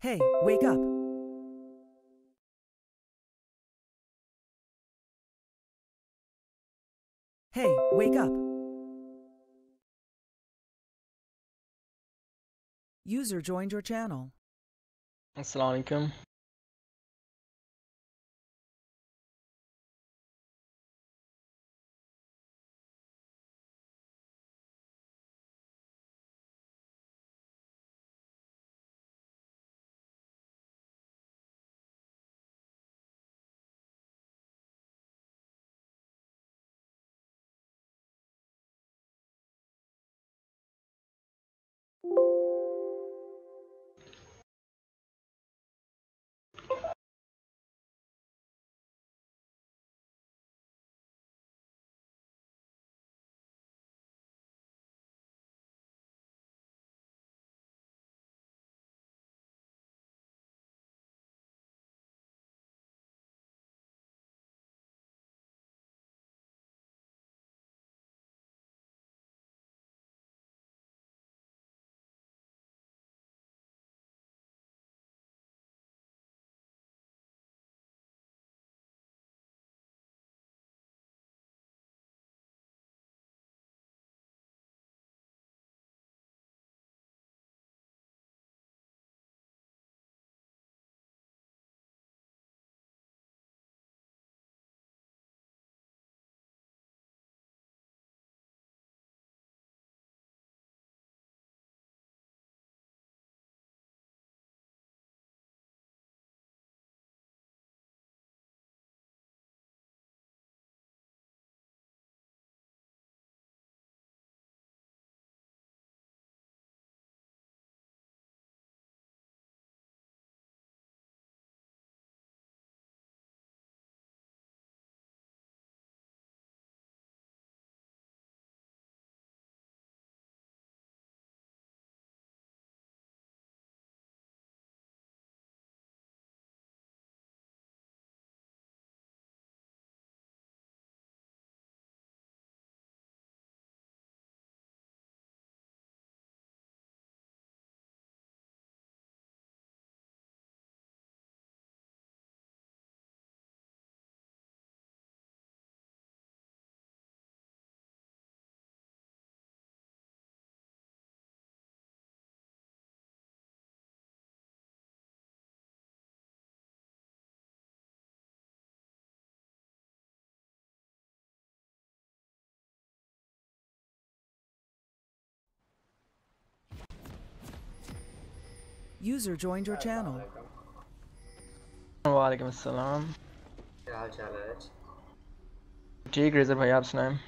Hey, wake up. Hey, wake up. User joined your channel. Assalamu alaikum. User joined your channel. वालेकुम अस्सलाम। क्या हाल चाल है आज? ठीक रेजर भाई, आप सुनाएं।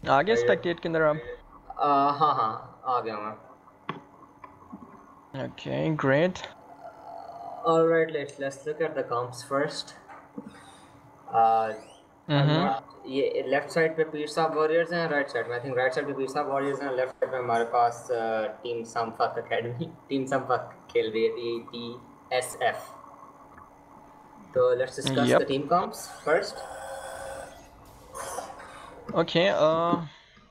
आ गए स्पेक्टेट के अंदर आप? हाँ हाँ आ गया मैं। Okay great. Alright, let's look at the comps first. I'm not ये लेफ्ट साइड पे पीर साहब वॉरियर्स हैं, राइट साइड में आई थिंक राइट साइड पे पीर साहब वॉरियर्स हैं, लेफ्ट साइड में हमारे पास टीम संफक एकेडमी टीम संफक खेल रही है TSF। तो let's discuss the yup. team comps first. Okay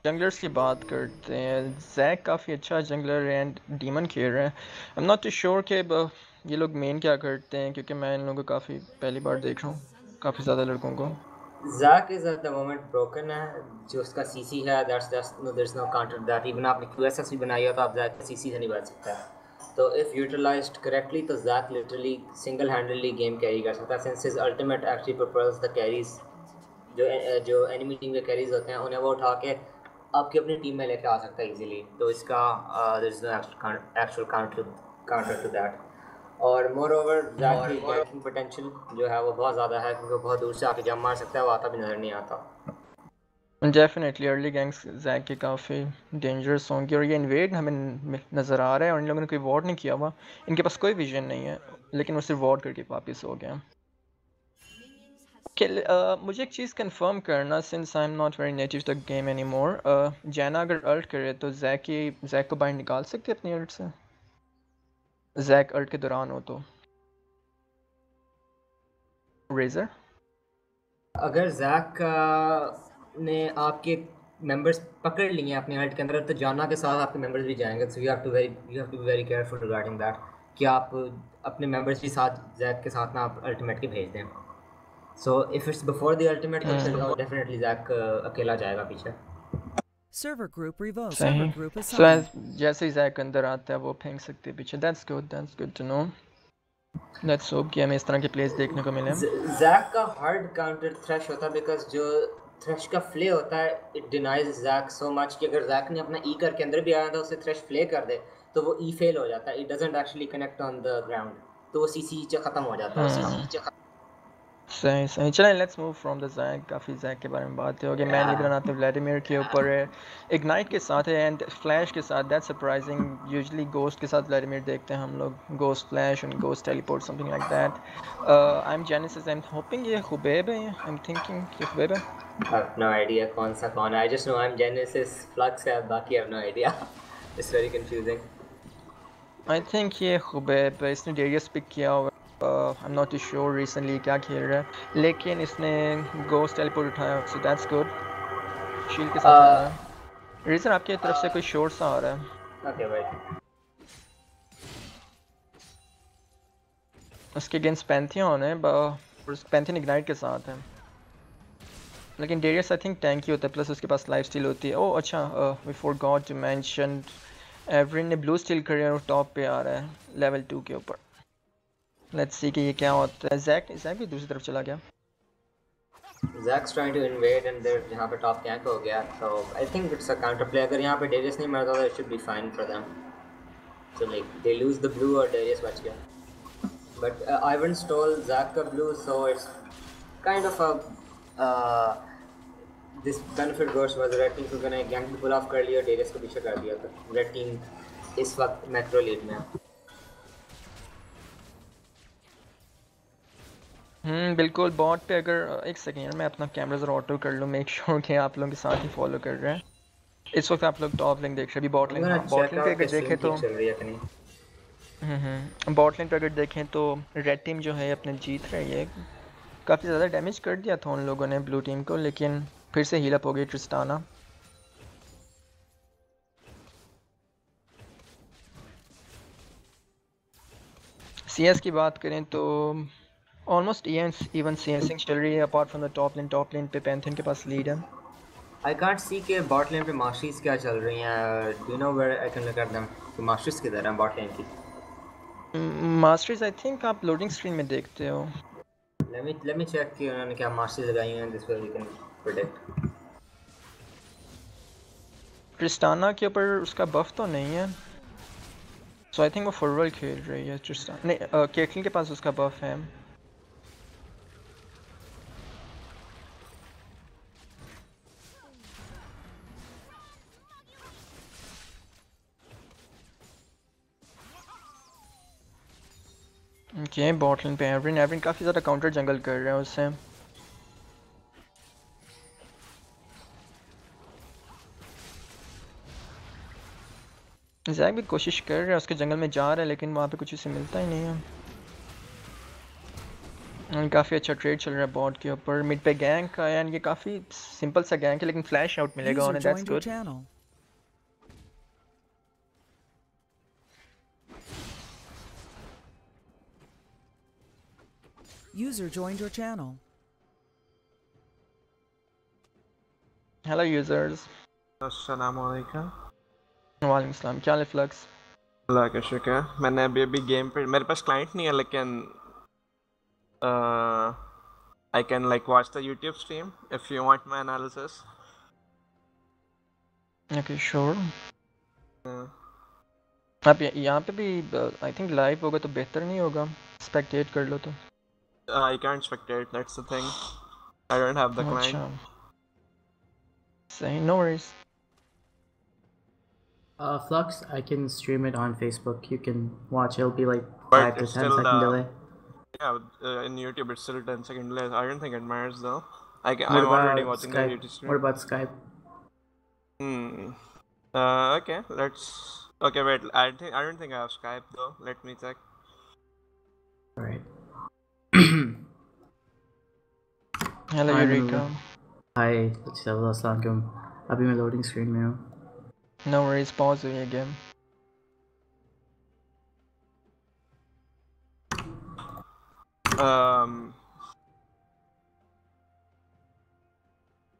junglers की बात करते हैं। जैक काफ़ी अच्छा जंगलर एंड डीमन खेल रहे हैं। I am not too sure कि ये लोग मेन क्या करते हैं, क्योंकि मैं इन लोगों को काफ़ी पहली बार देख रहा हूँ, काफ़ी ज़्यादा लड़कों को। Zack is at the moment broken है, जो उसका CC है there's no counter to that. Even आपने QSS भी बनाई हो तो आप Zack CC से नहीं बच सकता है। तो if utilized correctly तो Zack literally single handedly game carry कर सकता है, since his ultimate actually propels the carries, जो enemy team के carries होते हैं उन्हें वो उठा के आपकी अपनी टीम में लेके आ सकता है easily। तो इसका there's no actual counter to that. और मोर ओवर जैक की गैकिंग पोटेंशियल जो है वो बहुत ज़्यादा है, क्योंकि बहुत दूर से आके जंप मार सकता है, वो आता भी नज़र नहीं आता। डेफिनेटली अर्ली गैंग्स जैक के काफ़ी डेंजरस होंगे, और ये इन्वेड हमें नज़र आ रहा है और इन लोगों ने कोई वॉर्ड नहीं किया हुआ। इनके पास कोई विजन नहीं है, लेकिन वो सिर्फ वॉर्ड करके वापस हो गए। मुझे एक चीज़ कंफर्म करना, since I am not very native the game any more, जैना अगर अल्ट करे तो जैक को बाइंड निकाल सकते अपनी अल्ट से? जैक अल्ट के दौरान हो तो रेजर अगर जैक ने आपके मेंबर्स पकड़ लिए अपने अल्ट के अंदर, तो जाना के साथ आपके मेंबर्स भी जाएंगे, so you have to be very careful regarding that कि आप अपने मेंबर्स भी साथ जैक के साथ ना आप अल्टीमेट के भेज दें। So if it's before the ultimate तो फिर डेफिनेटली जैक अकेला जाएगा पीछे। Server group revoked. सही। Server group सो assigned. जैसे ही जैक अंदर आता है वो फेंक सकते हैं पीछे। That's good to know. Let's hope कि हमें इस तरह के प्लेस देखने को मिले। जैक का हार्ड काउंटर थ्रेश होता है बिकॉज जो थ्रेश का फ्ले होता है it denies Zac so much कि अगर जैक ने अपना ई करके अंदर भी आया था उसे थ्रेश फ्ले कर दे तो वो ई फेल हो जाता है, it doesn't actually connect on the ground, तो वो सीसी खत्म हो जाता है उसका। सही सही। चलें let's move from the Zac. काफ़ी जैक के बारे में बात हो गई। मैं लेकर आना तो व्लादिमीर के ऊपर है, इग्नाइट के साथ है एंड फ्लैश के साथ। That's surprising. यूजुअली गोस्ट के साथ व्लादिमीर देखते हैं हम लोग, ghost flash and ghost teleport something like that. I am genesis, I am hoping ये खुबैब है, आई एम थिंकिंग ये खुबैब है। I have no idea कौन सा कौन है, I just know I'm Genesis, Flux है, बाकी I have no idea. It's very confusing. I think ये खुबैब है, इसने डेरियस पिक किया हुआ। आई एम नॉट श्योर रिसेंटली क्या खेल रहा है, लेकिन इसने गोस्ट टेलीपोर्ट उठाया, सो दैट्स गुड। शील्ड के साथ आ रहा है। रीजन आपकी तरफ से कोई शोर सा आ रहा है। Okay, wait. उसके अगेंस्ट पैंथियन है, पैंथियन इग्नाइट के साथ है, लेकिन डेरियस आई थिंक टैंक ही होता है, प्लस उसके पास लाइफ स्टील होती है। ओह अच्छा, वी फॉरगॉट टू मेंशन एवरिन ने ब्लू स्टील करियर और टॉप पे आ रहा है लेवल 2 के ऊपर। लेट्स सी कि ये क्या होता है। जैक भी दूसरी तरफ चला गया। Zack's trying to invade and they're यहाँ पे top gank हो गया, so I think it's a counter play. अगर यहाँ पे Darius नहीं मरता तो it should be fine for them. So like they lose the blue और Darius बच गया. But Ivan stole Zack का blue, so it's kind of a this benefit goes was red team को गने gank भी pull off कर लिया और Darius को पीछे कर दिया, तो red team इस वक्त macro lead में है। बिल्कुल। बॉट पे अगर एक सेकेंड मैं अपना कैमरा जरा ऑटो कर लूँ, मेक श्योर कि आप लोगों के साथ ही फॉलो कर रहे हैं। इस वक्त आप लोग टॉप लिंक देख रहे हैं, अभी बॉट लिंक, हाँ बॉट लिंक पे अगर देखें तो बॉट लिंक पे अगर देखें तो रेड टीम जो है अपने जीत रही है। काफ़ी ज़्यादा डैमेज कर दिया था उन लोगों ने ब्लू टीम को, लेकिन फिर से हील अप हो गई ट्रिस्टाना। सीएस की बात करें तो ऑलमोस्ट इवन सीएसिंग चल रही है, अपार्ट फ्रॉम द टॉप लेन पे पैंथियन के पास लीड है। I can't see के bot lane पे मास्टरीज क्या चल रही हैं। Do you know where I can look at them? कि मास्टरीज किधर हैं bot lane की? मास्टर्स आई थिंक आप लोडिंग स्क्रीन में देखते हो। Let me check कि उन्होंने क्या मास्टरीज लगाई हैं, this way we can predict. ट्रिस्टाना के ऊपर उसका बफ तो नहीं है, सो आई थिंक वो फॉरवर्ड खेल रही है ट्रिस्टाना। नहीं, केटलिन के पास उसका बफ है। ओके, बॉटलिन पे एवरिन काफ़ी ज़्यादा काउंटर जंगल कर रहे हैं उससे। जैक भी कोशिश कर रहा है, उसके जंगल में जा रहा है, लेकिन वहाँ पे कुछ उसे मिलता ही नहीं है। काफ़ी अच्छा ट्रेड चल रहा है बॉट के ऊपर। मिड पे गैंक का है, ये काफ़ी सिंपल सा गैंक है, लेकिन फ्लैश आउट मिलेगा उन्हें, that's good. User joined your channel. Hello users. अस्सलामुअलैकुम। वालेकुम सलाम। क्या हाल है फ्लक्स? अल्लाह का शुक्र है। मैंने अभी गेम पे, मेरे पास क्लाइंट नहीं है, लेकिन I can like watch the YouTube stream if you want my analysis. Okay sure. आप यहाँ पे भी आई थिंक लाइव होगा तो बेहतर नहीं होगा, स्पेक्टेट कर लो तो। I can't spectate, that's the thing, I don't have the client. सही, no worries. Flux, I can stream it on Facebook. You can watch. It'll be like 5 to 10 second delay. Yeah, in YouTube it's still 10-second delay. I don't think it matters though. I'm already watching the YouTube stream. What about Skype? Okay, let's. Okay, wait. I don't think I have Skype though. Let me check. Alright. Hello Eureka. Hi, assalamualaikum. अभी मैं loading screen में हूँ. No worries, pause हुई है game.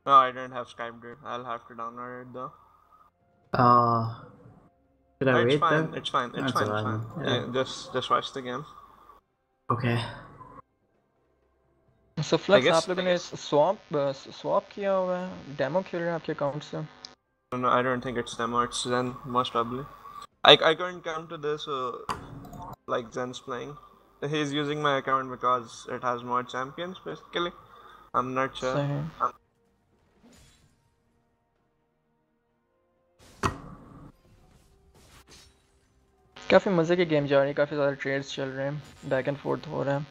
No, I don't have Skype, dude. I'll have to download it though. Should I It's wait fine. then? It's fine. It's That's fine. It's alright. fine. Yeah. Yeah, just watch the game. Okay. So I Flux, guess. आप लोगों ने swap किया हुआ है? Demo खेल रहे हैं आपके account से? No, I don't think it's demo. It's Zen, most probably. I couldn't come to this like Zen's playing. He's using my account because it has more champions, basically. I'm not sure. सही. काफ़ी मज़े की game जा रही है, काफ़ी ज़्यादा trades चल रहे हैं, बैक एंड फोर्थ हो रहा है.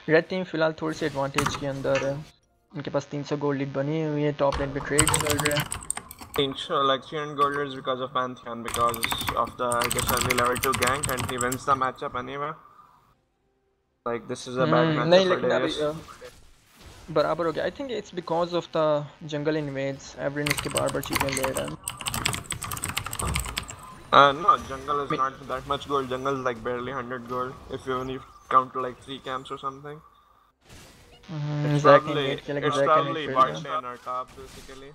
रेड टीम फिलहाल थोड़ी सी एडवांटेज के अंदर है, उनके पास 300 गोल्ड लीड बनी हुई है, टॉप लेन पे ट्रेड चल रहे हैं. Sure, like 300 gold is because of Pantheon, because of the I guess early level 2 gank, and he wins the matchup anyway. Like this is a bad matchup नहीं for लेकिन अभी Darius. बराबर हो गया. I think it's because of the jungle invades. Evelynn इसके बार बार चीज़ें ले रहा है. No, jungle is not that much gold. Jungle is like barely 100 gold if you only count like 3 camps or something. It's probably bot lane or top basically.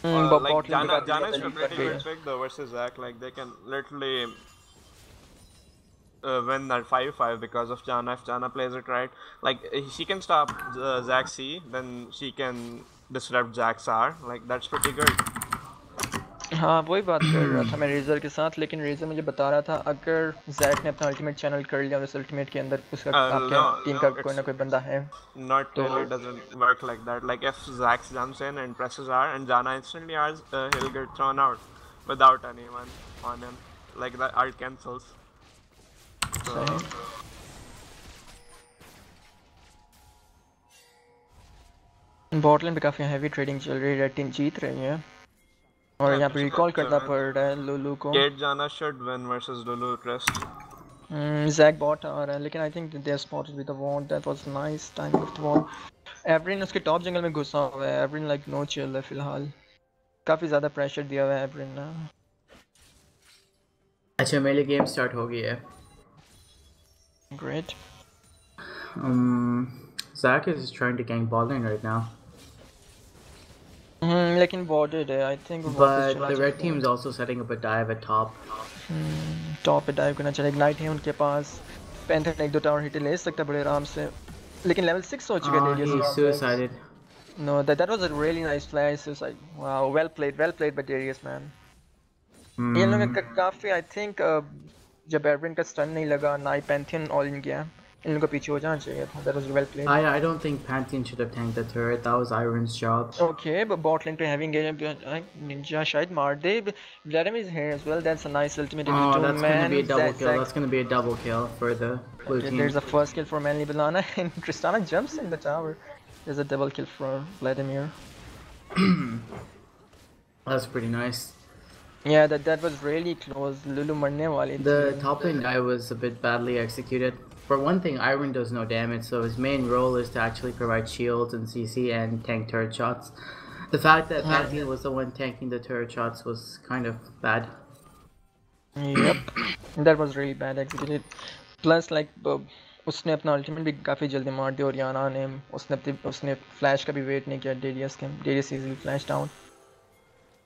Like Jana is a pretty good pick though versus Zac. Like they can literally win that 5-5 because of Jana. If Jana plays it right, like she can stop Zac C, then she can disrupt Zac's R. Like that's pretty good. हाँ वही बात कर रहा था मैं razor के साथ, लेकिन रेजर मुझे बता रहा था अगर जैक ने अपना अल्टीमेट चैनल कर लिया उस अल्टीमेट के अंदर उसका आपके टीम का कोई ना कोई बंदा है. Not really, doesn't work like that. Like if Zax jumps in and presses R and Jana instantly R's, he'll get thrown out without anyone on him. Like the R cancels. So, bot lane पे काफ़ी heavy trading चल रही है, red team जीत रही है और यहाँ पे रिकॉल करना पड़ रहा है लुलू को. Kate Jana should win versus Lulu Trist. Zac bot आ रहा है, लेकिन I think they spotted with the ward. That was nice timing of the ward. Evelynn उसके टॉप जंगल में घुसा हुआ है. एवरीन लाइक नो चिल है फिलहाल, काफ़ी ज़्यादा प्रेशर दिया हुआ है एवरीन ने. अच्छा मेरी गेम स्टार्ट हो गई है. Great. Zac is trying to gank bot lane right now. लेकिन warded है I think. But the red team is also setting up a dive at top. Top पे डाइव करना चाहिए. इग्नाइट है उनके पास. पैंथर ने 1-2 टावर हिट ले सकता है बड़े आराम से, लेकिन लेवल 6 हो चुका है. He suicided. No, that was a really nice flash. Suicide. Wow, well played by Darius, man. ये लोग काफी आई थिंक जब एवरिन का स्टन नहीं लगा ना ही पैंथियन ऑल इन गया, इन लोगों को पीछे हो जाना चाहिए था. That was well played. I don't think Pantheon should have tanked the turret. That was Iron's job. Okay, but bot lane पे having Ninja शायद मार दे. Vladimir is here as well. That's a nice ultimate. That's gonna be a double kill. That's gonna be a double kill for the blue team. There's a first kill for Manly Banana and Tristana jumps in the tower. There's a double kill for Vladimir. That's pretty nice. Yeah, that was really close. Lulu मरने वाली थी. The top lane guy was a bit badly executed. For one thing, Iron does no damage, so his main role is to actually provide shields and CC and tank turret shots. The fact that Pantheon was the one tanking the turret shots was kind of bad. Yep, that was really bad executed. Plus, like उसने अपना ultimate भी काफ़ी जल्दी मार दिया और याना ने उसने फ्लैश का भी वेट नहीं किया. Darius easily flashed down.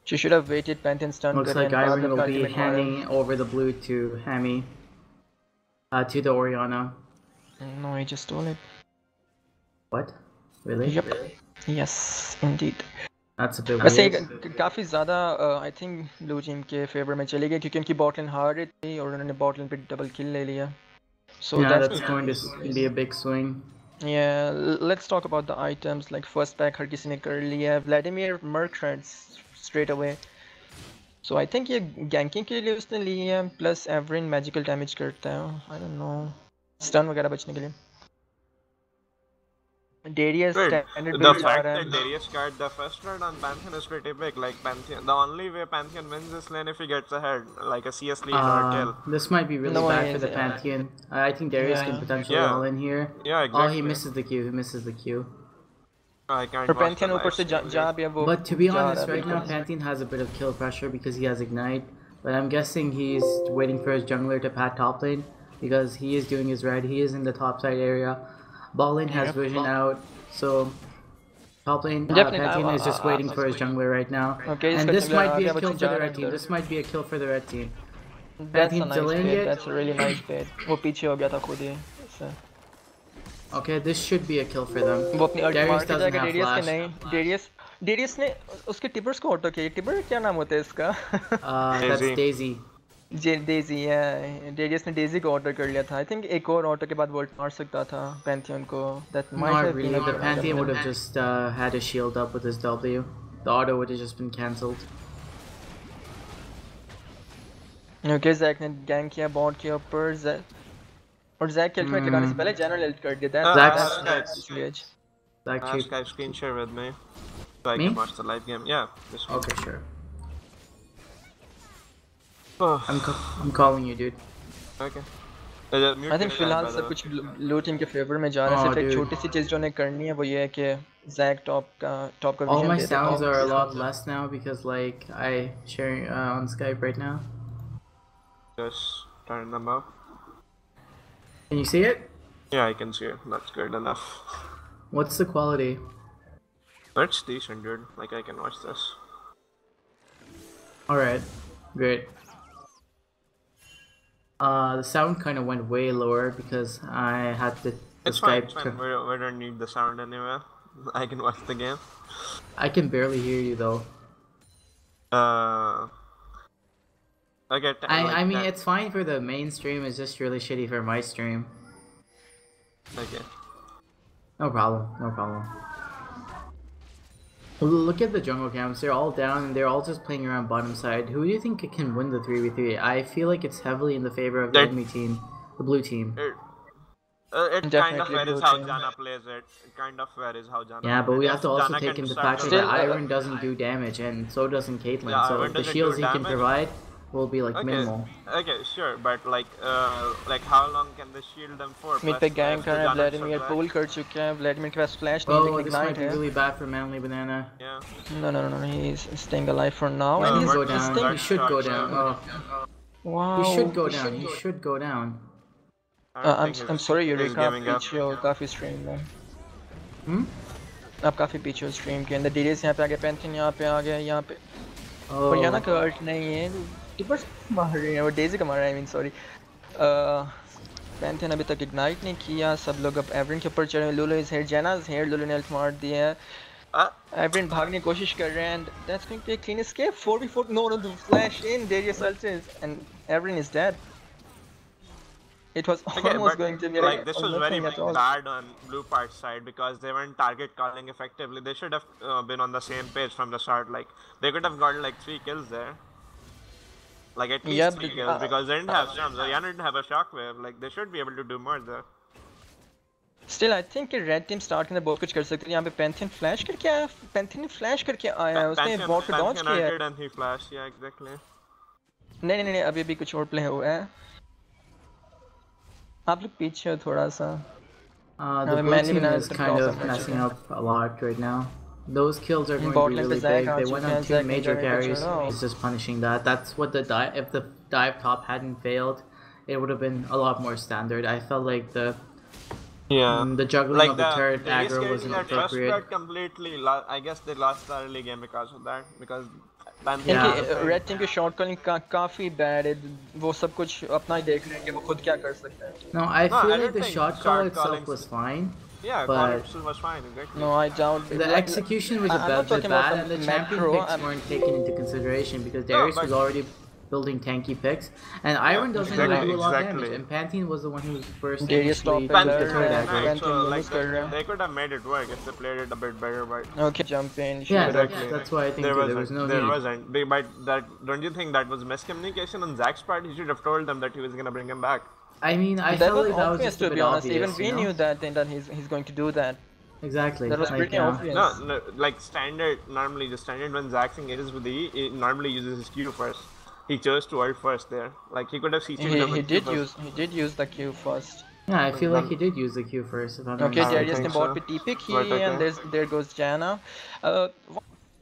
She should have waited. Pantheon stun. Looks like Iron will be handing over the blue to Hammy. To the Orianna. No, he just stole it. What? Really? Yep. Yes, indeed. That's a bit वैसे weird. काफ़ी ज़्यादा I think blue team के favour में चली गई क्योंकि उनकी bot लेन हार रही थी और उन्होंने बॉट लेन पे डबल किल ले लिया. So yeah, that's going to be a big swing. Yeah, let's talk about the items. Like first pack हर किसी ने कर लिया. Vladimir Merc shreds straight away. So I think ये ganking के लिए उसने ली है. Plus Everin magical damage करता है. I don't know. Stun वगैरह बचने के लिए. Darius standard the fact that Darius got the first red on Pantheon is pretty big. Like Pantheon, the only way Pantheon wins this lane if he gets ahead, like a CS lead or kill. This might be really bad for the Pantheon. I think Darius can potentially all in here. Yeah, exactly. Oh, he misses the Q. I can't और watch the Pantheon ऊपर live से stream, जा dude. भी है वो But to be जा honest, रहा है right now बिल्कुल Pantheon has a bit of kill pressure because he has Ignite. But I'm guessing he's waiting for his jungler to pat top lane because he is doing his red. He is in the top side area. Ball lane has Yep. vision out, so top lane Definitely Pantheon is just waiting for his jungler right now. Okay, And इसका this jungler might आ be गया a वो kill for जा the रहा है red team. अंदर This might be a kill for the red team. That's a Pantheon nice delaying bait. it. That's a really nice bait. वो पीछे हो गया था खुद ही इससे Okay, this should be a kill for them. वो अपनी अर्ट मार Darius के doesn't जाएगा have डेरियस के flash. नहीं डेरियस ने उसके टिबर्स को ऑटो किया टिबर क्या नाम होता है इसका That's Daisy. Daisy. डेजी है डेरियस ने डेजी को ऑर्डर कर लिया था आई थिंक एक और ऑटो के बाद वोल्ट मार सकता था पैंथियन को that might Not have really. Been The Pantheon would have just had a shield up with his W. The auto would have just been cancelled. Okay Zac ने gank किया bot के ऊपर और Jack के ultimate लगाने से पहले general Alt कर दिया Zack's- Zack Ask cheap. Skype screen share with me so I Me? can watch the live game. Yeah, this one. Okay, sure. Oh, I'm calling you, dude. okay. I think फिलहाल सब कुछ लो team के favour में जा रहा है Oh, सिर्फ एक dude. छोटी सी चीज जो उन्हें करनी है वो ये है कि जैक टॉप का All vision my they they sounds are a और lot less now because, like, I sharing on Skype right now. Just turn them up. Can you see it? Yeah, I can see it. That's good enough. What's the quality? That's decent, dude. Like, I can watch this. All right, great. The sound kind of went way lower because I had the It's fine, Skype. it's fine. We don't need the sound anywhere. I can watch the game. I can barely hear you though. Okay, I mean, it's fine for the main stream. It's just really shitty for my stream. Okay. No problem. No problem. Look at the jungle camps. They're all down and they're all just playing around bottom side. Who do you think can win the 3v3? I feel like it's heavily in the favor of the enemy team, the blue team. It kind of Definitely varies blue how team. Jana plays it. It kind of varies how Jana Yeah, but plays we it. have to If also Jana take can into start factor to- that Iron doesn't do damage and so doesn't Caitlyn. Yeah, So Iron the doesn't shields do he can damage. provide will be like Okay, minimal. okay, sure, but like how long can they shield them for? Mid Plus, पे gang if कर रहे हैं Jana Vladimir survive- पुल कर चुके हैं Vladimir के पास flash नहीं Oh, लेकिन this might इग्नाइट be है really bad for Manly Banana. Yeah. No, he is staying alive for now He and can he's go down. staying He should go down. Oh, wow he should go down. He should go down. I don't think I'm he's- sorry he's Eureka giving up. पीछे हो काफी stream में Hmm? आप काफी पीछे हो stream के अंदर डीरेस यहाँ पे आ गए पैंथियन यहाँ पे आ गए यहाँ पे Oh. और यहाँ ना कर्ट नहीं है टिपर्स मार रहे हैं वो डेजी का मार रहा है आई मीन सॉरी पैंथियन अभी तक इग्नाइट नहीं किया सब लोग अब एवरिन के ऊपर चढ़े Lulu is here Janna is here Lulu ने अल्ट मार दिया है एवरिन भागने की कोशिश कर रहे हैं and that's going to be a clean escape 4v4 no the flash in Darius ults and Evelynn is dead It was Okay, almost but going to be like this was very nothing at all. bad on blue part side because they weren't target calling effectively. They should have been on the same page from the start. Like they could have gotten like 3 kills there. Like at least Yeah, 3 but, kills because they didn't have stuns. Yana didn't have a shockwave. Like they should be able to do more there. Still, I think कि red team start के अंदर बहुत कुछ कर सकती है यहाँ पे पैंथियन फ्लैश करके आया पैंथियन फ्लैश करके आया है उसने बॉट को डॉज किया है Pantheon and he flashed. Yeah, exactly. नहीं अभी भी कुछ और प्ले हुआ है आप लोग पीछे हो थोड़ा सा The blue Manly team Banana is is kind of awesome, messing up a lot right now. Those kills are going Bot to be lane really पे Zac big. आ They चुके went हैं, on 2 Zac ने major direct carries. चढ़ा। He's just punishing that. That's what the dive. If the dive top hadn't failed, it would have been a lot more standard. I felt like the the juggling of the turret aggro wasn't first appropriate. spread completely. I guess they lost the early game because of that. Because इनकी red team की shot calling काफी bad है वो सब कुछ अपना ही देख रहे हैं कि वो खुद क्या कर सकते हैं No, I feel I like don't the think shot shot call itself calling- was fine. yeah, But- Collins was fine. Exactly. No, I doubt The execution was a I'm not bit talking about bad, the and the champion macro, picks I'm- weren't taken into consideration because Darius but- was already building tanky picks, and Iron doesn't exactly, really do a lot of exactly. damage, and Pantheon was the one who was first Darius initially top used is the there, turret and aggro. Pantheon so lose like कर रहे हैं they could have made it work if they played it a bit better, but okay jump in Yeah, Exactly. that's why I think there too, wasn't. there was no there need. wasn't. But that don't you think that was miscommunication on Zach's part? He should have told them that he was gonna bring him back. I mean, I that felt was like that was obvious just a to bit be honest obvious. even we you know? knew that he's going to do that Exactly. that was like, pretty obvious No, like standard. Normally, the standard when Zach engages with E, he normally uses his Q first. He chose to ult first there. Like he could have CC'd them he with Q did first. use the Q first Yeah, I feel like Then he did use the Q first, if I'm not Okay, I don't Darius mistaken. ने think bot so. पे TP की But and okay. there goes Janna.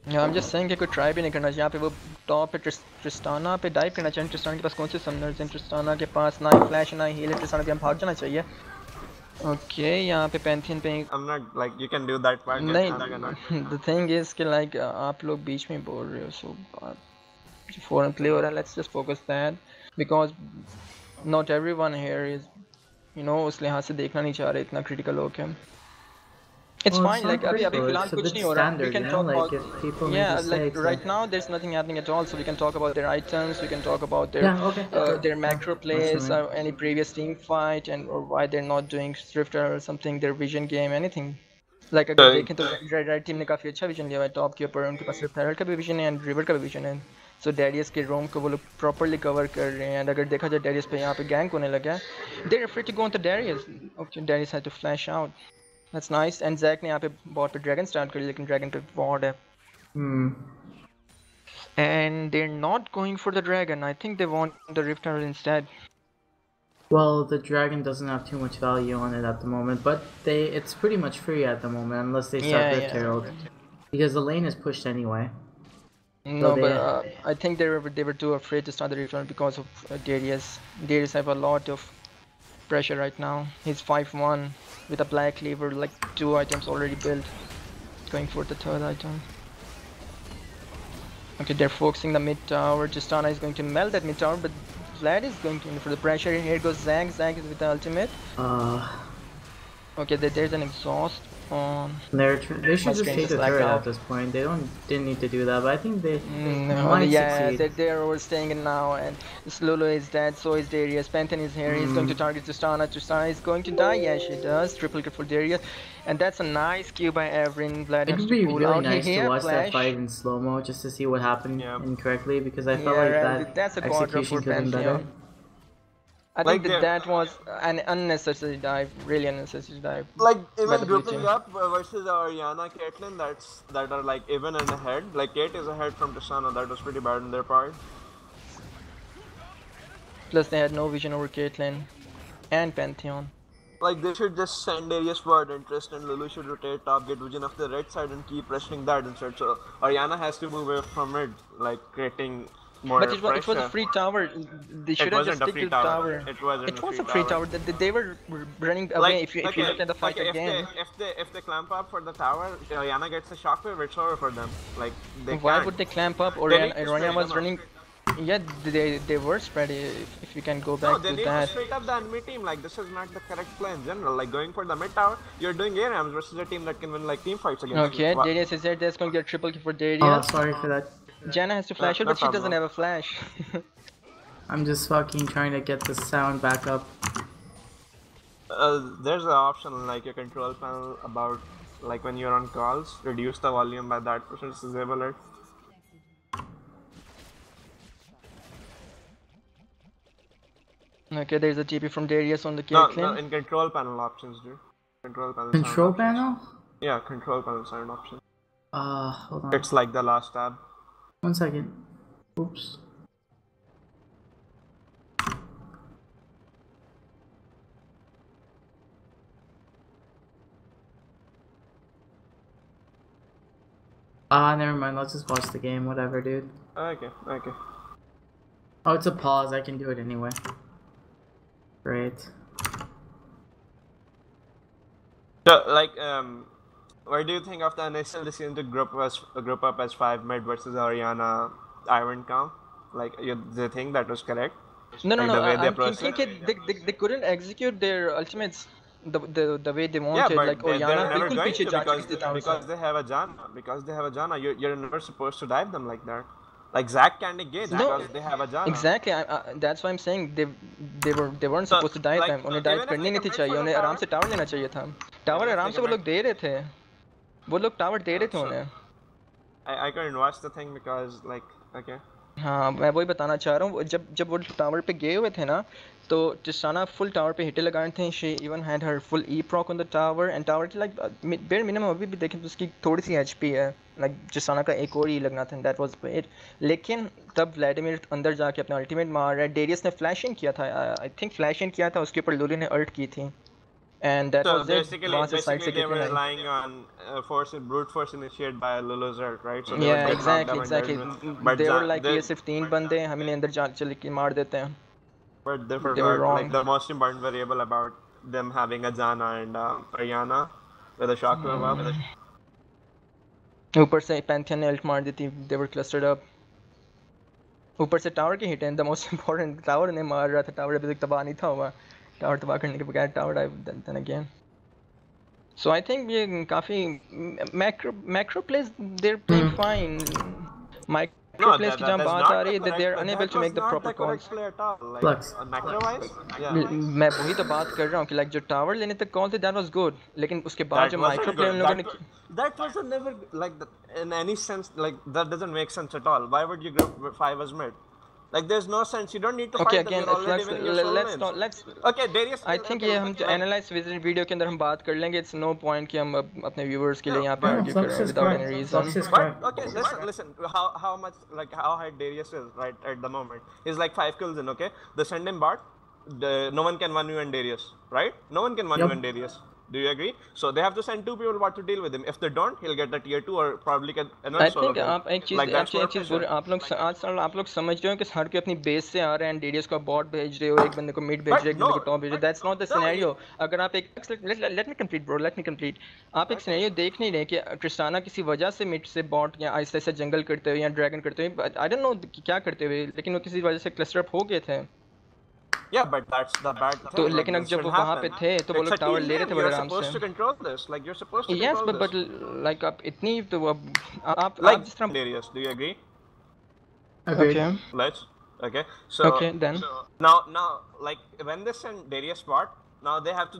I'm just saying कि कोई try भी नहीं करना चाहिए यहाँ पे वो top पे ट्रिस्टाना पे dive करना चाहिए ट्रिस्टाना के पास कौन से summoners हैं ट्रिस्टाना के पास ना ही flash ना ही heal है ट्रिस्टाना पे हम भाग जाना चाहिए Okay यहाँ पे Pantheon पे I'm not like you can do that part. I'm gonna. नहीं the thing is कि like आप लोग बीच में बोल रहे हो so forum play हो रहा है let's just focus that because not everyone here is you know उस लिहाज से देखना नहीं चाह रहे इतना critical होके It's Well, it's fine. not Like अभी critical. फिलहाल It's a कुछ bit नहीं हो रहा. We standard, you can know. talk Like about if people make yeah. Like mistakes, right now, there's nothing happening at all. So we can talk about their items. We can talk about their yeah, okay, sure. their Yeah, macro works for plays me. or any previous team fight and or why they're not doing Swift or something. Their vision game, anything. Like अगर Uh, देखें तो Red team ने काफी अच्छा vision लिया है top के ऊपर उनके पास सिर्फ Herald का भी vision है and River का भी vision है. So Darius के roam को वो लोग properly cover कर रहे हैं and अगर देखा जाए Darius पे यहाँ पे gank होने लगा है. They're afraid to go into Darius. Okay, Darius had to flash out. That's nice. And Zack ने यहाँ पे bot पे dragon start करी लेकिन dragon पे ward है. And they're not going for the dragon. I think they want the rift herald instead. Well, the dragon doesn't have too much value on it at the moment, but it's pretty much free at the moment unless they start Rift Herald. Because the lane is pushed anyway. No, but I think they were too afraid to start the rift herald because of Darius. Darius have a lot of pressure right now. He's 5-1 with a black cleaver, like 2 items already built. Going for the 3rd item. Okay, they're focusing the mid tower. Justana is going to melt that mid tower, but Vlad is going to for the pressure. Here goes Zack. Zack is with the ultimate. Okay, there's an exhaust on. They should just take the turret out at this point. They didn't need to do that, but I think they might succeed. They're overstaying it now, and Lulu is dead. So is Darius. Pantheon is here. He's going to target Tristana. Tristana is going to die. Yeah, she does. Triple kill for Darius, and that's a nice kill by Everin. Vlad it would be really nice to watch that fight in slow mo just to see what happened incorrectly because I felt like that execution could have been better. I think that was an unnecessary dive, really unnecessary dive. Like even grouping up versus Orianna, Caitlyn, that are like even and ahead. Like Kate is ahead from Tristana. That was pretty bad on their part. Plus they had no vision over Caitlyn and Pantheon. Like they should just send Darius forward and Tristan and Lulu should rotate top, get vision of the right side and keep pressuring that instead. So Orianna has to move away from mid, like creating more But it was a free tower. They should have just stick to the tower. It wasn't a free tower. They were running away. If you look at the fight again. If they clamp up for the tower, Orianna gets a shockwave. It's over for them. Like they Why can't. would they clamp up? Orianna was running. Yeah, they were spread. If you can go back they to need that. to straight up the enemy team. Like this is not the correct play in general. Like going for the mid tower, you're doing ARAMs versus a team that can win like team fights against. Okay, Darius is there. That's going to get triple kill for Darius. Oh, sorry for that. Janna has to flash her, but she doesn't have a flash. I'm just fucking trying to get the sound back up. There's an option like your control panel about like when you're on calls, reduce the volume by that percent, disable it. Okay, there's a TP from Darius on the Caitlyn. No, in control panel options, dude. Control panel? Yeah, control panel sound option. Hold on. It's like the last tab. 1 second. Oops. Never mind. Let's just watch the game. Whatever, dude. Okay. Oh, it's a pause. I can do it anyway. Great. So, like, what do you think of the initial decision to group up as 5 mid versus Orianna Iron Count? Like, do you think that was correct? No. I'm thinking they couldn't execute their ultimates the way they wanted. Yeah, but like Orianna they're never going to because they have a Janna. You're never supposed to dive them like that. Like Zack can't engage because they have a Janna. Exactly. That's why I'm saying they weren't supposed to dive them. उन्हें dive करनी नहीं थी चाहिए. उन्हें आराम से tower लेना चाहिए था. Tower आराम से वो लोग दे रहे थे. वो लोग tower दे रहे थे उन्हें. I couldn't watch the thing because like okay. हाँ मैं वही बताना चाह रहा हूँ जब वो टावर पे गए हुए थे ना तो टिसाना फुल टावर पे हिटे लगाए थे she even had her full E प्रॉक on the tower and tower की लाइक बेयर मिनिमम अभी भी देखें तो उसकी थोड़ी सी एचपी है लाइक टिसाना का एक और ई लगना था दैट वाज इट लेकिन तब व्लादिमीर अंदर जाके अपना अल्टीमेट मार रहा है डेरियस ने फ्लैश इन किया था आई थिंक फ्लैश इन किया था उसके ऊपर लूली ने अल्ट की थी and that So was it वहाँ से साइड से they were कितने आई relying on brute force initiated by Lulu's ult, right? So they would या get knocked exactly down and exactly but they were Za- like they ये सिर्फ 3 बंदे हैं हम इन्हें अंदर चल के मार देते हैं but they they were forgot like wrong the most important variable about them having a Jana and Ariana with a shockwave up. ऊपर से पैंथियन ने अल्ट मार दी थी दे वर क्लस्टर्ड अप ऊपर से टावर की हिट है द मोस्ट इंपॉर्टेंट टावर ने मार रहा था टावर अभी तक तबाह नहीं था हुआ टावर तबाह करने के बगैर tower I then again so I think ये काफी macro plays they are playing fine micro No, plays की जहां that's बात आ not रही the है they correct. Are unable That to was make the not proper the correct calls play at all. Like Flux. macro wise, yeah. मैं वही तो बात कर रहा हूँ कि लाइक जो टावर लेने तक कॉल थे दैट वाज गुड लेकिन उसके बाद That जो माइक्रो wasn't प्ले उन good. लोगों ने That was a never like in any sense like that doesn't make sense at all. Why would you grab 5 as mid? Like there's no sense. You don't need to okay fight them. Again You're already flux winning your solo let's lanes. Let's Okay, Darius. I think Okay, ये हम like analyse video के अंदर हम बात कर लेंगे it's no point कि हम अपने व्यूअर्स के लिए no, यहाँ पे but No, आर्ग्यू कर Flux रहे हैं is without any correct. Reason Flux is correct. but okay, listen. How much like how high Darius is right at the moment? He's like 5 kills in. Okay, they send him bot. No one can 1v1 Darius, right? No one can 1v1 Yep. Darius. Do you agree? So they have to send 2 people what to deal with him. If they don't, he'll get a tier 2 or probably get another I solo think kill. आप एक चीज़ Like that's more एक चीज़ pressure. आप लोग आज साल आप लोग समझ रहे हो कि हर कोई अपनी बेस से आ रहे हैं डेरियस को बॉट भेज रहे हो एक बंदे को मिड भेज रहे हो एक But बंदे को no, टॉप भेज रहे हो that's not the no, scenario अगर आप एक let me complete bro let me complete आप एक सिनेरियो देख नहीं रहे कि ट्रिस्टाना किसी वजह से मिड से बॉट या आहिस्ता आहिस्ता जंगल करते हुए या ड्रैगन करते हुए आई डोंट नो क्या करते हुए लेकिन वो किसी वजह से क्लस्टर अप हो गए थे yeah, but that's the bad तो thing. Like लेकिन अब this जब shouldn't वो वहाँ पे happen. थे तो वो It's लोग a टावर team ले रहे game. थे बड़े You're आराम supposed से to control this. Like you're supposed to yes control but this. Like आप इतनी तो अब आप Like जिस तरह Darius, do you agree? Agreed. Okay Let's. Okay. So okay then now, like when they send Darius spot, now they have to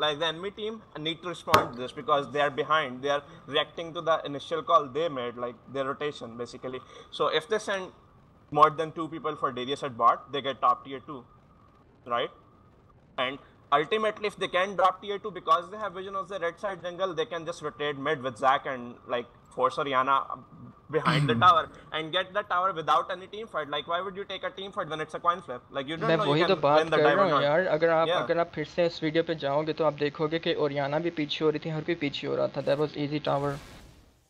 like the enemy team need to respond to this because they are behind. They are reacting to the initial call they made, like their rotation basically. So if they send more than 2 people for Darius at bot, they get top tier 2, right? And ultimately, if they can drop tier 2 because they have vision of the red side jungle, they can just rotate mid with Zac and like force Oriana behind the tower and get the tower without any team fight. Like, why would you take a team fight when it's a coin flip? Like, you मैं don't know you वही तो can बात win the कर dive रहा or हूँ not. यार Yeah. अगर आप फिर से इस वीडियो पे जाओगे तो आप देखोगे कि ओरियाना भी पीछे हो रही थी हर कोई पीछे हो रहा था that was easy tower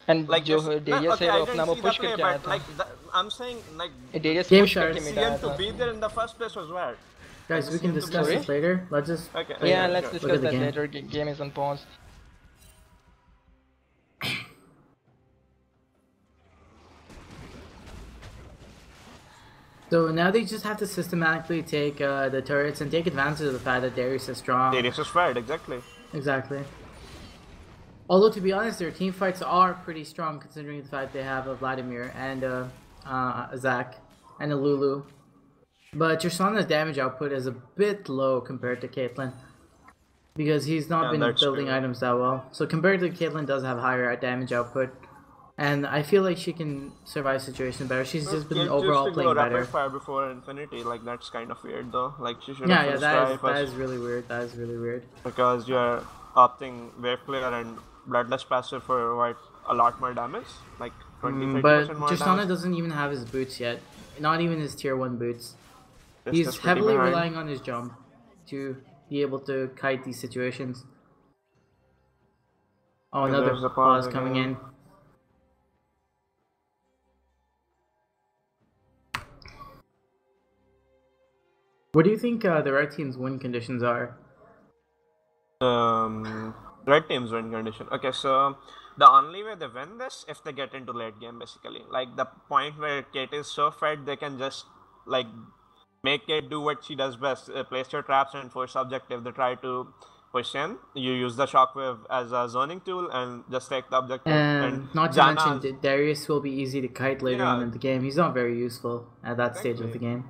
and Like जो no, डेरियस okay, है I वो अपना didn't वो see the पुश play, करके आया but था like I'm saying like Darius Game push करके shares. मिड आया CM to था be there in the first place was weird. Guys, we can discuss Sorry? this later. Let's just Okay. play yeah it. let's Look discuss at the that game. later game is on pause So now they just have to systematically take the turrets and take advantage of the fact that Darius is strong. Darius is weird, exactly. Exactly. Although to be honest, their team fights are pretty strong considering the fact they have a Vladimir and a Zac and a Lulu. But Tristana's damage output is a bit low compared to Caitlyn. Because he's not Yeah, been that's building true. items that well. So compared to Caitlyn does have higher damage output. And I feel like she can survive situation better. She's just been overall to go playing better. rapid fire before infinity, like that's kind of weird though. Like she should Yeah, have yeah, finished that try is first really weird. That is really weird. because you are opting wave clear and bloodless passive for what a lot more damage, like 20-30% But more Tristana damage. doesn't even have his boots yet. Not even his tier 1 boots. It's He's just pretty heavily behind. relying on his jump to be able to kite these situations. Oh, And another there's the pause pause coming again. in. What do you think the red team's win conditions are? Red team's win condition. Okay, so the only way they win this if they get into late game basically. Like the point where Kate is so fed they can just like make Kate do what she does best. Place your traps and force objective. They try to push in. You use the shockwave as a zoning tool and just take the objective. And not to Janna mention, is- Darius will be easy to kite later on Yeah. in the game. He's not very useful at that stage of the Exactly. game.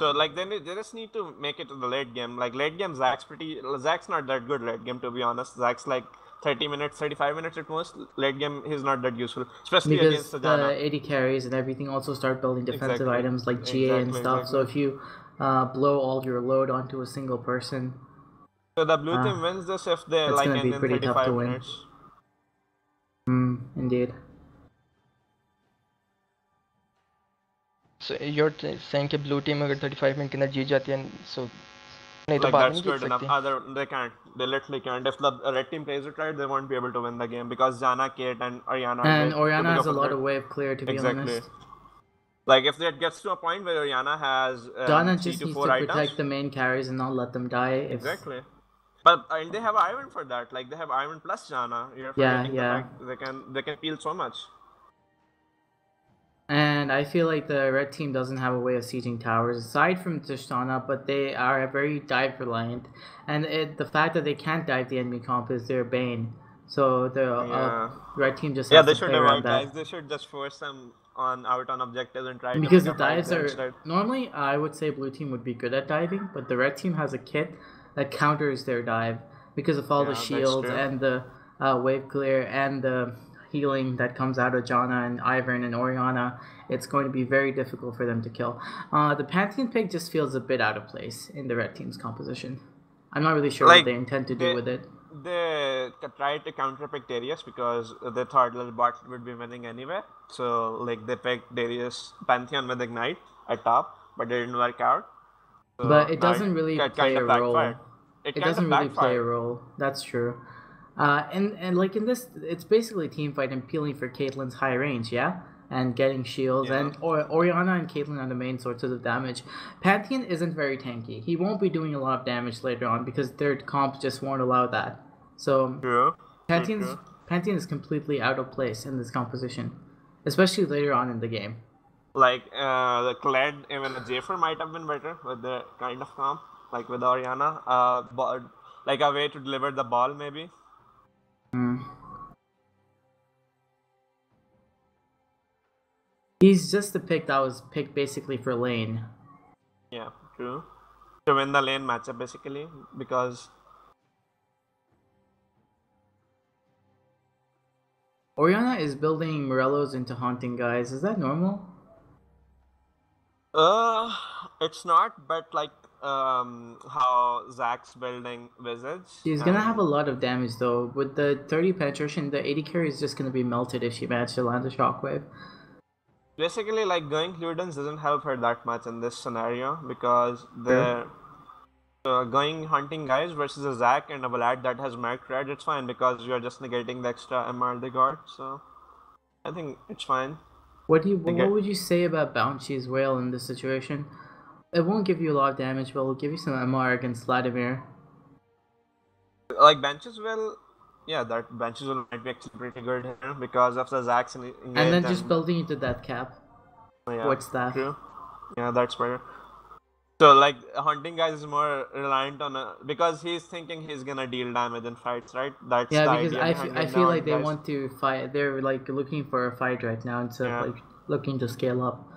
So like they just need to make it to the late game. Like late game, Zac's not that good late game to be honest. Zac's like 30 minutes, 35 minutes at most. Late game, he's not that useful, especially Because against the the Janna. AD carries and everything also start building defensive Exactly. items like GA and stuff. Exactly. So if you blow all your load onto a single person, So the blue team wins this if they that's like gonna end be in pretty tough to 35 win. minutes. Indeed. So you're saying कि blue team अगर 35 minute के अंदर जीत जाती है, so नहीं तो Like बाद में that's नहीं जीत good enough. सकती. Other they can't. They literally can't. If the red team plays it right, they won't be able to win the game because Janna, Kate, and Oriana are And way too Oriana big has of a a lot threat. of wave clear, to be Exactly. honest. Like if it gets to a point where Oriana has Janna 3 just to needs 4 to items. protect the main carries and not let them die. Exactly. But and they have Iron for that. Like they have Iron plus Janna. You're forgetting the fact they can peel so much. And I feel like the red team doesn't have a way of sieging towers aside from Tristana, but they are very dive reliant. And the fact that they can't dive the enemy comp is their bane. So the red team just has they to should play around avoid that. dives. They should just force them out on objectives and try Because to the make a fight dives are instead. normally I would say blue team would be good at diving, but the red team has a kit that counters their dive because of all the shields and the wave clear and the healing that comes out of Janna and Ivern and Oriana. It's going to be very difficult for them to kill. The Pantheon pick just feels a bit out of place in the red team's composition. I'm not really sure what they intend to do with it. They tried to counterpick Darius because they thought that bot would be winning anyway. So like they picked Darius Pantheon with Ignite at top, but it didn't work out. So but it doesn't really play a role. It doesn't really play a role. That's true. And like in this, it's basically a team fight and peeling for Caitlyn's high range, yeah? And getting shields, and Oriana and Caitlyn are the main sources of damage. Pantheon isn't very tanky. He won't be doing a lot of damage later on because their comp just won't allow that. So Pantheon is completely out of place in this composition, especially later on in the game. Like the Kled, even a Jafer might have been better with the kind of comp, like with Oriana. Like a way to deliver the ball, maybe. He's just the pick that was picked basically for lane. Yeah, true. To win the lane matchup, basically, because Oriana is building Morellos into haunting guys. Is that normal? It's not, but like how Zach's building Visage. She's gonna have a lot of damage though. With the 30 penetration, the 80 carry is just gonna be melted if she manages to land a shockwave. Basically, like going Ludens doesn't help her that much in this scenario because they're going hunting guys versus a Zac and a Vlad that has marked red. It's fine because you're just negating the extra MR they got. So I think it's fine. What would you say about Bounty's Whale in this situation? It won't give you a lot of damage, but it'll give you some MR against Vladimir. Like Benches will, yeah, that Benches will might be actually pretty good here because of the Zacs and then just building into death cap. Yeah, What's that? True. Yeah, that's better. So like hunting guys is more reliant on because he's thinking he's gonna deal damage in fights, right? That's because I feel like they want to fight. They're like looking for a fight right now instead of like looking to scale up.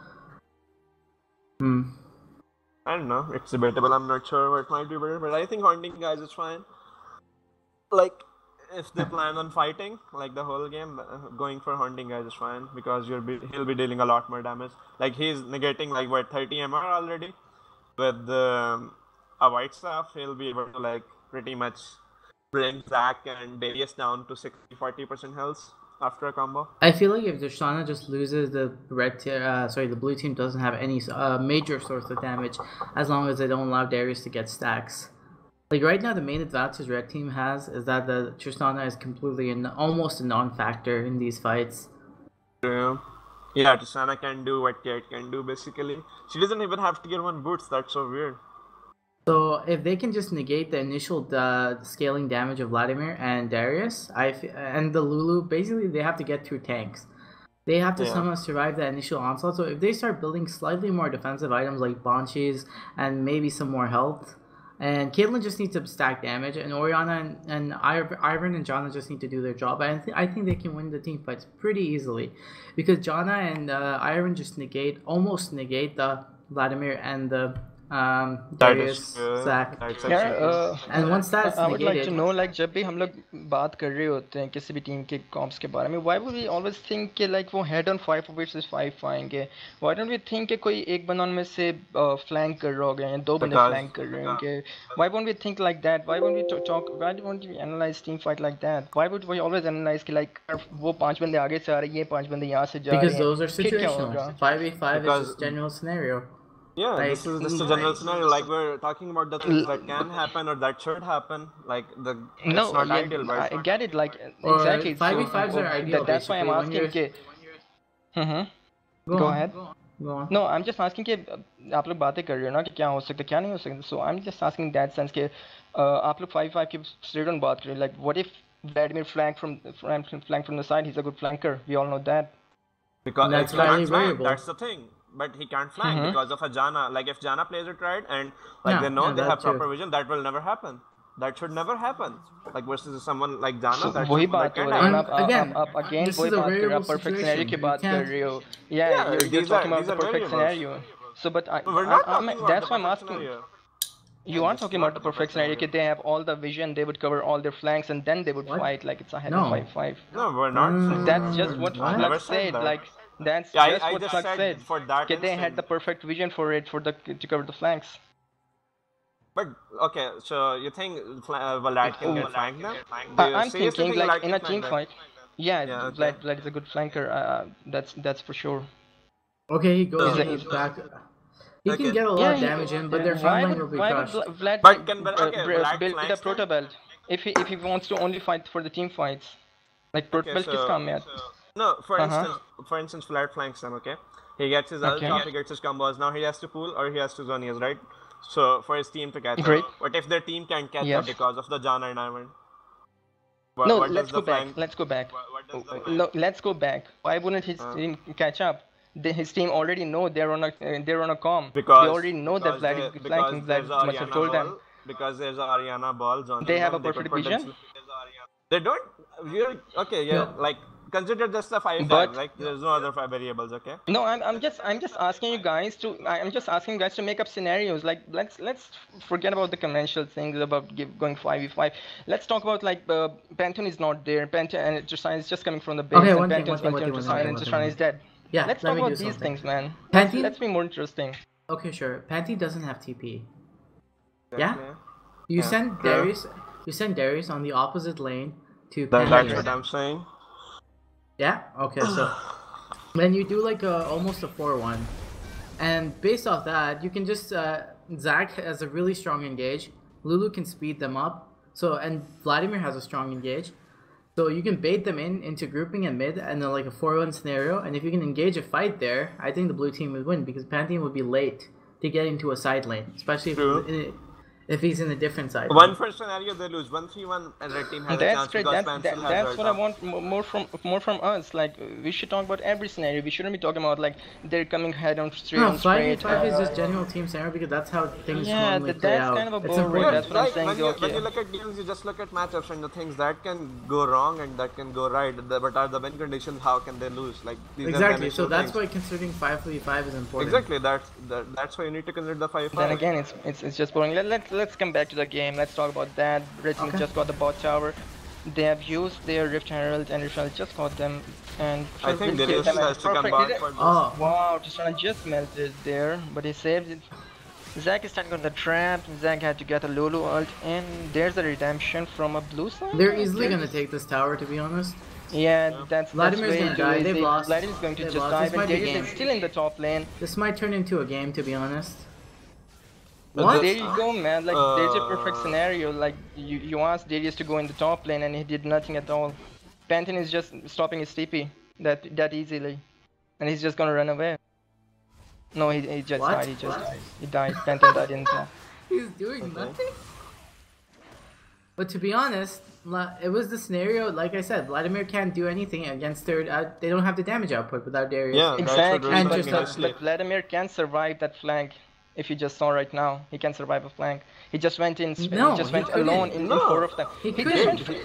I don't know. It's debatable. I'm not sure what might be better, but I think hunting guys is fine. Like if they plan on fighting like the whole game, going for hunting guys is fine because he'll be dealing a lot more damage. Like he's negating like what 30 MR already. With a white staff, he'll be able to like pretty much bring Zac and Darius down to 60-40% health after a combo. I feel like if Tristana just loses, the the blue team doesn't have any major source of damage as long as they don't allow Darius to get stacks. Like right now, the main advantage red team has is that the Tristana is completely almost a non-factor in these fights. True. Yeah, Tristana can do what Kate can do basically. She doesn't even have to get one boots, that's so weird. So if they can just negate the initial scaling damage of Vladimir and Darius, and the Lulu, basically they have to get through tanks. They have to somehow survive that initial onslaught. So if they start building slightly more defensive items like Banshees and maybe some more health, and Caitlyn just needs to stack damage, and Oriana and Ivern and Janna just need to do their job. I think they can win the team fights pretty easily, because Janna and Ivern just almost negate the Vladimir and the Darius, is good. Zach. That's यार actually good. And once that's I would like to negated, know, like जब भी हम लोग बात कर रहे होते हैं किसी भी टीम के कॉम्प्स के बारे में, why would we always think कि like वो head on 5 versus 5 आएंगे? Why don't we think कि कोई एक बंदा उनमें से flank कर रहा होगा या दो बंदे Because flank कर रहे होंगे? Why won't we think like that? Why won't we talk? Why don't we analyze team fight like that? Why would we always analyze कि like वो 5 बंदे आगे से आ रहे हैं, ये 5 बंदे यहाँ से जा रहे because हैं, those are फिर क्या situational. होगा? 5v5 is Because just general scenario. yeah, Like, this is a general scenario. Like we're talking about the things that can happen or that should happen. Like No, it's not yeah, ideal, right? I get it. Like Or exactly. So 5v5s are ideal. that's why I'm basically, when asking you're कि go go on, ahead. go on. No, I'm just asking कि आप लोग बातें कर रहे हो ना कि क्या हो सकता है क्या नहीं हो सकता. So I'm just asking that sense कि आप लोग 5v5 की straight on बात कर रहे हो. Like what if Vladimir flank from the side? He's a good flanker. We all know that. Because That's he can't highly flank. variable. That's the thing. But he can't flank because of a Jana. Like if Jana plays it right and like Yeah, they know yeah, they that have proper too. vision, that will never happen. That should never happen. Like versus someone like Jana, So that वही should, that बात हो can't रही है ना. happen. Again, आप again this वही is a बात कर रहे हो. variable आप perfect scenario situation. की You बात कर can't. रहे हो. Yeah, Yeah, you're these talking are about the perfect variables. scenario. So but No, we're not talking about that's the why I'm perfect asking. scenario. You Yeah, are just talking not about the the perfect perfect scenario. scenario. They have all the vision. They would cover all their flanks and then they would What? fight like it's a head No. on 5-5. No, we're not saying That's that. just what What? I never Flux said said. that. Like that's Yeah, just I what just Flux said said. for that That they had the instant. perfect vision for it for the to cover the flanks. But okay, so you think Vlad can get flanked now? Do you I'm seriously thinking think like Vlad in can a team flank them? fight. Yeah, Yeah, okay. Vlad is a good flanker. That's for sure. Okay, he goes He's a, in he's, the back. He Okay. can get a lot yeah, of damage in, but their front why line would will be crushed. Vlad But can okay, Vlad build a flanks them? proto belt if he wants to only fight for the team fights? Like proto Okay, belt किस so काम में आता? no, Uh-huh. for instance, Vlad flanks them. Okay, he gets his Okay. ult, he gets his combos. Now he has to pull or he has to zonias, right? So for his team to catch Great. up. What if their team can't catch Yes. up because of the Jana and Ivan? No, What let's does the go back. flank? Let's go back. What does the No, let's go back. Why wouldn't his team catch up? His team already know they're on a comm. Because They already know that Vlad is flanking. there's Vlad a must have Ariana told ball. them. Because there's a Ariana ball zoning They have them, a they could perfect vision? potentially- They don't. Really? Okay, yeah. Like consider just the 5-5. But- Like there's no other 5 variables. Okay. No, I'm just asking you guys to I'm just asking you guys to make up scenarios. Like let's forget about the conventional things about going 5v5. Let's talk about like Pantheon is not there. Pantheon and Tristana is just coming from the base. Okay, and one thing, Pantheon's one thing, Pantheon, one thing, Tristana, one and thing, Tristana one is dead. Yeah, Let's let talk me about do these something. things, man. Pantheon? Let's be more interesting. Okay, sure. Panty doesn't have TP. Exactly. Yeah? You Yeah. send Yeah. Darius on the opposite lane to That's Pantheon. what I'm saying. Yeah? Okay, so then you do like almost a 4-1. And based off that, you can just Zach has a really strong engage. Lulu can speed them up. So and Vladimir has a strong engage. So you can bait them into grouping and mid and then like a 4-1 scenario. And if you can engage a fight there, I think the blue team would win because Pantheon would be late to get into a side lane, especially if he's in a different side. One first scenario they lose 1-3-1 and red team has a That's chance great. because That's Pencil has that's what I ult. want more from us. Like we should talk about every scenario. We shouldn't be talking about like they're coming head on straight No, on straight. 5v5 is just general team scenario because that's how things Yeah, normally play that's out. kind of a It's boring. important. That's what I'm Like, saying. when Okay. you look at games, you just look at matchups and the things that can go wrong and that can go right. But are the win conditions? How can they lose? Like these are the Exactly. So initial that's things. why considering 5v5 is important. Exactly. That's why you need to consider the 5-5. Then again, it's just boring. Let's come back to the game. Let's talk about that. Red team Okay. just got the bot tower. They have used their Rift Herald and Rift Herald just got them. And I think will Darius kill them. has to come Perfect. back Did it- for this. Oh, Wow, Tristana just melted there, but he saved it. Zach is standing on the trap. Zach had to get a Lulu ult, and there's a redemption from a blue side. they're easily gonna take this tower, to be honest. Yeah, that's Vladimir's way gonna too die. easy. They've lost. Vladimir's going to They've just lost. dive, This might and be Darius game. is still in the top lane. This might turn into a game, to be honest. But What? There you go, man. Like there's a perfect scenario. Like you asked Darius to go in the top lane, and he did nothing at all. Pantheon is just stopping his TP that easily, and he's just gonna run away. No, he just What? died. He died. Pantheon died in top. He's doing nothing. But to be honest, it was the scenario. Like I said, Vladimir can't do anything against their. They don't have the damage output without Darius. Yeah, that's what Exactly, we're And but, just talking a- initially. but Vladimir can survive that flank. If you just saw right now, he can survive a flank. He just went in. No, he just he went couldn't. alone in No. 4 of them. He just couldn't. went.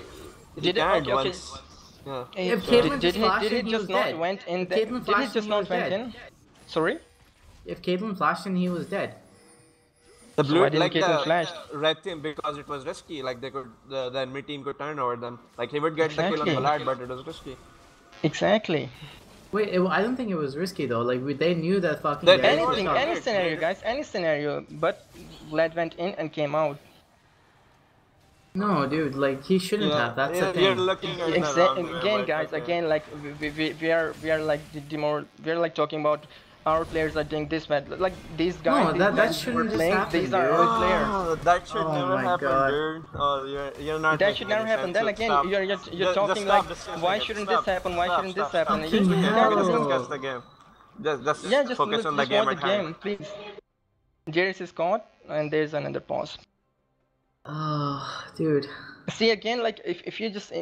He Did it? can't Okay. once. Yeah. If Did Caitlyn did just flashed did in, he he just was not dead. went in? If Caitlyn Did he flashed in, just he not was went dead. in? Sorry. If Caitlyn flashed in, he was dead. The So blue, why didn't like Caitlyn the flash? red team, because it was risky. Like they could, the enemy team could turn over them. Like he would get the kill on Exactly. Vlad, but it was risky. Exactly. Wait, I don't think it was risky though. Like they knew that fucking. They Garrett knew was it. Anything, up. any scenario, guys, any scenario. But Vlad went in and came out. No, dude, like he shouldn't have. That's the You're thing. looking at the wrong way, Again, but guys, okay. again, like we are like we're like talking about our players are doing this bad. Like these guys, No, that who are shouldn't just playing, happen, these are dude. our players. Oh, that should Oh never my happen, God. dude. Oh, you're not. That making should never any happen. sense. Then So again, stop. you're Just talking stop like, discussing why it. shouldn't Stop. this happen? Why Stop, shouldn't this stop, happen? stop. You It's Fucking okay. guys We are can being, discuss the game. Just yeah, just focus on the just game watch at the hand. game, please. Jairus is caught, and there's another pause. Oh, dude. See again, like if you just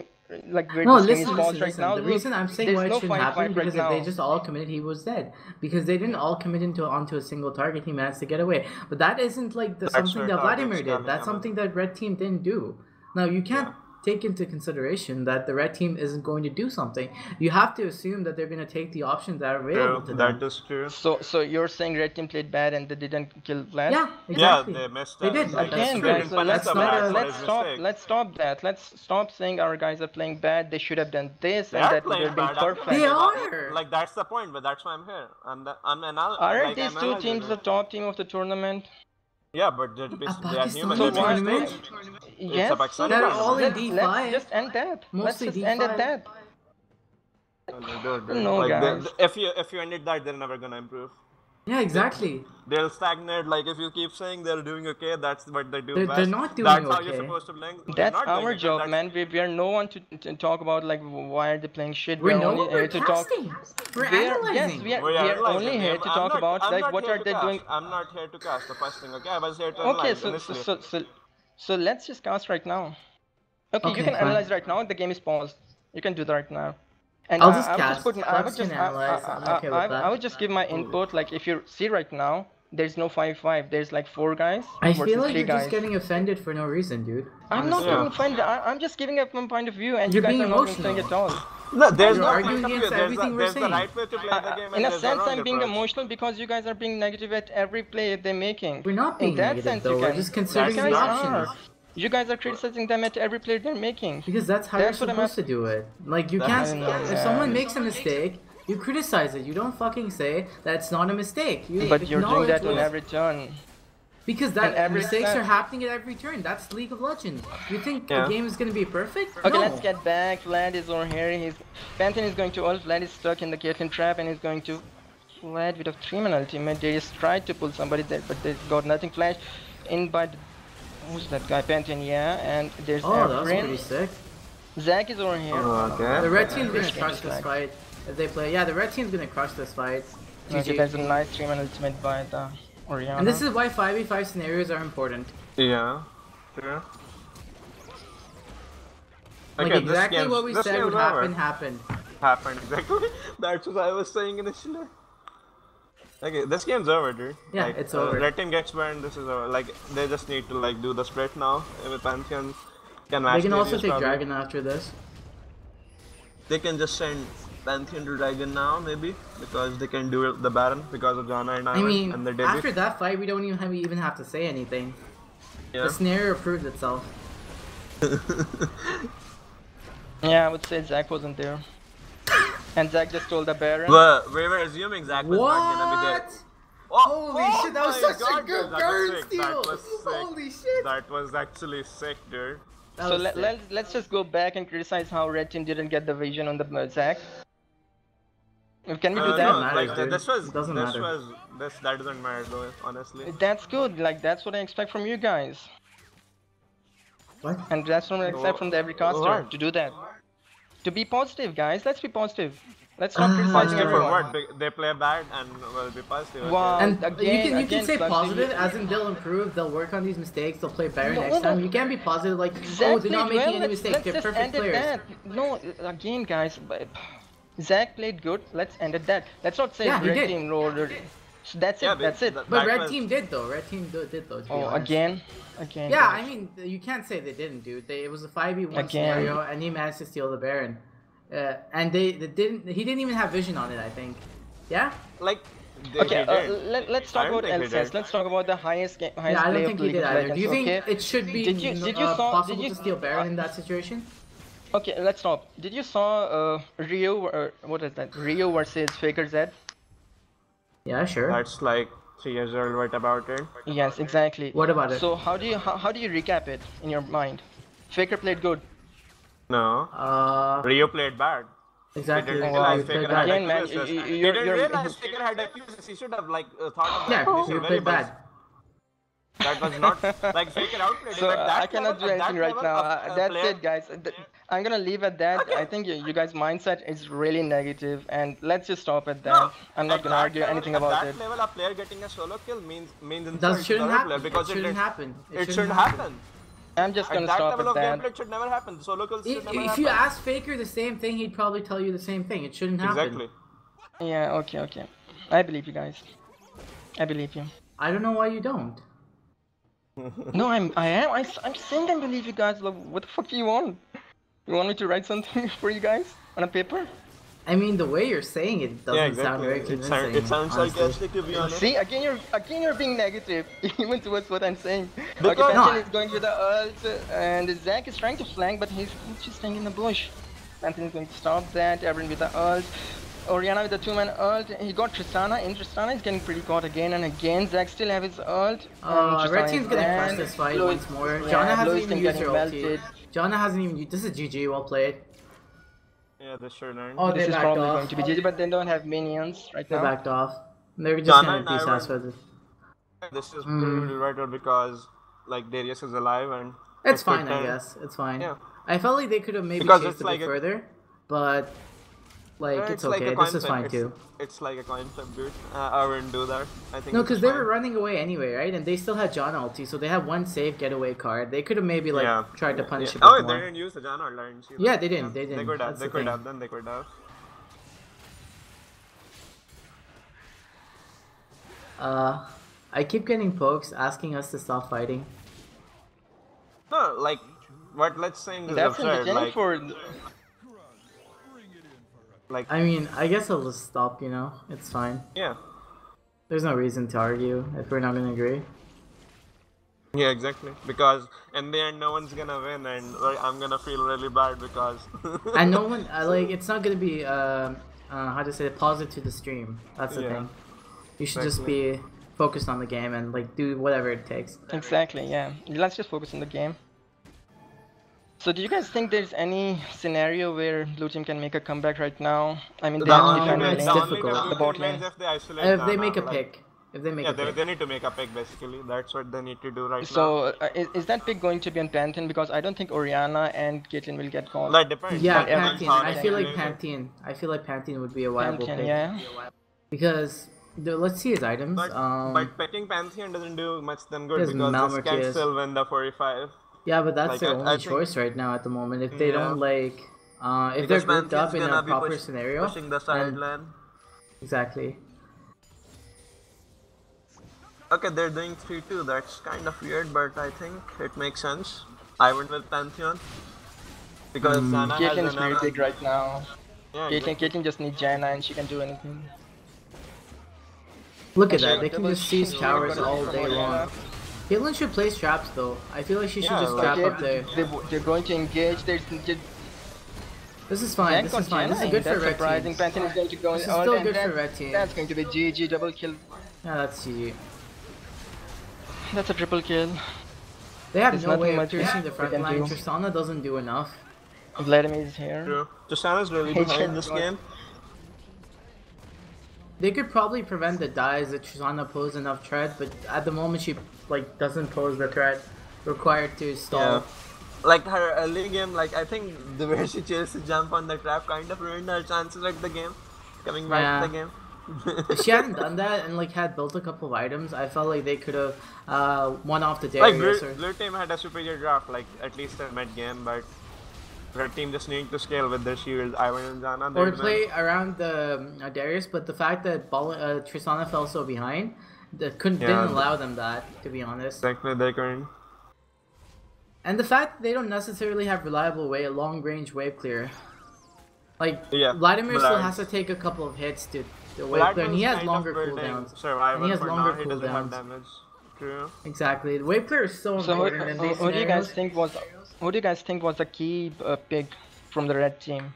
like where No, this game is listen, paused listen, right listen. now. The Look, reason I'm saying there's why it no shouldn't fight happen right because if now. they just all committed, he was dead. Because they didn't all commit onto a single target, he managed to get away. But that isn't like something where that targets Vladimir did. coming, That's Emma. something that red team didn't do. Now you can't take into consideration that the red team isn't going to do something. You have to assume that they're going to take the options that are available to True. them. That is true. So you're saying red team played bad and they didn't kill Vlad? Yeah, exactly. Yeah, they messed They up. did. Like, That's Again, true. guys, didn't punish That's the not Vlad a- for let's his stop. mistake. Let's stop that. Let's stop saying our guys are playing bad. They should have done this They and are that would playing have been bad. perfect. They are. Like that's the point, but that's why I'm here. Aren't these two analyzing teams it. the top team of the tournament? Yeah, but they are Pakistani human. So They why? make tournament? mistakes. Yes. a Pakistani So They're tournament. all in let's D5. just end that. Let's Mostly just end D5. at that. No, Like guys. if you ended that, they're never gonna improve. Yeah, exactly. They'll stagnate. Like if you keep saying they're doing okay, that's what they do They're best. not doing That's how okay. you're supposed to play. They're That's not doing our okay, job, that's- man. We are no one to talk about like why are they playing shit. We're only we're here to talk. casting. We're Yes, analyzing. we are analyzing only here them. to I'm talk not- about I'm like not what here are to they cast. doing. I'm not here to cast the first thing. Okay, I was here to Okay, analyze so initially. so let's just cast right now. Okay, you Okay, can fine. analyze right now. The game is paused. You can do that right now. And I'll just I would cast. just put. I Flex would just. can analyze. I'm okay with that. I would just give my input. Like if you see right now, there's no 5-5. There's like 4 guys I versus feel like 3 you're guys. just getting offended for no reason, dude. I'm not Honestly. getting offended. I'm just giving up my point of view, and You're you guys being are not saying emotional. at all. No, there's You're no arguing point of view. against everything we're There's the saying. right way to play the game, and In a there's the sense, wrong I'm being approach. emotional because you guys are being negative at every play they're making. We're not being In that negative sense, though. you We're can. just considering You the guys options. are. You guys are criticizing them at every play they're making. Because that's how That's you're what I'm supposed to do it. Like you That's- can't. I know, If man. someone makes a mistake, you criticize it. You don't fucking say that's not a mistake. You But you're doing that on acknowledge every turn. because and that every mistakes snap. are happening at every turn. That's League of Legends. You think Yeah. a game is gonna be perfect? Okay, No. let's get back. Vlad is over here. Pantheon is going to ult. Vlad is stuck in the Caitlyn trap and he's going to Vlad with a 3-man ultimate. They just tried to pull somebody there, but they got nothing. Flash in by who's that guy? Pantheon, yeah. And there's Oh, that was Afrin. pretty sick. Zach is over here. Okay. The red team's gonna This game crush is this like- fight if they play. Yeah, the red team's gonna crush this fight. Okay, GG. there's a nice 3-man ultimate by the Oriana. And this is why 5v5 scenarios are important. Yeah. Sure. Like Okay, this exactly game's- what we this said game's would over. happened. Happened exactly. That's what I was saying initially. Okay, this game's over, dude. Yeah, Like, it's over. Red team gets burned. This is over. Like they just need to like do the split now with Pantheon. Can match They can also Darius take probably. Dragon after this. They can just send Pantheon to Dragon now, maybe, because they can do the Baron because of Jana and I Ivan mean, and the debut. after that fight, we don't even have to say anything. Yeah. The scenario proved itself. Yeah, I would say Zach wasn't there. And Zach just told the Baron. But we were assuming Zach was not gonna be there. What? Oh, Holy shit, that was my such a God, good dude, that burn was sick. steal! That was sick. Holy shit! That was actually sick, dude. That So was sick. let's just go back and criticize how Red Team didn't get the vision on the Zach. Can we do doesn't that? matter, Like, dude. this was It doesn't matter. that doesn't matter though, honestly. That's good. Like that's what I expect from you guys, What? and that's what I expect from every caster What? to do that. To be positive, guys. Let's be positive. Let's not criticizing Positive for everyone. what? They play bad and will be positive. okay. Wow. And Again- you can again, say Fluxy, positive, you- as in they'll improve, they'll work on these mistakes, they'll play better No, next no. time. You can't be positive like, oh, Exactly. they're not making well, any let's mistakes, they're just perfect end at players. that. No, again, guys. Zach played good. Let's end at that. Let's not say Yeah, he Red did. Team rolled. So that's Yeah, it. That's it. that But Red was- Team did though, Red Team did though, to be Oh, honest. again. Yeah, I guys. mean, you can't say they didn't, dude. It was a 5v1 Again. scenario, and he managed to steal the Baron. And they didn't. He didn't even have vision on it, I think. Yeah. like Okay, he did. let's talk I don't about think he LCS. did. Let's talk about the highest Yeah, highest I don't player think of he League did of either. Do Legends. you think Okay, it should be possible to steal Baron in that situation? Okay, let's stop. Did you saw Rio or what is that? Rio versus Faker Z? Yeah, sure. That's like 3 years old. What about it? Yes, exactly. What about it? So how do you recap it in your mind? Faker played good. No. Uh, Rio played bad. He exactly. didn't Oh realize wow. You played Faker had bad. Again, man, accusations. He you're didn't you're realize Faker had accusations. He should have like thought of the Yeah, accusation you very played much. bad. That was not like Faker outplayed him So at I that level. cannot do At anything that right level, now. a That's player. it, guys. I'm gonna leave at that. I Okay. think you guys' mindset is really negative, and let's just stop at No, that. I'm not at gonna that argue level, anything at about that it. level, a player getting a solo kill means That insult to the shouldn't other player happen. because It shouldn't happen. it shouldn't happen. I'm just At gonna that stop level at of that. gameplay, it should never happen. The solo kills should never If happen. you ask Faker the same thing, he'd probably tell you the same thing. It shouldn't happen. Exactly. Yeah, okay. I believe you guys. I believe you. I don't know why you don't. No, I'm saying I believe you guys. Look, what the fuck do you want? You want me to write something for you guys on a paper? I mean, the way you're saying it doesn't Yeah, sound exactly. very It convincing. sounds honestly. sarcastic to be honest. See, again you're being negative, even towards what I'm saying. Because- Okay, No, Pantheon is going with the ult, and Zac is trying to flank, but he's just staying in the bush. Pantheon is going to stop that. Everyone with the ult. Orianna with the 2-man ult. He got Tristana. In Tristana is getting pretty caught again and again. Zac still have his ult. Red team's gonna crush this fight once more. Janna hasn't even used her ulti. Janna hasn't even used. This is GG. Well played. Yeah, this should earn. Oh, This they is backed probably off. going to be GG, but they don't have minions right They now. backed off. They're just Janna gonna and piece Ivan- ass with it. This is pretty vital because like Darius is alive and It's it could fine, I turn- guess. It's fine. Yeah. I felt like they could have maybe Because chased it's a like bit a- further, but like it's like okay. a coin This is flip. fine too. It's like a coin flip, dude. I wouldn't do that. I think No, this because is they fine. were running away anyway, right? And they still had John ulti, so they had one safe getaway card. They could have maybe like Yeah. tried to punish it Oh, a bit they more. didn't use the Janna ult, I didn't see that. Yeah, they didn't. They They didn't. could have. That's They the could thing. have. Then they could have. I keep getting pokes asking us to stop fighting. No, like what let's saying is That's in the absurd. beginning Like, for. I mean, I guess I'll just stop. You know, it's fine. yeah. There's no reason to argue if we're not gonna agree. Yeah, exactly. Because in the end, no one's gonna win, and like, I'm gonna feel really bad because. And no one like it's not gonna be how to say it, positive to the stream. That's the Yeah. thing. You should just be focused on the game and like do whatever it takes. Exactly, yeah. Let's just focus on the game. So do you guys think there's any scenario where blue team can make a comeback right now? I mean, they have to defend it's the lane, difficult. the bot lane. If they isolate If they Janna, make a like- pick. If they make Yeah, a pick. they need to make a pick basically. That's what they need to do right now. So is that pick going to be on Pantheon? Because I don't think Orianna and Caitlyn will get caught. That depends. Yeah, But everyone's Pantheon. hard I to feel like believe. Pantheon. I feel like Pantheon would be a viable Pantheon, pick. yeah. Because let's see his items. But picking Pantheon doesn't do much them good There's because this can Malmortius. still win the 45. Yeah, but that's Like, their I only think- choice right now at the moment. If they Yeah. don't like, if Because they're grouped Pantheon's up in gonna a be proper scenario, pushing the side then- lane. exactly. Okay, they're doing 3-2. That's kind of weird, but I think it makes sense. I went with Pantheon because Janna has Caitlyn is very another. big right now. Yeah, Caitlyn just needs Janna and she can do anything. Look at that. Actually, They can double just seize shield towers from all day Orianna. long. Caitlyn should place traps though. I feel like she should Yeah, just like- trap Okay, up there. they're going to engage. There's This is fine. This is fine. This is good for that's red surprising. team. Pantheon is going to go This is in still and good for that's- red team. That's going to be GG double kill. Yeah, that's GG. That's a triple kill. They have There's no nothing way of much piercing the we front can line. do. Tristana doesn't do enough. Vladimir is here. True. Tristana's really Hey, behind this Jen, game. They could probably prevent the dives if Tristana posed enough threat, but at the moment she like doesn't pose the threat required to stall. Yeah. Like her early game, like I think the way she chose to jump on the trap kind of ruined her chances at the game. Coming back Yeah. to the game. If she hadn't done that and like had built a couple of items, I felt like they could have won off the Like Darius. or... blue team had a superior draft, like at least in mid game, but red team just needed to scale with their shield, Ivan and Janna. Or they'd win. play around the Darius, but the fact that Tristana fell so behind, didn't allow them that, to be honest. Exactly, they couldn't. And the fact that they don't necessarily have reliable long range wave clear. Like Yeah, Vladimir still has to Vlad's- take a couple of hits to wave clear, and he has longer cooldowns. Survival And he has for longer now. He doesn't have cooldowns. damage. True. Exactly. The wave clear is so So important in these who do you guys scenarios. think was the key pick from the red team?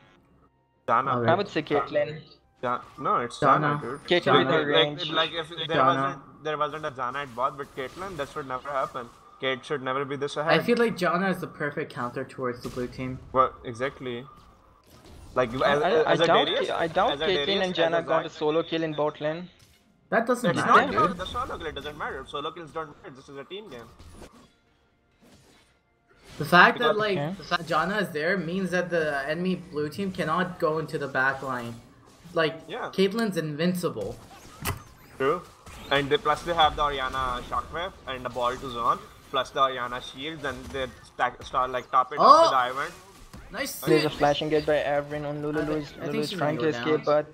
Jana. Alright. I would say Caitlyn. No, it's Jana. Jana, dude. Caitlyn with Jana. her range. Like if Jana. there wasn't a Jana at bot, but Caitlyn, that should never happen. Kate should never be this I ahead. feel like Jana is the perfect counter towards the blue team. Well, exactly. Like I doubt as a Caitlyn Darius, and Janna as a got a Zac. solo kill in bot lane. That doesn't It's matter, not dude. about the solo kill. It doesn't matter. Solo kills don't matter. This is a team game. The fact that like Okay. the fact Jana is there means that the enemy blue team cannot go into the back line. Like Yeah. Caitlyn's invincible. True. And plus they have the Orianna shockwave and the ball to zone. Plus the Orianna shields, and they start like top it Oh! up with the Ivan. Nice There's a sit. flashing gate by Avrin on Lulu. I think Lulu's she's trying gonna to go escape, down. but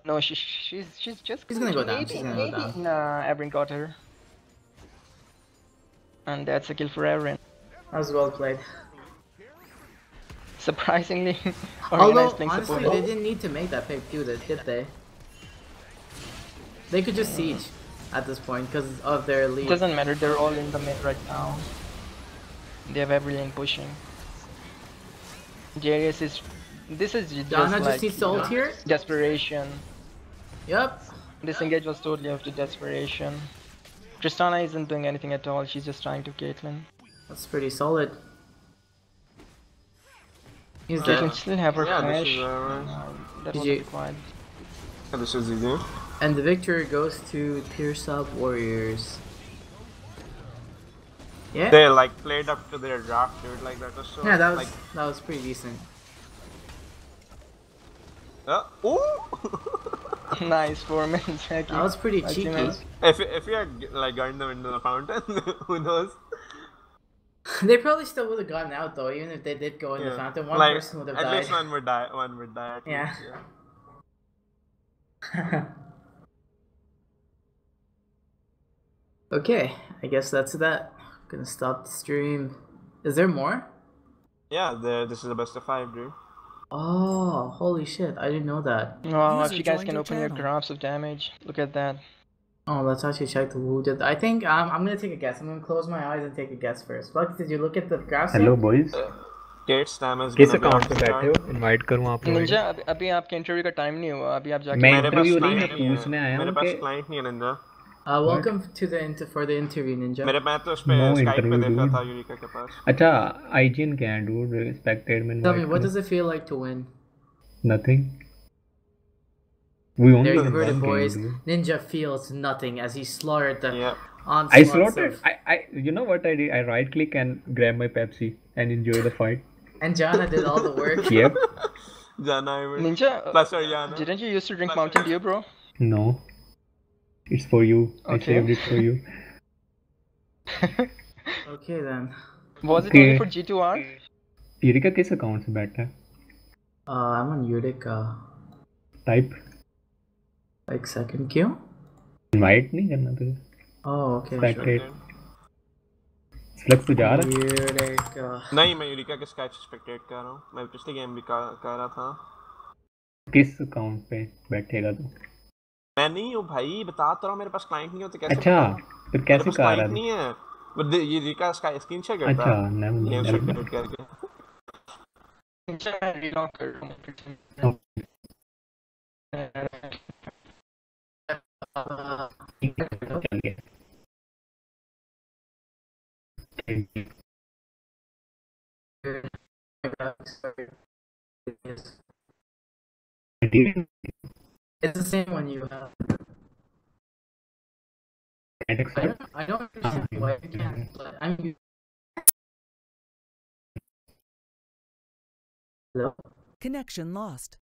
no, she's just. She's gonna go down, Maybe, she's gonna go maybe. down. Nah, Avrin got her, and that's a kill for Avrin. That was well played. Surprisingly, Orianna Although is playing honestly, support. they didn't need to make that pick, did they? They could just siege at this point because of their It lead. doesn't matter. They're all in the mid right now. They have every lane pushing. Darius is. This is just Jana like just needs to ult here. desperation. Yep. This engage was totally up to desperation. Tristana isn't doing anything at all. She's just trying to Caitlyn. That's pretty solid. He's Caitlyn dead. still have her Yeah, this flash. is That GG. wasn't required. this is easy. And the victory goes to TSF Warriors. Yeah. They like played up to their draft, dude. Like that was so. Yeah, that was like. that was pretty decent. Ooh! Nice 4 minutes. That was pretty cheeky. If you had like gotten them into the fountain, who knows? They probably still would have gotten out though, even if they did go in the fountain. One like, person would have at died. least one would die. One would die. At Yeah. least, Okay, I guess that's that. Gonna stop the stream. Is there more? Yeah, this is the best of 5, dude. Oh, holy shit! I didn't know that. Wow, if User you guys joined can your open your channel. graphs of damage, look at that. Oh, let's actually check who did. I think I'm gonna take a guess. I'm gonna close my eyes and take a guess first. Buck, did you look at the graphs? Hello yet? Boys Kate Stam is किस gonna be account on पे the बैठे हो start. Invite करूं आप लोगों Ninja अभी आपके interview का टाइम नहीं हुआ. अभी आप जाके मैं मेरे पास इंटरव्यू नहीं client मैं नहीं है. पूछने आया मेरे हूं पास कि client नहीं है Ninja. Welcome to the for the interview, Ninja. मेरे मैं तो उस पे No Skype पे interview, देखा dude. था यूरिका के पास. अच्छा आईजीएन क्या है डूड रिस्पेक्टेड में Tell me, what does it feel like to win? Nothing we There only you heard it, one boys. Game Ninja feels nothing as he slaughtered the Yeah. onslaughts I slaughtered of... I you know what I did I right click and grab my Pepsi and enjoy the fight. And Jana did all the work. Yep. Jana even. Ninja, Plus Ariana. didn't you used to drink Mountain Dew, bro? No. It's for you. I Okay. saved it for you. Okay then. Was it Okay. only for G2R? Eureka किस account से बैठा है? I'm on Utica. Type Like second queue? Invite नहीं करना तुझे. Oh, okay. Spectate. Flux तू जा रहा है? Utica. नहीं, मैं यूरिका के स्केच स्पेक्टेट कर रहा हूँ. मैं पिछले गेम भी कर रहा था. किस अकाउंट पे बैठेगा तू? मैं नहीं हूँ भाई, बता तो रहा हूँ, मेरे पास क्लाइंट नहीं होते कैसे अच्छा बताऊँ? फिर मेरे कैसे पास कर रहा क्लाइंट है? नहीं है. वो ये यूरिका स्क्रीन शेयर करता अच्छा है. never game mind. शेयर करके. Ninja, I relock कर रहा हूँ. चल गया. It's the same one you have. I don't understand why you can't. But I'm. Hello? Connection lost.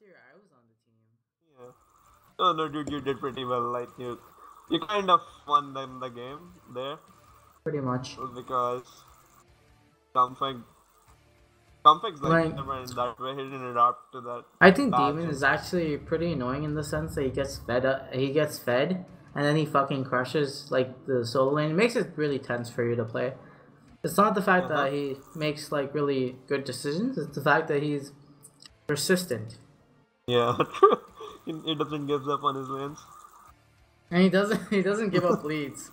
year I was on the team. Yeah. Oh no, dude, you did pretty well. Like you kind of won them the game there Pretty much. because Comfig, Comfig's like Like, never in that way. He didn't adapt to that. I think bad Demon is system. actually pretty annoying in the sense that he gets fed up. He gets fed, and then he fucking crushes like the solo lane. It makes it really tense for you to play. It's not the fact that he makes like really good decisions. It's the fact that he's persistent, Yeah, true. He doesn't give up on his lanes. and he doesn't give up leads.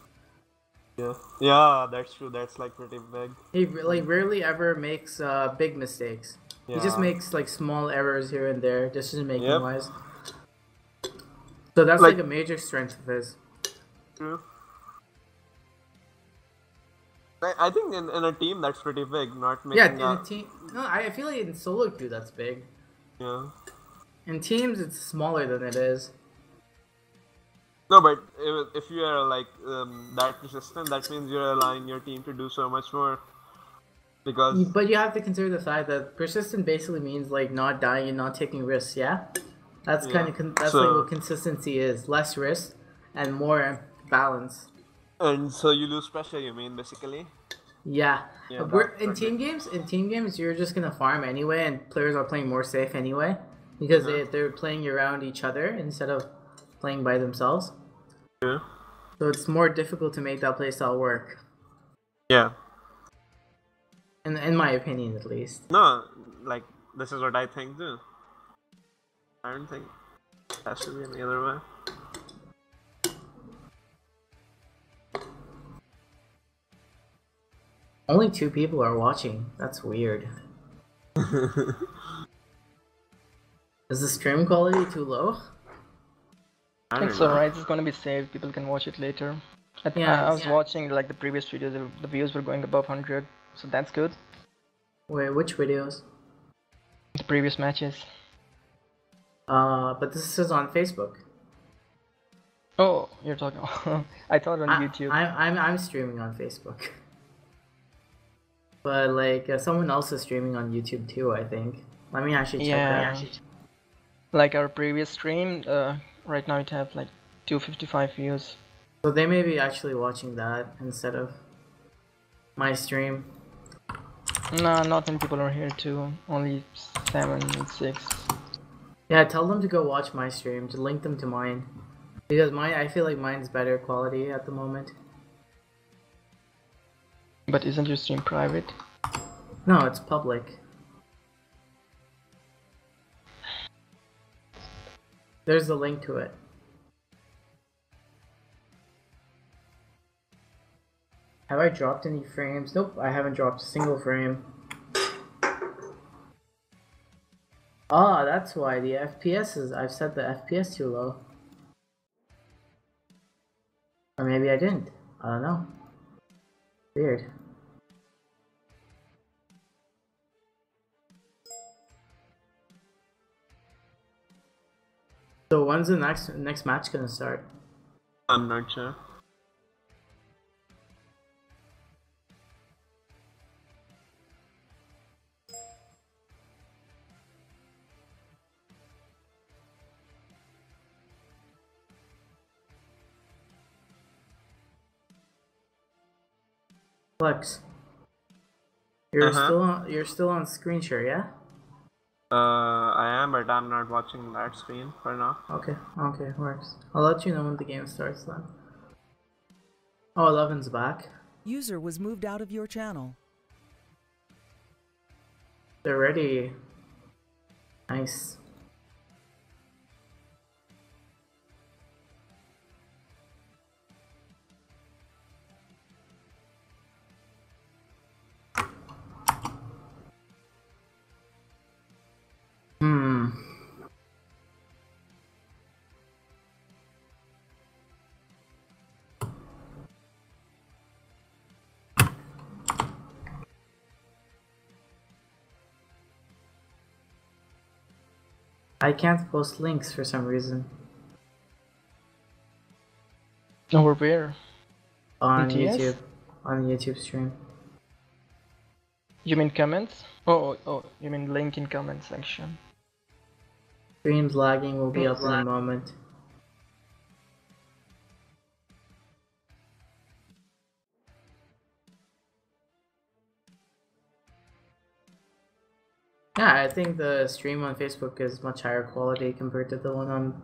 Yeah, that's true. That's like pretty big. He like rarely ever makes big mistakes. Yeah. He just makes like small errors here and there, decision making Yep. wise. So that's Like- like a major strength of his. True. I think in a team that's pretty big, not Yeah, making in a team. No, I feel like in solo queue that's big. Yeah. In teams, it's smaller than it is. No, but if you are like that persistent, that means you're allowing your team to do so much more. Because But you have to consider the fact that persistent basically means like not dying and not taking risks. Yeah, that's kind of that's like what consistency is: less risk and more balance. and so you lose pressure. You mean basically? Yeah, Yeah, in team games. In team games, you're just gonna farm anyway, and players are playing more safe anyway because they're playing around each other instead of playing by themselves. Yeah. So it's more difficult to make that playstyle work. Yeah. In my opinion, at least. No, like this is what I think too. I don't think that should be any other way. Only 2 people are watching. That's weird. Is the stream quality too low? I think so, right? It's gonna be saved. People can watch it later. I was watching like the previous videos. The views were going above 100, so that's good. Wait, which videos? The previous matches. But this is on Facebook. Oh, you're talking. I thought on YouTube. I'm streaming on Facebook. But like someone else is streaming on YouTube too, I think. Let me actually check that. Like our previous stream, right now it have like 255 views. So they may be actually watching that instead of my stream. No, not many people are here too. Only 7 and 6. Yeah, tell them to go watch my stream, to link them to mine. Because I feel like mine's better quality at the moment. But isn't your stream private? No, it's public. There's the link to it. Have I dropped any frames? Nope, I haven't dropped a single frame. Ah, that's why the FPS is... I've set the FPS too low. Or maybe I didn't. I don't know. Weird. So when's the next match gonna start? I'm not sure. Flex. You're still on screen share, yeah? I am, but I'm not watching that screen for now. Okay, works. I'll let you know when the game starts then. Oh, 11's back. User was moved out of your channel. They're ready. Nice. I can't post links for some reason. Or where? On BTS? YouTube. On the YouTube stream. You mean comments? Oh, you mean link in comment section. Stream's lagging, will be up in a moment. Yeah, I think the stream on Facebook is much higher quality compared to the one on...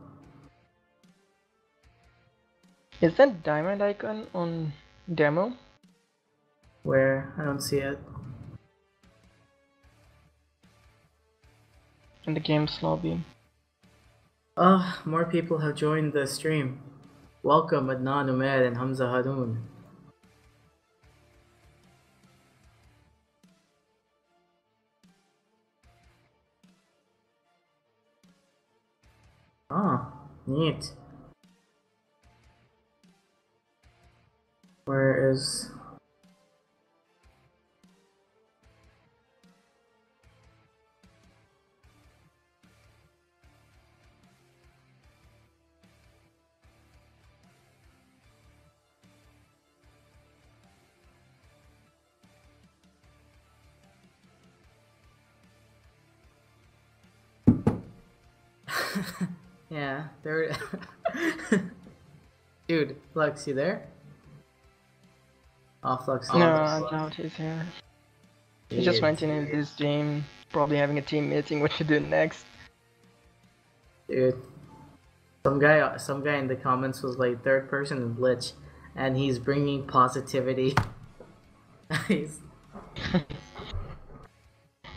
Is that diamond icon on demo? Where? I don't see it. In the game's lobby. Oh, more people have joined the stream. Welcome Adnan Umair and Hamza Haroon. Oh, neat. Where is... Yeah, there. Dude, Flux, you there? Oh, Flux. No, I doubt he's here. He just went in this game, probably having a team meeting. What to do next? Dude, some guy in the comments was like third person glitch, and he's bringing positivity. He's...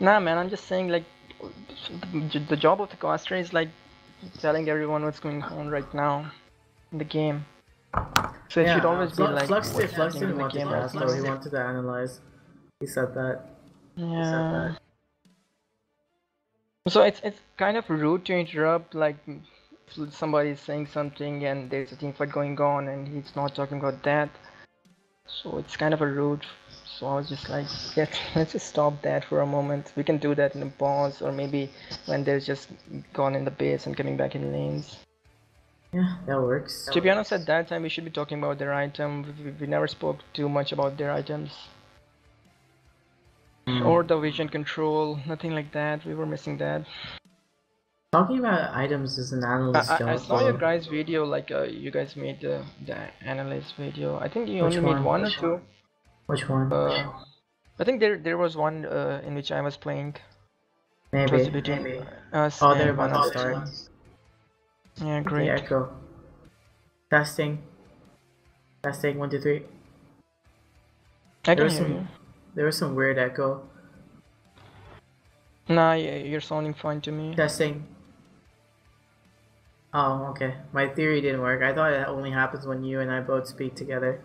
Nah, man, I'm just saying, like, the job of the caster is like telling everyone what's going on right now in the game. So it should always be like Flux what's didn't happening in the want to game cast right though, he now. wanted to analyze. He said that. Yeah. So it's kind of rude to interrupt, like somebody is saying something and there's a team fight going on and he's not talking about that. So it's kind of a rude. So I was just like, yeah, let's just stop that for a moment. We can do that in a pause, or maybe when there's just gone in the base and coming back in lanes. Yeah, that works. To be honest, at that time we should be talking about their item. We never spoke too much about their items. Or the vision control, nothing like that. We were missing that. Talking about items is an analyst job. I saw your guys' video, like you guys made the analyst video. I think you Which only made one? one or two. Which one? I think there was one in which I was playing. It Maybe. was between us Oh, and they're one about to other start. team. Yeah, great. Okay, echo. Testing. Testing, 1, 2, 3. I can hear you. There was some weird echo. Nah, you're sounding fine to me. Testing. Oh, okay. My theory didn't work. I thought it only happens when you and I both speak together.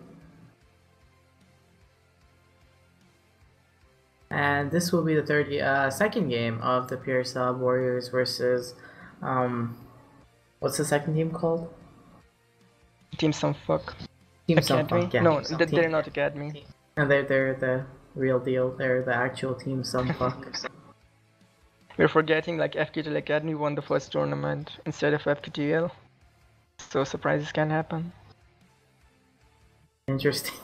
And this will be the second game of the Pure Sub Warriors versus, what's the second team called? Team some fuck. Team Academy? Sunfuck, yeah. No, they're not Academy. And they're the real deal. They're the actual Team Sunfuck. We're forgetting like FKTL Academy won the first tournament instead of FKTL. So surprises can happen. Interesting.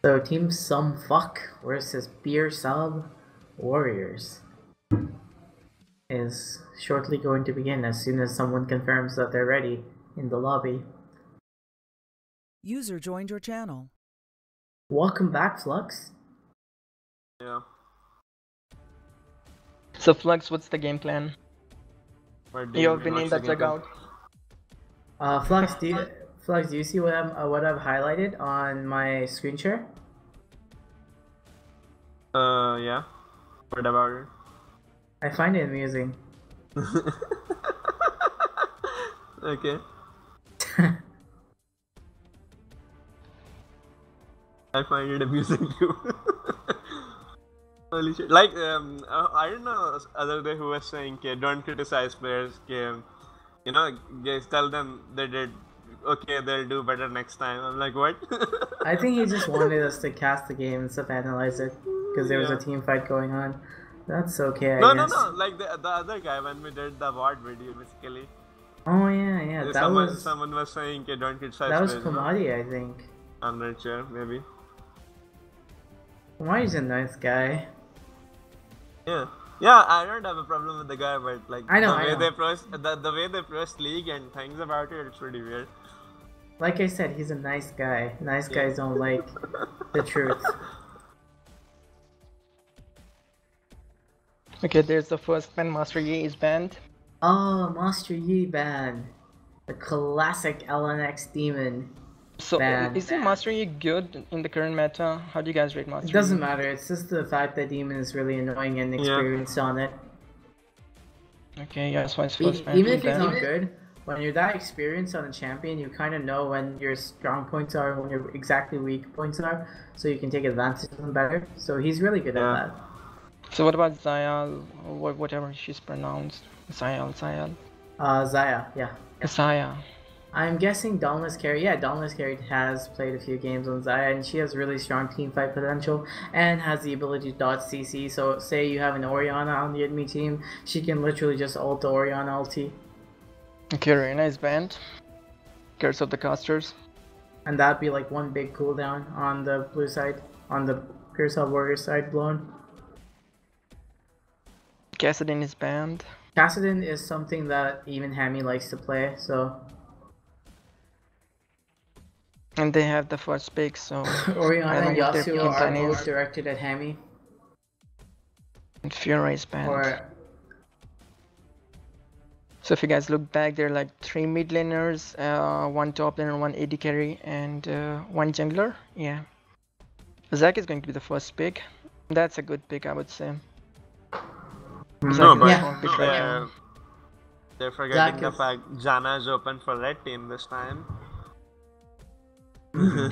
So Team Sunfuck versus Pure Sub Warriors is shortly going to begin as soon as someone confirms that they're ready in the lobby. User joined your channel. Welcome back, Flux. Yeah. So Flux, what's the game plan? You've been in the dugout. Flux, do you see what I've highlighted on my screen share? Yeah. What about it? I find it amusing. Okay. I find it amusing too. Holy shit. Like, I don't know, other day who was saying, don't criticize players, you know, guys tell them they did okay, they'll do better next time. I'm like, what? I think he just wanted us to cast the game instead of analyze it, because there was a team fight going on. That's okay, I guess. No, like the other guy when we did the VOD video, basically. Oh yeah, someone was saying, don't criticize that was players. Kumadi, I think. I'm not sure, maybe. Kumadi's a nice guy. Yeah. Yeah, I don't have a problem with the guy, but like I know, the I way know. they press the way they press league and things about it, it's pretty weird. Like I said, he's a nice guy. Nice Yeah. guys don't like the truth. Okay, there's the first ban. Master Yi is banned. Oh, Master Yi ban. The classic LNX demon. So Ban. is the Master Yi good in the current meta? How do you guys rate Master It Yi? doesn't matter, it's just the fact that demon is really annoying and experienced on it. Okay, yeah, so it's first ban. Even if he's then. not good, when you're that experienced on a champion, you kind of know when your strong points are, when your exactly weak points are, so you can take advantage of them better. So he's really good at that. So what about Zayal, or whatever she's pronounced? Zayal. Zaya, yeah. Zaya. I'm guessing Dauntless Carry. Yeah, Dauntless Carry has played a few games on Zaya, and she has really strong teamfight potential and has the ability to dodge CC. So, say you have an Orianna on the enemy team, she can literally just ult the Orianna ulti. Okay, Reina is banned. Curse of the Casters. And that'd be like one big cooldown on the blue side, on the Pure Warrior side blown. Kassadin is banned. Kassadin is something that even Hammy likes to play, so... And they have the first pick, so... Orianna and what their Yasuo game are plan both is. directed at Hammy. And Fiora is banned. Or... So if you guys look back, there are like 3 mid laners, 1 top laner, 1 AD carry, and 1 jungler. Yeah. Zac is going to be the first pick. That's a good pick, I would say. No, but Yeah. they're forgetting Zac the is- fact Jana is open for red team this time.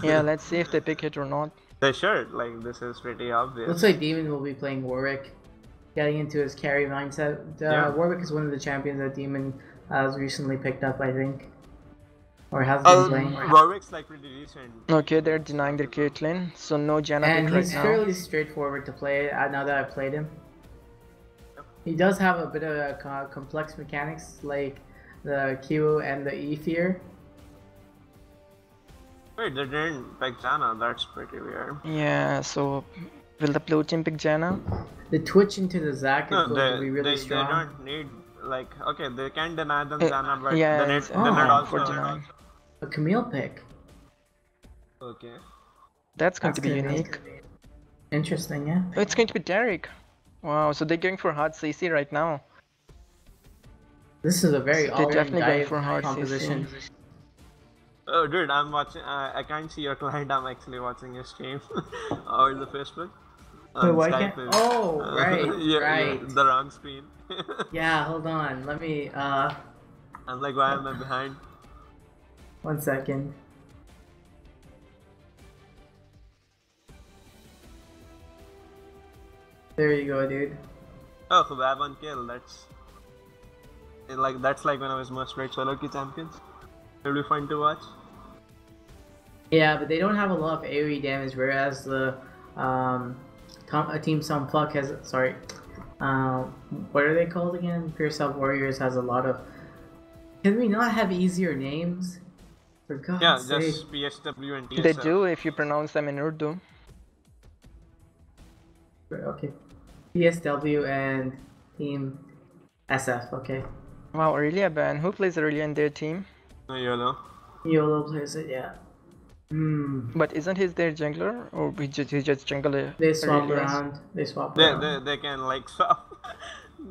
Yeah, let's see if they pick it or not. They should. Like this is pretty obvious. Looks like Demon will be playing Warwick, getting into his carry mindset. Yeah. Warwick is one of the champions that Demon has recently picked up, I think. Or has been playing. Warwick's like pretty decent. Okay, they're denying their Caitlyn, so no Janna And pick right he's now. fairly straightforward to play now that I've played him. He does have a bit of complex mechanics like the Q and the E fear. Wait, they didn't pick Jana. That's pretty weird. Yeah, so will the blue team pick Janna? The twitch into the Zac is No, going to be really they strong. don't need like okay, they can deny them Jana, but yeah, then it's it also for denying. A Camille pick. okay. That's going That's to be gonna be unique. Interesting, yeah. Oh, it's going to be Derek. Wow, so they're going for hard CC right now. This is a very They're all-in definitely going dive for hard composition. CC. Oh, dude, I'm watching. I can't see your client. I'm actually watching your stream or the Facebook. Wait, why Skype can't? is- Oh, right, yeah, right. the wrong screen. Yeah, hold on. Let me. I'm like, why am I behind? 1 second. There you go, dude. Oh, Khabab on kill. That's like when I was most played solo queue champions. It'll be fun to watch. Yeah, but they don't have a lot of AoE damage, whereas the Team Some Fuck has. Sorry. What are they called again? Pure Sub Warriors has a lot of. Can we not have easier names? For God's Yeah, sake. just PSW and TSF. They do if you pronounce them in Urdu. Okay. PSW and Team SF, okay. Wow, Aurelia ban. Who plays Aurelia in their team? YOLO. YOLO plays it, yeah. But isn't he their jungler? Or he just jungle They swap Aurelia's? around. They swap around. They can like swap.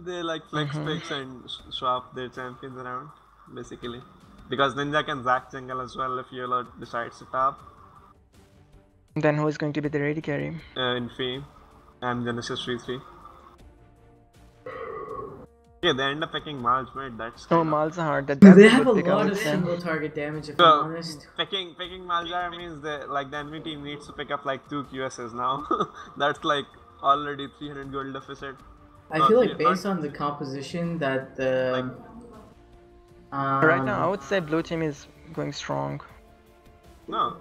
They like flex picks and swap their champions around, basically. Because Ninja can Zac jungle as well if YOLO decides to top. Then who is going to be the ready carry? In Fee and Genesis 3-3. Yeah, they end up picking Mal's mid, that's Oh, kinda- Malzahar. That's They a have a good pick, I lot would of say. single target damage, if So, I'm honest. picking Malzahar means that like the enemy team needs to pick up like 2 QSs now. That's like already 300 gold deficit. I feel like based on the composition that the... Right now, I would say blue team is going strong. No,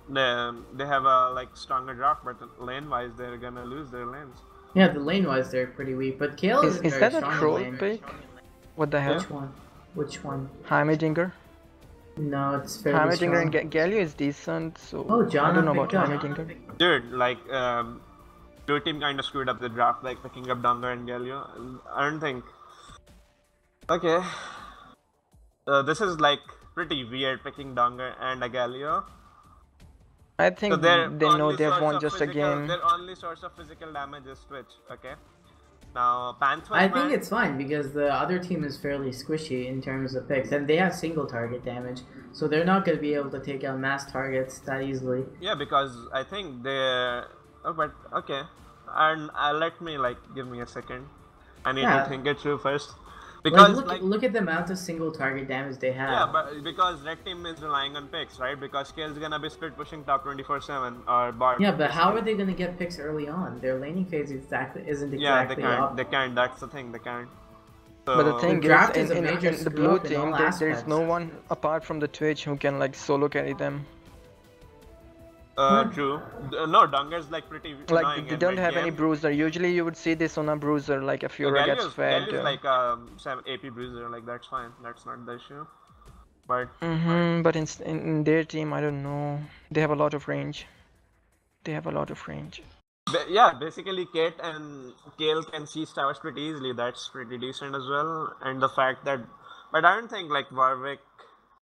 they have a like stronger draft, but lane wise they're gonna lose their lanes. Yeah, the lane-wise they're pretty weak, but Kale Is very that a strong in troll lane. pick? What the hell? Which one? Which one? Heimerdinger? No, it's fairly Heimerdinger strong. and Galio is decent, so Oh, I Jana don't know about picked up. Heimerdinger. Dude, like Blue team kind of screwed up the draft, like picking up Donger and Galio. I don't think. Okay. This is like pretty weird picking Donger and a Galio. I think So their they know only they've source won of just a physical, game. their only source of physical damage is Twitch. Okay. Now Panthers. I think it's fine because the other team is fairly squishy in terms of picks, and they have single target damage, so they're not going to be able to take out mass targets that easily. Yeah, because I think they're. Oh, but okay. And let me give me a second. I need to think it through first. Because look at the amount of single target damage they have. Yeah, but because red team is relying on picks, right? Because Kale's gonna be split pushing top 24/7 or bar. Yeah, but how are they gonna get picks early on? Their laning phase isn't exactly up. They can't. That's the thing. They can't. So, But the thing draft is, is a in major the screw blue up in team, all there's aspects. no one apart from the Twitch who can solo carry them. True. No, Dunger's pretty annoying They in don't mid have any game. bruiser. Usually you would see this on a bruiser, like if Fiora gets fed. Galio's like 7 AP bruiser, that's fine. That's not the issue. But But in their team, I don't know. They have a lot of range. yeah, basically Kate and Kale can see towers pretty easily. That's pretty decent as well. And the fact that, but I don't think Warwick,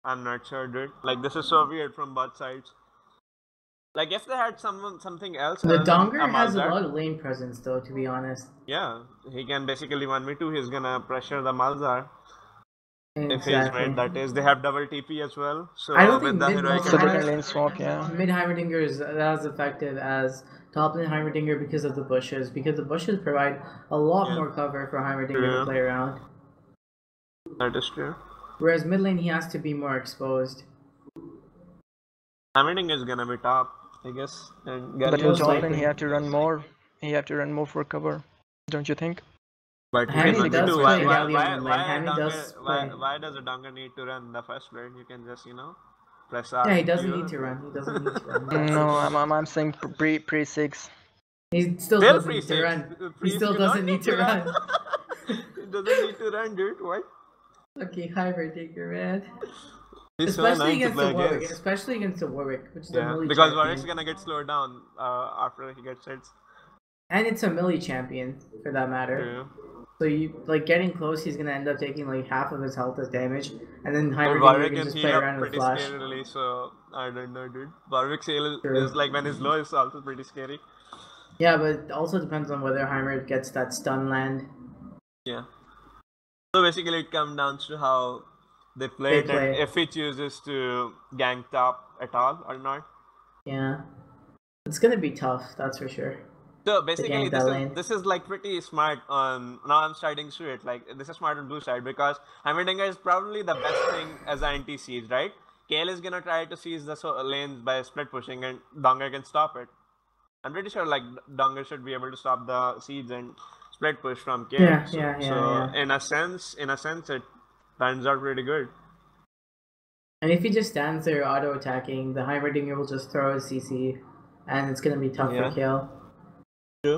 I'm not sure, dude. This is so weird from both sides. If they had something else. The Donger has a lot of lane presence, though, to be honest. Yeah, he can basically 1v2. He's gonna pressure the Malzar. Exactly. If he's red, that is. They have double TP as well. So I don't think with the mid heroic So they Malzar can lane swap, yeah. Mid Heimerdinger is as effective as top lane Heimerdinger because of the bushes. Because the bushes provide a lot more cover for Heimerdinger to play around. That is true. Whereas mid lane he has to be more exposed. Hamiding is gonna be top, I guess. And But in Galio's top likely. lane, he have to run more. He have to run more for cover. Don't you think? But Hammy does too. play Galio in lane. Hammy does play. Why does a Donger need to run the first lane? You can just, press R. Yeah, he doesn't need to run. He doesn't need to run. No, I'm saying pre 6. He still Still doesn't need to run. He still you doesn't don't need to run. He doesn't need to run, dude. What? Okay, Heimerdinger, man. He's so Especially annoying to against play the Warwick. against. Especially against the Warwick, which is a Yeah, melee because champion. Warwick's gonna get slowed down after he gets hits. And it's a melee champion, for that matter. Yeah. So you getting close, he's gonna end up taking half of his health as damage, and then And Heimerdinger Warwick can can just heal play up around with pretty flash. scarily, so I don't know, dude. Warwick's heal True. is when he's low, is also pretty scary. Yeah, but it also depends on whether Heimer gets that stun land. Yeah. So basically, it comes down to how they play it, and if he chooses to gank top at all or not. Yeah, it's gonna be tough, that's for sure. So basically, gank that lane. this is pretty smart on. Now I'm starting to it. This is smart on blue side because Heimerdinger is probably the best thing as an anti-siege, right? Kale is gonna try to seize the lanes by split pushing, and Donger can stop it. I'm pretty sure Donger should be able to stop the siege and split push from Kale. Yeah, so, yeah. So in a sense, it turns out pretty good. And if he just stands there auto-attacking, the Heimerdinger will just throw his CC, and it's gonna be tough for Kale. True.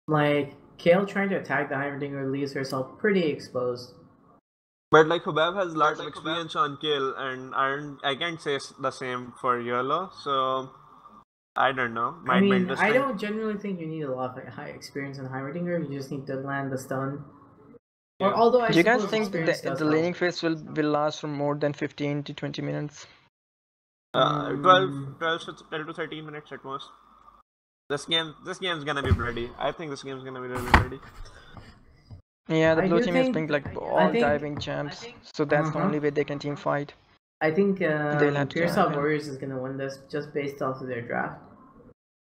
Like Kale trying to attack the Heimerdinger leaves herself pretty exposed. But Hubab has lots of experience on Kale, and I can't say the same for YOLO, so I don't know. Might be interesting. I don't genuinely think you need a lot of high experience in Heimerdinger. You just need to land the stun. Yeah. Or although Do you guys think the laning phase will last for more than 15 to 20 minutes? 12 to 13 minutes at most. This game's gonna be bloody. I think this game's gonna be really bloody. Yeah, the I blue do team is think- playing I all think- diving champs, so that's the only way they can team fight. I think They'll have to Pierce have him. Warriors is gonna win this just based off of their draft.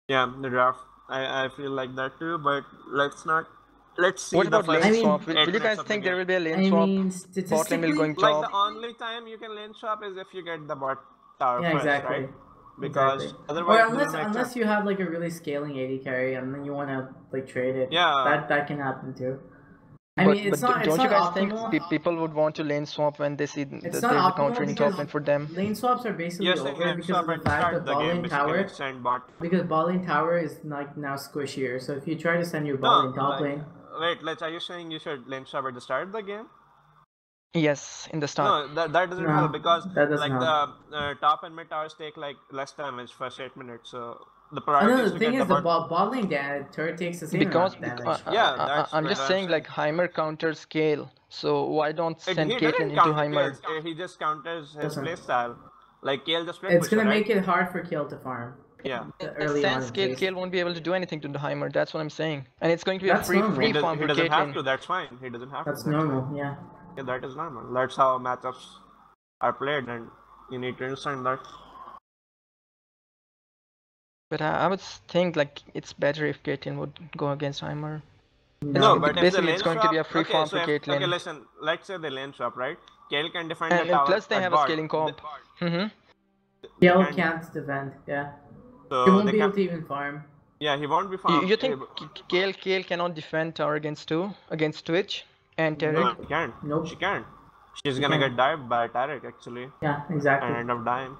Yeah, the draft. I feel like that too, but let's see. What about the lane first swap? 8 Will you minutes guys of the think there game. will be a lane swap? Bot lane statistically, will going Like the top. only time you can lane swap is if you get the bot tower Yeah, first, exactly. right? Because Exactly. otherwise, Or it doesn't make unless sense. you have a really scaling AD carry and then you wanna trade it. Yeah. That can happen too. I But, mean, it's but not. don't It's you not guys think optimal. people would want to lane swap when they see that It's there's not a optimal countering top because lane for them? lane swaps are basically Yes, over lane because swap of the and fact start that the bot game lane basically tower. send bot. Because bot lane tower is now squishier. So if you try to send your bot lane top lane, Wait, are you saying you should lane swap at the start of the game? Yes, in the start. No, that doesn't help No, because that doesn't like help. the top and mid towers take like less damage first 8 minutes. So the Oh priority no, is the to thing get the is the bot. bot lane turret takes the same amount Because of damage. Yeah, that's I'm what just I'm saying, saying. like Heimer counters Scale, so why don't send He Caitlyn doesn't into counter Kale. Heimer? He just counters his Doesn't. playstyle. Like Kale the split It's pusher, gonna right? make it hard for Kill to farm Yeah. early on Send in Scale, phase. Cale won't be able to do anything to the Heimer. That's what I'm saying, and it's going to be a That's normal. free farm He for doesn't have Caitlyn. to. That's fine. He doesn't have to. That's That's fine. normal, yeah. Yeah, that is normal. That's how matchups are played, and you need to understand that. But I would think like it's better if Caitlyn would go against Heimer. No, No. but if the Basically, lane it's going to be a swap, free okay, farm so for if, okay, Caitlyn. listen, let's say the lane swap, right? Kale can defend the And tower plus they at have a bot. scaling comp. They Kill can, can't defend, yeah. He so won't they be can. able to even farm. Yeah, he won't be farm. You think Kale cannot defend tower against Twitch and No, Turret? he can't. Nope. She can't. She's She gonna can't. get dived by Tarek actually, Yeah, and exactly. end up dying.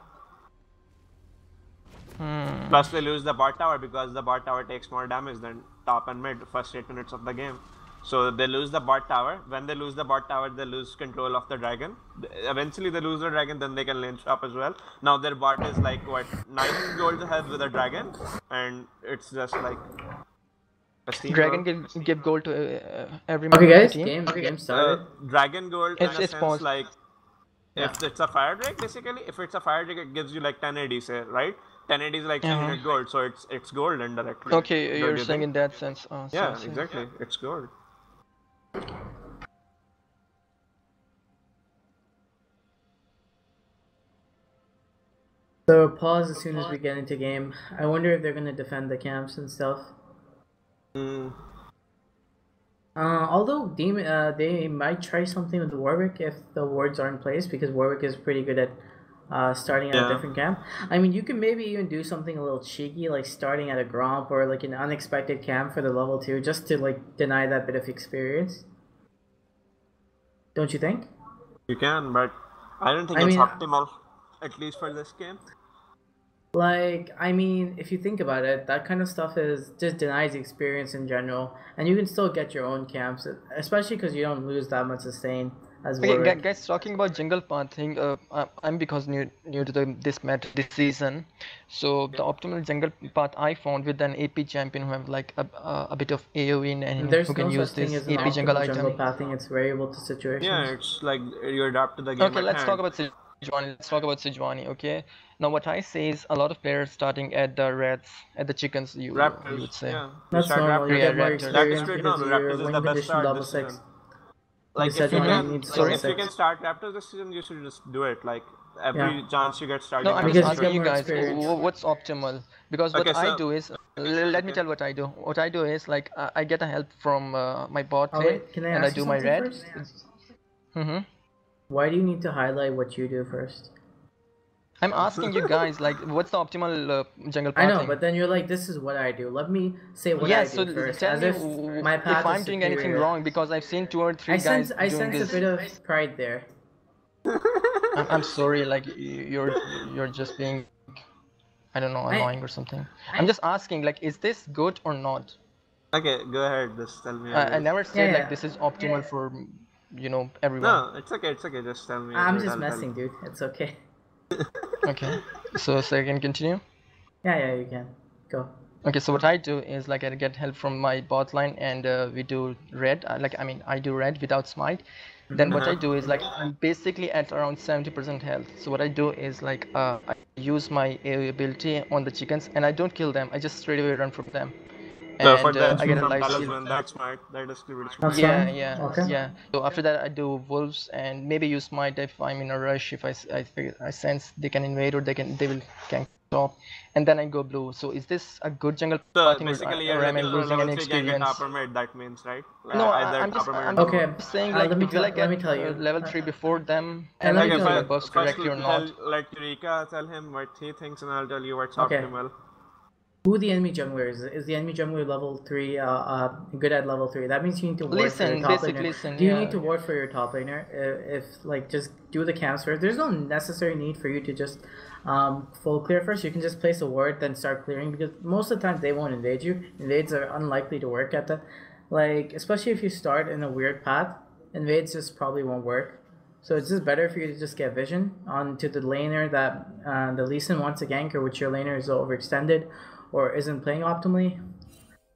Hmm. Plus, they lose the bot tower because the bot tower takes more damage than top and mid first 8 minutes of the game. So they lose the bot tower. When they lose the bot tower, they lose control of the dragon. Eventually, they lose the dragon, then they can lane swap as well. Now their bot is like what 9 gold ahead with a dragon, and it's just like a steamroll. Dragon can give gold to every Okay, member of guys, the team. game started. Dragon gold in a It's sense paused. like if it's a fire drake, basically if it's a fire drake, it gives you like 10 AD, say, right? 10 AD is like 300 gold, so it's gold indirectly. Okay, Don't you're you saying think? in that sense. Yeah, so- exactly. It's gold. So pause as soon as we get into game. I wonder if they're gonna defend the camps and stuff. Mm. Although they might try something with Warwick if the wards are in place, because Warwick is pretty good at starting at a Yeah. different camp. I mean, you can maybe even do something a little cheeky, like starting at a Gromp or like an unexpected camp for the level 2, just to like deny that bit of experience. Don't you think? You can, but I don't think I it's mean, optimal, at least for this game. Like, I mean, if you think about it, that kind of stuff is just denies the experience in general, and you can still get your own camps, especially because you don't lose that much sustain as Okay, Warwick. guys, talking about jungle path thing, I'm because new to this meta this season, so the optimal jungle path I found with an AP champion who have like a bit of AoE and There's who can no use such thing this as an AP jungle optimal jungle item. pathing. It's variable to situations. Yeah, it's like you adapt to the game Okay, at let's hand. talk about Sejuani. Let's talk about Sejuani. Okay, now what I say is a lot of players starting at the reds, at the chickens. You Raptors, would say. yeah. You That's start normal. You Raptors. get more Raptors. That is experience pretty because normal. your Raptors is win the best condition start level this 6. season. Like You if you Sejuani can, needs like level if you 6. can start Raptors this season, you should just do it. Like every chance you get starting. No, I'm Raptors, just Because you asking get you more guys, experience. what's optimal? Because what Okay, I so do is, let me okay. tell what I do. What I do is like I get a help from my bot Oh lane, wait, can I and I ask you do my something red. first? Mm-hmm. Why do you need to highlight what you do first? I'm asking you guys, like, what's the optimal jungle I know, pathing? but then you're like, this is what I do. Let me say what Yeah, I so do first, tell as me if my path if I'm is doing anything superior. wrong because I've seen 2 or 3 guys I doing sense a this. bit of pride there. I'm sorry, like you're just being, I don't know, annoying or something. I'm just asking, like, is this good or not? Okay, go ahead. Just tell me. I never said Yeah. like this is optimal for everyone. No, it's okay. It's okay. Just tell me. I'm I'll just tell messing, you. dude. It's okay. Okay, so I can continue. Yeah, you can. Go. Okay, so what I do is like I get help from my bot line and we do red. I do red without smite. Then what I do is like I'm basically at around 70% health. So what I do is like I use my AoE ability on the chickens and I don't kill them. I just straight away run from them. So for And the I get a from life steal. talisman, that's smart. That is pretty smart. That's Yeah, fine. yeah, Okay. yeah. So after that, I do wolves and maybe use smite if I'm in a rush. If I sense they can invade or they will can stop, and then I go blue. So is this a good jungle So pathing basically, or you're am I looking for a losing level any 3 gank at experience? upper mid. That means, right? No, Either I'm just upper mid or I'm lower. Okay. just saying like will I Let me get tell you. level 3 before them And and let I me Okay, use tell my you. buffs first correctly or not? let Eureka tell him what he thinks, and I'll tell you what's Okay. optimal. Who the enemy jungler is? Is the enemy jungler level 3 good at level 3? That means you need to ward for your Listen, top basic laner. listen, Do you yeah. need to ward for your top laner? If like just do the camps first. There's no necessary need for you to just full clear first. You can just place a ward, then start clearing, because most of the time they won't invade you. Invades are unlikely to work at that. Like, especially if you start in a weird path, invades just probably won't work. So it's just better for you to just get vision onto the laner that the Lee Sin wants to gank, or which your laner is overextended or isn't playing optimally.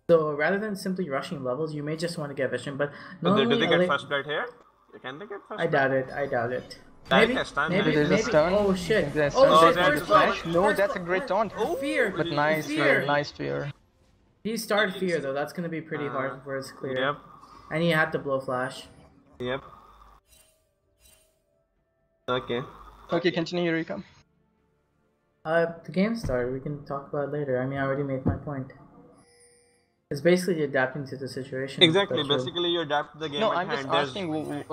So rather than simply rushing levels, you may just want to get vision. But Do normally, they get first blood here? Can they get first blood? I doubt it. I doubt it. Maybe, Maybe. There's a stun. Oh shit! There's Oh stun. shit! There's First a blood. flash. No, that's a great taunt. Fear. But nice fear. Nice fear. He started fear though. That's gonna be pretty hard before it's clear. Yep. And he had to blow flash. Yep. Okay. Okay, continue, Eureka. The game started. We can talk about it later. I mean, I already made my point. It's basically adapting to the situation. Exactly. Basically, you adapt to the game No, at I'm hand. just asking.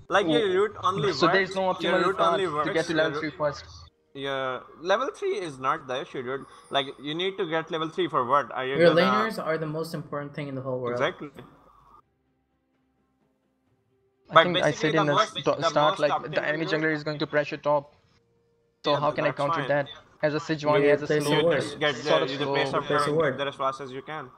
Like your route only works. So there's no Your optimal route path only to works. get to level 3 first. Yeah, level 3 is not the issue, dude. Like, you need to get level 3 for what? Are you Your gonna... laners are the most important thing in the whole world. Exactly. I think I said in the start, like, the enemy jungler is going to pressure top. So how can I counter that? As a Sejuani, as a slow, You just get sort of the slow. pace up and get as fast as you can.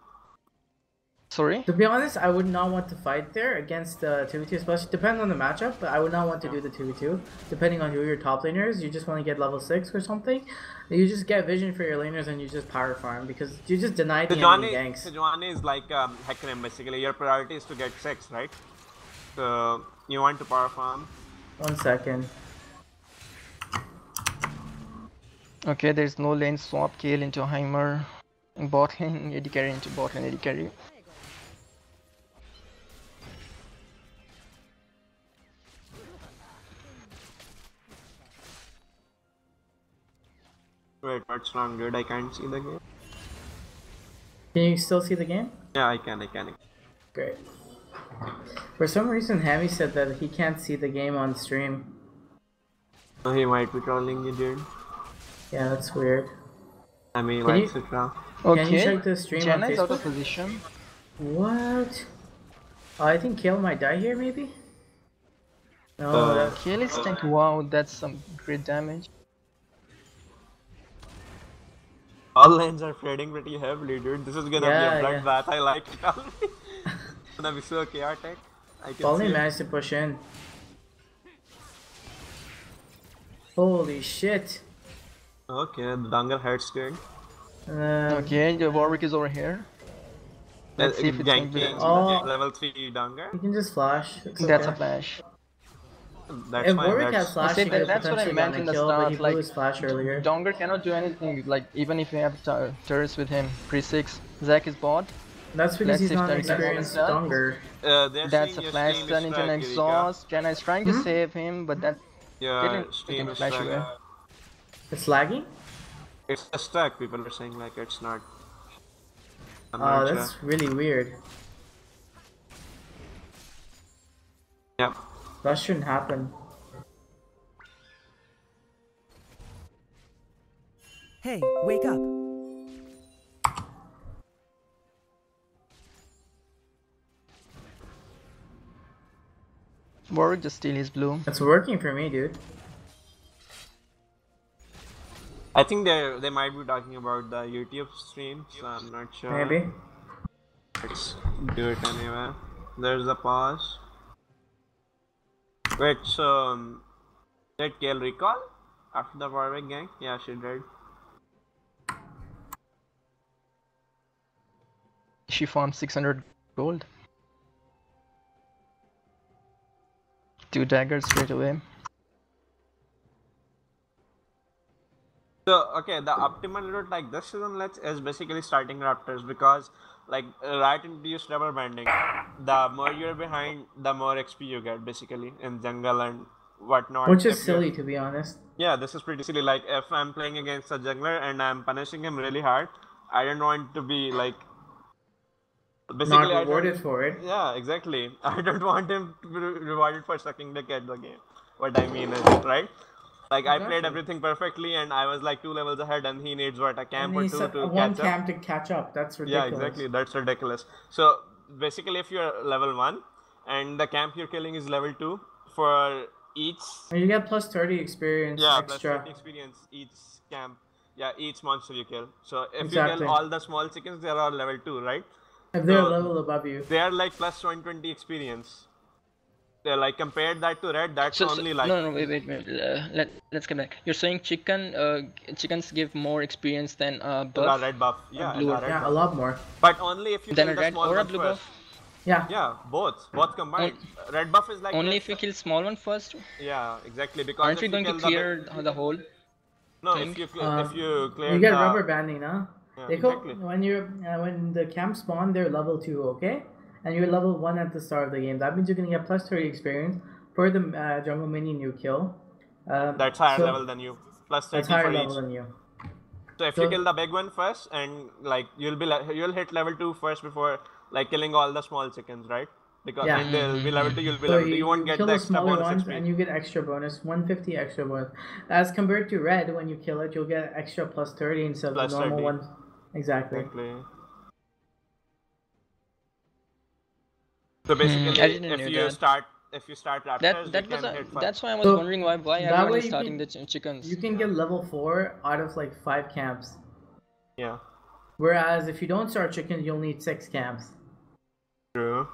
Sorry? To be honest, I would not want to fight there against the 2v2, especially depending on the matchup, but I would not want to do the 2v2. Depending on who your top laner is, you just want to get level 6 or something. You just get vision for your laners and you just power farm because you just deny the enemy ganks. Sejuani is like Hecarim basically. Your priority is to get 6, right? So you want to power farm. 1 second. Okay, there's no lane swap, kill into Heimer. Bot lane, AD carry into bot lane, AD carry. Wait, what's wrong, dude? I can't see the game. Can you still see the game? Yeah, I can. Great. For some reason, Hammy said that he can't see the game on stream. Oh, he might be trolling you, dude. Yeah, that's weird. I mean, Can likes you- it now. Okay, Can you check the stream Janna on is out of Facebook? position. What? Oh, I think Kale might die here, maybe? No, that... Kill is tank, wow, that's some great damage. All lanes are fading pretty heavily, dude. This is gonna be a bloodbath. I like it already. It's gonna be so chaotic. I can Only see it. managed to push in. Holy shit. Okay, the dongle hurts good. Okay, the Warwick is over here. Let's see if it's going to be... Oh. Level 3 dongle. You can just flash. It's That's okay. a flash. That's If fine. Warwick has flash, he could That's what I potentially meant gotten in a the kill, but start, he blew like, his flash earlier. Donger cannot do anything, like, even if you have turrets with him. Pre-6. Zac is bot. That's because Let's he's see if not an Tarek can experienced hold Donger. That's a flash stun into an exhaust. Janna is trying to save him, but that Yeah, didn't stream is flash away. It's lagging? It's a stack. People are saying like it's not. I'm Oh, not that's sure. really weird. Yep. That shouldn't happen. Hey, wake up. Warwick just steal his blue. It's working for me, dude. I think they might be talking about the YouTube stream, so I'm not sure. Maybe. Let's do it anyway. There's a pause. Wait, so did Kale recall after the Warwick gang? Yeah, she did. She farmed 600 gold. 2 daggers straight away. So okay, the optimal route like this season is basically starting Raptors because like right introduced rubber banding. The more you're behind, the more XP you get basically in jungle and whatnot. Which is silly, to be honest. Yeah, this is pretty silly. Like if I'm playing against a jungler and I'm punishing him really hard, I don't want to be like basically Not rewarded for it. Yeah, exactly. I don't want him to be rewarded for sucking dick at the game. What I mean is, right? Like I played everything perfectly and I was like 2 levels ahead and he needs what, a camp or 2 to one catch up? camp to catch up. That's ridiculous. Yeah, exactly. That's ridiculous. So basically if you're level 1 and the camp you're killing is level 2 for each... And you get plus 30 experience extra. Plus 30 experience each camp. Yeah, each monster you kill. So if you Exactly. kill all the small chickens, they are all level 2, right? If they're a level above you. They are like plus 120 experience. like compared that to red, that's only like no, wait. Let's come back. You're saying chickens give more experience than buff, the red buff. Yeah, blue the or red Yeah, buff. a lot more. But only if you than kill a the red small or a one blue first. buff? Yeah. Yeah, both combined. Red buff is like Only this. if you kill small one first. Yeah, exactly. Because Aren't if we you going to kill clear the whole no, thing? if you You clear get the rubber banding now. yeah, They go exactly. when the camps spawn, they're level 2, okay? And you're level 1 at the start of the game. That means you're gonna get plus 30 experience for the jungle minion you kill. That's higher so level than you. Plus That's 30 higher for level each. than you. So if So- you kill the big one first, and like you'll hit level 2 first before like killing all the small chickens, right? Because Yeah. like they'll be level 2, you'll be So level 2. You won't you get kill the the extra smaller bonus ones XP. and you get extra bonus, 150 extra bonus. As compared to red, when you kill it, you'll get extra plus 30 instead of Plus the normal 30. ones. Exactly. So basically, I didn't if know you that. start raptors, That you was can hit 5. that's why I was So, wondering why that everyone way is you starting can- the chickens. You can get level 4 out of like 5 camps. Yeah, Whereas if you don't start chickens, you'll need 6 camps. true.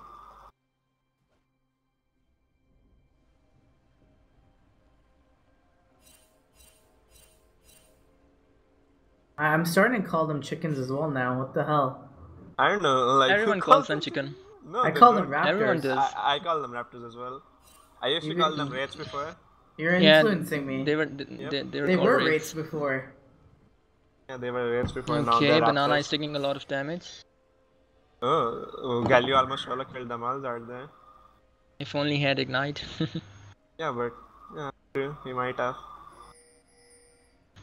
I'm starting to call them chickens as well now. What the hell? I don't know. Like Everyone who calls them them chicken. No, I they call them don't. raptors. Everyone does. I call them raptors as well. I used to call them wraiths before. You're Yeah, influencing me. they were They called were wraiths. wraiths before. Yeah, they were wraiths before. Now Okay, they're banana raptors. is taking a lot of damage. Oh, Galio almost solo killed them all out there. If only he had ignite. Yeah, but yeah, true. He might have.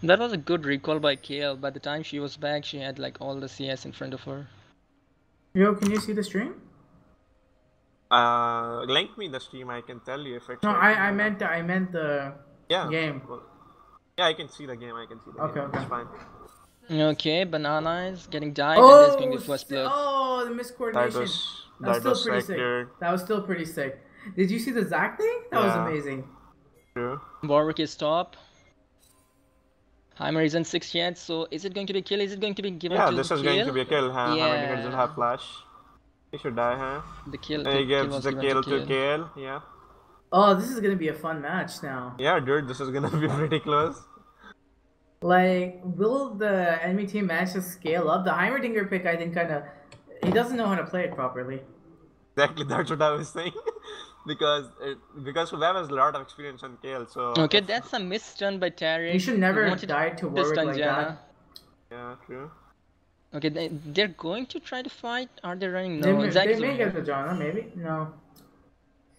That was a good recall by KL. By the time she was back, she had like all the CS in front of her. Yo, can you see the stream? Link me the stream. I can tell you if it's. No, working I or not. meant the game. Well, yeah, I can see the game. Okay, game. okay. It's fine. Okay, banana is getting died and there's going to be first blood. Oh, the miscoordination. That was still pretty sick. Dude. That was still pretty sick. Did you see the Zac thing? That was Yeah. amazing. True. Warwick is top. Heimer isn't 6 yet, so is it going to be kill? Is it going to be given Yeah, to this is kill? going to be a kill. Huh? Yeah. How many doesn't have flash? He should die, huh? The kill, And he kill gives was the given kill to to KL. Yeah. Oh, this is gonna be a fun match now. Yeah, dude, this is gonna be pretty close. Like, will the enemy team manage to scale up? The Heimerdinger pick, I think, he doesn't know how to play it properly. Exactly, that's what I was saying. because Subab has a lot of experience on KL, so. Okay, that's a misstun by Tarek. You should He never wanted die to Warwick stun like Janna. that. Yeah, true. Okay, they're going to try to fight? Are they running? They, No, may- Zac they is may running. get the Janna, maybe? No.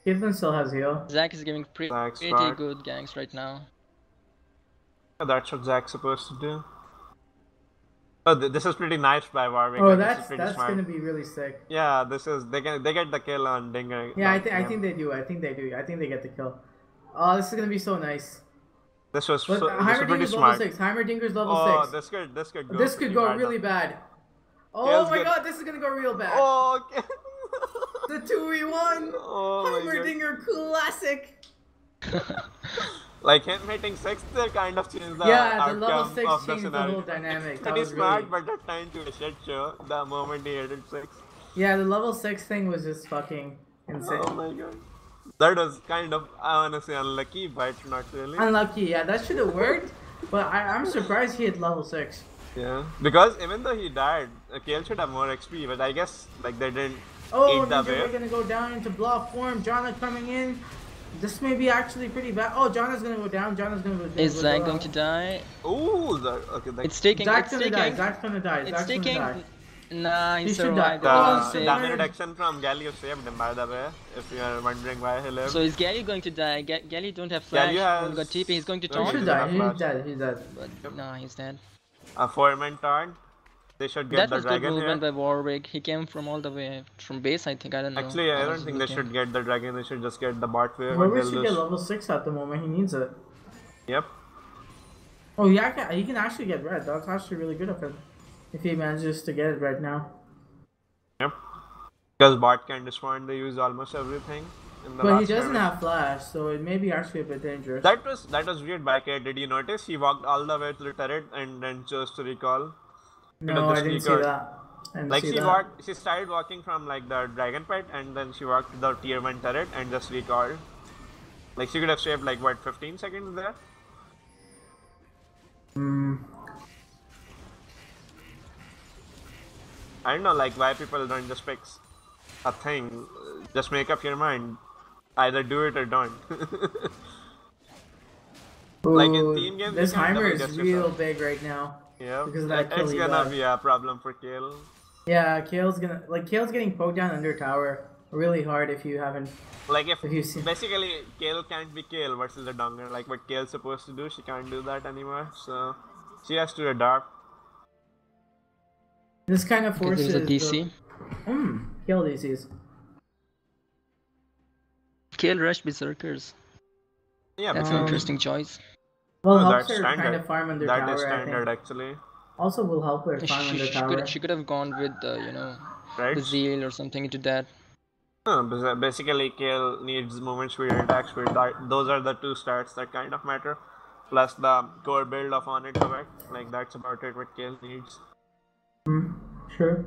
Caitlyn still has heal. Zac is giving Zac's pretty smart. good ganks right now. Yeah, that's what Zac's supposed to do. Oh, this is pretty nice by Warwick. Oh, like, this is that's pretty smart. gonna be really sick. Yeah, this is they get the kill on Dinger. Yeah, I think they do. I think they get the kill. Oh, this is gonna be so nice. This was But this was pretty Heimerdinger's level smart. 6. Heimerdinger's level Oh, 6. this could go. This could pretty go bad really now. bad. Oh Kale's my good. god, this is gonna go real bad. Oh, okay. The 2v1. Oh my god. Heimerdinger classic. Like him hitting 6th, they kind of changed the Yeah, the outcome level 6 of the changed the scenario. whole dynamic. That Pretty was smart, really... but that turned to a shit show the moment he hit 6. Yeah, the level 6 thing was just fucking insane. Oh my god. That was kind of, I wanna say unlucky, but not really. Unlucky, yeah, that should have worked. But I'm surprised he hit level 6. Yeah, because even though he died, Kale should have more XP, but I guess like they didn't Oh, eat the Ninja, we're wave. gonna go down into block form. Jana coming in. This may be actually pretty bad. Oh, Jana's gonna go down. Jana's gonna go down. Is Zac going to die? Ooh, okay. It's taking. Zach's It's gonna die. taking. Zach's gonna die. It's Zach's gonna taking. die. Nah, he He should survived. die. That Oh, was The insane. damage reduction from Galio saved him, by the way, if you are wondering why he lived. So is Gally going to die? Gally don't have flash. Galio has- Only got TP. He's going to No, He taunt. should doesn't die. have He's flash. dead. He's dead. But no, he's dead. A 4-man taunt. They should get That the was good dragon movement here. by Warwick. He came from all the way from base, I think. I don't know. Actually, I How don't was think he they looking? should get the dragon. They should just get the bot wave. Warwick and should they'll get lose. level 6 at the moment. He needs it. Yep. Oh, yeah, he can actually get red. That's actually really good of him. If he manages to get it right now. Yep. Because bot can despawn. They use almost everything. In the But he last doesn't damage. have flash, so it may be actually a bit dangerous. That was weird back here. Did you notice? He walked all the way to the turret and then chose to recall. No, I just didn't see sneak out. that. And Like see that. she started walking from like the dragon pit, and then she walked to the tier 1 turret and just recalled. Like she could have saved like what 15 seconds there. I don't know like why people don't just pick a thing. Just make up your mind. Either do it or don't. Like in team games, this you can Heimer double is guess real yourself. big right now. Yeah, Because of that kill it's he gonna got. be a problem for Kale. Yeah, Kale's getting poked down under tower really hard if you haven't. Like if you see- basically Kale can't be Kale versus the Donger. Like what Kale's supposed to do, she can't do that anymore. So she has to adapt. This kind of Okay, forces there's a DC. Kill DCs. Kill Rush Berserkers. Yeah, That's an interesting choice. Will no, help that's her kind standard. of farm under That tower, is I standard think. actually. Also will help her farm under tower. She could have gone with the Right? the zeal or something into that. No, basically Kale needs movement speed and attack speed. Those are the two stats that kind of matter. Plus the core build of on it effect. Like that's about it what Kale needs. Sure.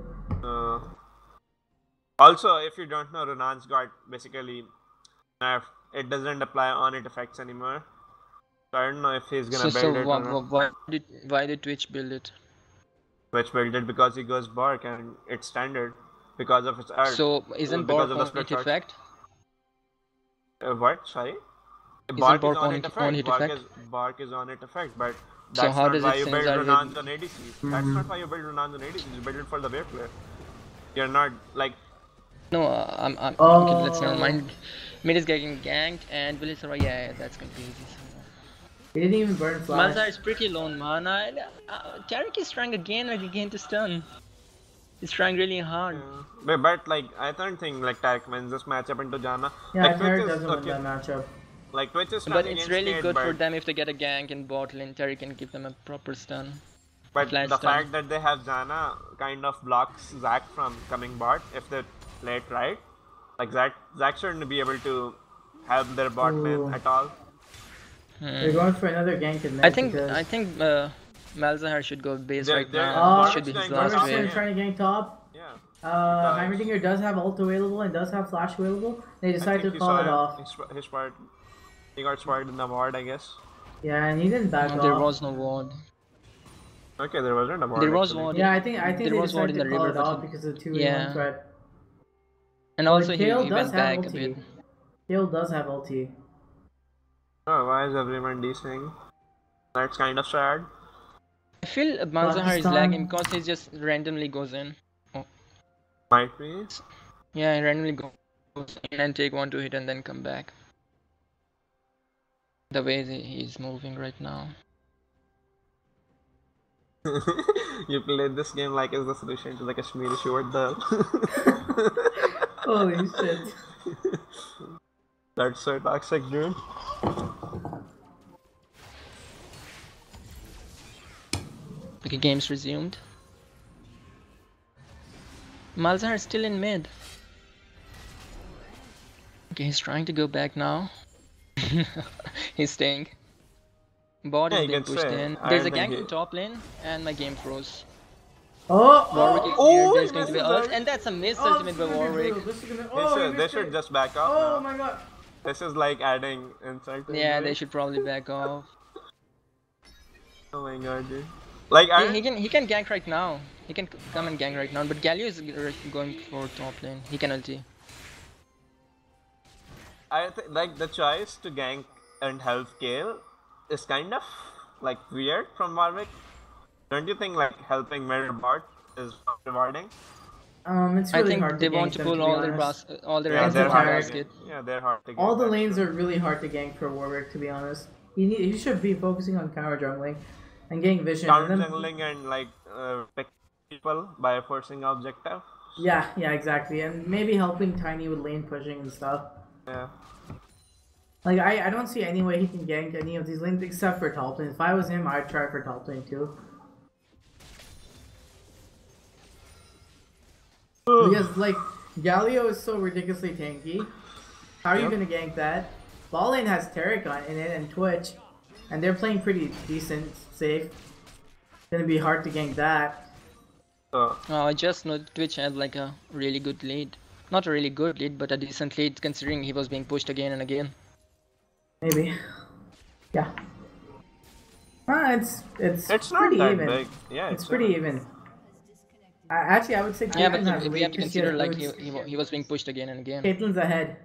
Also, if you don't know, Ronan's got basically nerf. It doesn't apply on it effects anymore. So I don't know if he's gonna build it or not. Why did Twitch build it? Which built it because he goes Bark and it's standard because of its art. So isn't because Bork of the on split hit art. effect? What? Sorry? Bark is on it hit effect. effect? Bark is on it effect, but So that's how not does why it you build sense our Ronans hit? on ADCs. That's not why you build Ronans on ADCs. You build it for the wave player. You're not like. No, I'm okay, let's never mind. Mid is getting ganked and Willis yeah, that's confusing. He didn't even burn flash. Malzahar is pretty low in mana. Tariq is trying again to stun. He's trying really hard. But like I don't think like Tarek wins this matchup into Janna. Yeah, like, Tariq doesn't win that matchup. Like Twitch is But strong it's against really Kate, good for but- them if they get a gank in bot lane. Tariq can give them a proper stun. But flash the stun. fact that they have Janna kind of blocks Zac from coming bot if they play it right. Like Zac shouldn't be able to help their bot lane at all. They're going for another gank in mid. I think Malzahar should go base right now. Oh, This should be his last Robertson wave. trying to gank top. Yeah. Heimerdinger does have ult available and does have flash available. They I decided think to he call saw it him. off. His part. He got spotted in the ward, I guess. Yeah, and he didn't back No, off. there was no ward. Okay, there wasn't a ward. There was actually. ward. Yeah, I think There they was ward decided in to the call river, it but off he- because of the 2v1 Yeah. threat. And But also he Kale does went have back a ulti. bit. Kale does have ulti. Oh, why is everyone dissing? That's kind of sad. I feel Malzahar is Pakistan. lagging because he just randomly goes in. Might be. Yeah, he randomly goes in and take 1-2 hit and then come back. The way he's moving right now. You played this game like it's the solution to the Kashmiri short dal. Holy shit. That's so toxic, dude. Okay, game's resumed. Malzahar is still in mid. Okay, he's trying to go back now. He's staying. Bot Yeah, is you being can pushed say. in. I There's a think gank he- in top lane, and my game froze. Oh, Warwick is here, Oh, there's he going to be misses ult, that. and that's a miss this ultimate is by gonna be Warwick. brutal. This is gonna... They Oh, he should, they missed should it. just back off Oh now. my god. This is like adding insult to Yeah, injury. they should probably back off. Oh my god, dude. Like, He can gank right now. He can come and gank right now, but Galio is going for top lane. He can ulti. I like the choice to gank and help Kale is kind of like weird from Warwick. Don't you think like helping mirror bot is rewarding? It's I really think hard they to want gank to them, pull be all honest. their Yeah, eggs they're in hard the to basket. gank. Yeah, they're hard to gank. All the that's lanes true. are really hard to gank for Warwick, to be honest. He should be focusing on counter jungling and getting vision. Counter and then- jungling and like pick people by forcing objective. Yeah, exactly. And maybe helping Tiny with lane pushing and stuff. Yeah. Like, I don't see any way he can gank any of these lanes except for top lane. If I was him, I'd try for top lane too. Because, like, Galio is so ridiculously tanky. How are you Yep. gonna gank that? Ball lane has Taric in it and Twitch. And they're playing pretty decent, safe. Gonna be hard to gank that. So I just know Twitch had like a really good lead. Not a really good lead, but a decent lead considering he was being pushed again and again. Maybe. Yeah. It's not pretty that even. big. Yeah, it's pretty even. Actually, I would say Yeah, but Caitlyn has we way have to too consider CS like boots. he was being pushed again and again. Caitlin's ahead.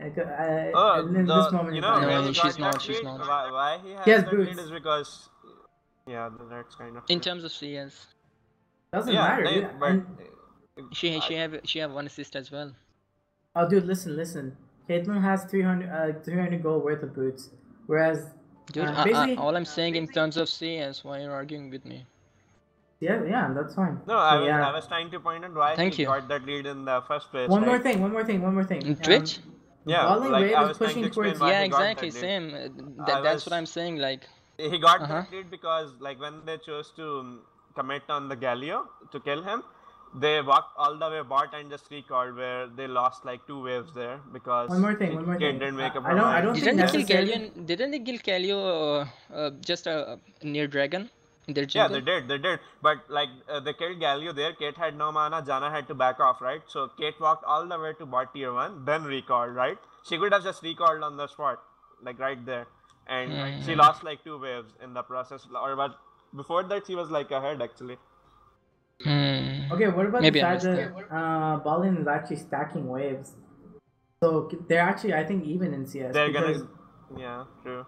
Oh, In this moment you in know, time. No, when he she's got not, that she's lead, not. why he He has has that lead boots. is because, yeah, that's kind of In true. terms of CS, Doesn't Yeah, matter, no, dude. but And, she have one assist as well. oh, dude, listen. Caitlyn has 300 gold worth of boots, whereas Dude, basically, all I'm saying in terms of CS, why you're arguing with me? yeah, that's fine. no, So, I was trying to point out why Thank he you. got that lead in the first place, One more right? thing. Twitch? Yeah, Bowling like wave I is was trying pushing to explain towards. why Yeah, he got exactly, that lead. same. I That's what was- I'm saying. Like, He got that lead because, like, when they chose to commit on the Galio to kill him, they walked all the way bot and just recalled, where they lost like 2 waves there because One more thing. Kid didn't make up I her don't mind. think didn't they kill necessarily. Galio? Didn't they kill Galio just near Dragon in their Yeah, jungle? they did. But like they killed Galio there. Kate had no mana. Jana had to back off, right? So Kate walked all the way to bot tier 1, then recalled, right? She could have just recalled on the spot, like right there, and she lost like 2 waves in the process. Or but before that, she was like ahead actually. Okay, what about Maybe the I fact missed that Ballin is actually stacking waves? So they're actually, I think, even in CS. They're because, gonna, yeah, true.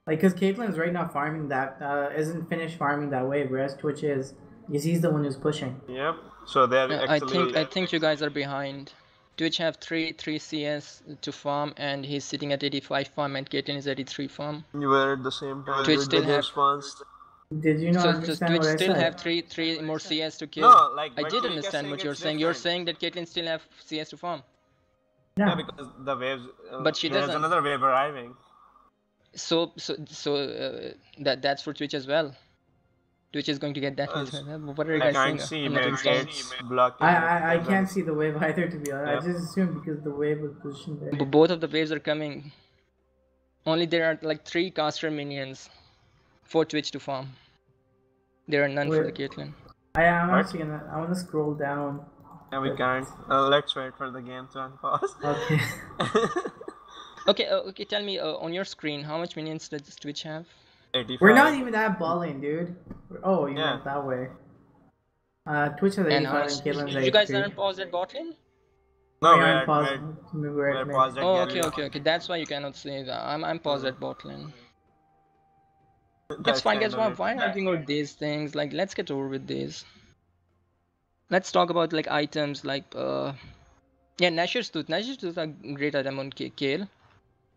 Like, because Caitlyn's right now farming that, isn't finished farming that wave, whereas Twitch is, because he's the one who's pushing. Yep. So they're actually. I think you guys are behind. Twitch have 3 CS to farm, and he's sitting at 85 farm, and Caitlyn is 83 farm. You were at the same time. Twitch with still the have- response. Did you not So understand Twitch what I still said? have three more CS to kill. No, like I but did Tweak is understand saying what you're it's saying. You're different. saying that Caitlyn still have CS to farm. Yeah, because the waves. But she there's doesn't. another wave arriving. So that's for Twitch as well. Twitch is going to get that. What are you I guys can't saying? see I'm not where understanding. Kate's blocking. I it. can't see the wave either, to be honest. Yeah. I just assumed because the wave was positioned there. Both of the waves are coming. Only there are like 3 caster minions for Twitch to farm. There are none for the Caitlyn. I'm What? actually gonna, I want to scroll down. Yeah, we can't. Let's wait for the game to unpause. Okay. Okay, tell me on your screen, how much minions does Twitch have? 85. We're not even at balling, dude. Oh, you Yeah. went that way. Twitch has And 85 how and much? Caitlin's You guys 83. aren't paused at bot lane? No, We we're aren't at paused. mid. We're We're at mid. paused at Oh, Galio. okay. That's why you cannot say that. I'm paused at bot lane. It's That's fine, guys. kind of it. Why arguing about these things? Like, let's get over with these. Let's talk about like items like yeah, Nashor's Tooth. Nashor's Tooth are great item on Kale.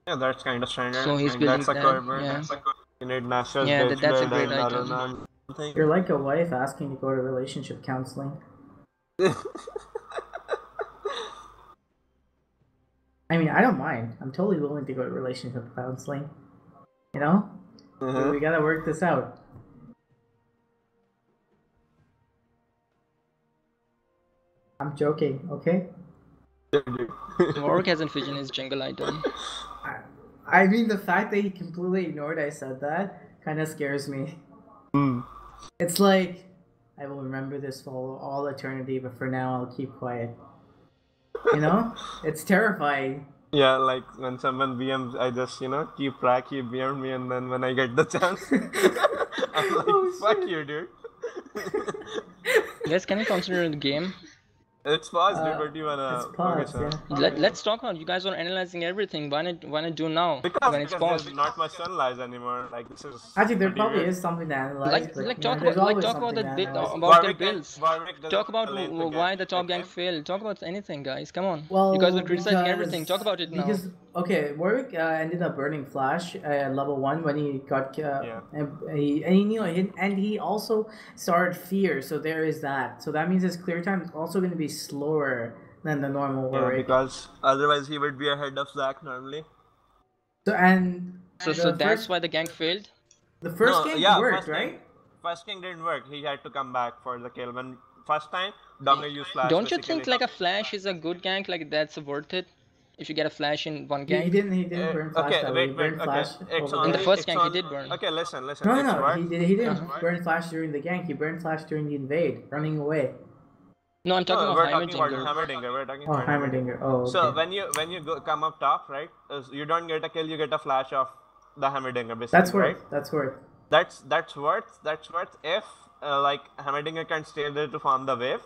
Yeah, that's kind of standard. So he's Like, building that's a that, core yeah. You need Nashor's Yeah, that's a Bridge great and item. Aruna and something. You're like a wife asking to go to relationship counseling. I mean, I don't mind. I'm totally willing to go to relationship counseling. You know? But we gotta work this out. I'm joking, okay? Warwick hasn't vision his jungle item. I mean, the fact that he completely ignored I said that kind of scares me. It's like, I will remember this for all eternity, but for now I'll keep quiet. You know? It's terrifying. Yeah, like when someone BMs, I just, keep track, he BM'd me, and then when I get the chance, I'm like, fuck you, dude. Guys, can you consider the game? It's paused, dude, what do you wanna It's paused, focus on? Let's talk about. You guys are analyzing everything. Why not do now Because, when it's because paused? there's not much sunlight anymore, like this is Actually, there pretty probably weird. is something to analyze. but, Like you talk know, there's about always talk about something the to analyze. about their Warwick builds. doesn't Talk about delete the why game, the top gang okay? failed. Talk about anything, guys. Come on. Well, You guys were criticizing because- everything. Talk about it now. Because okay, Warwick ended up burning Flash at level 1 when he got and he also started Fear, so there is that. So that means his clear time is also going to be slower than the normal Yeah, Warwick. because otherwise he would be ahead of Zack normally. So So that's why the gang failed. the first game worked, first right? Game, first king didn't work. He had to come back for the kill. When first time, Dominic used Flash. Don't you think basically. like a flash is a good gank? Like that's worth it? if you get a flash in one He gank. didn't burn flash Okay, that way. He wait, wait. burned Okay, flash it's over In the there. only. first It's gank, he on. did burn. Okay, listen. No, It's no, what? he didn't burn flash during the gank. He burned flash during the invade, running away. No, I'm talking No, about we're talking about Heimerdinger. Hammerdinger. We're talking Oh, about Hammerdinger. Heimerdinger. Oh, So okay. when you come up top, right? You don't get a kill. You get a flash of the Hammerdinger, basically, That's right? worth. That's worth. That's worth if like Hammerdinger can stay there to farm the wave,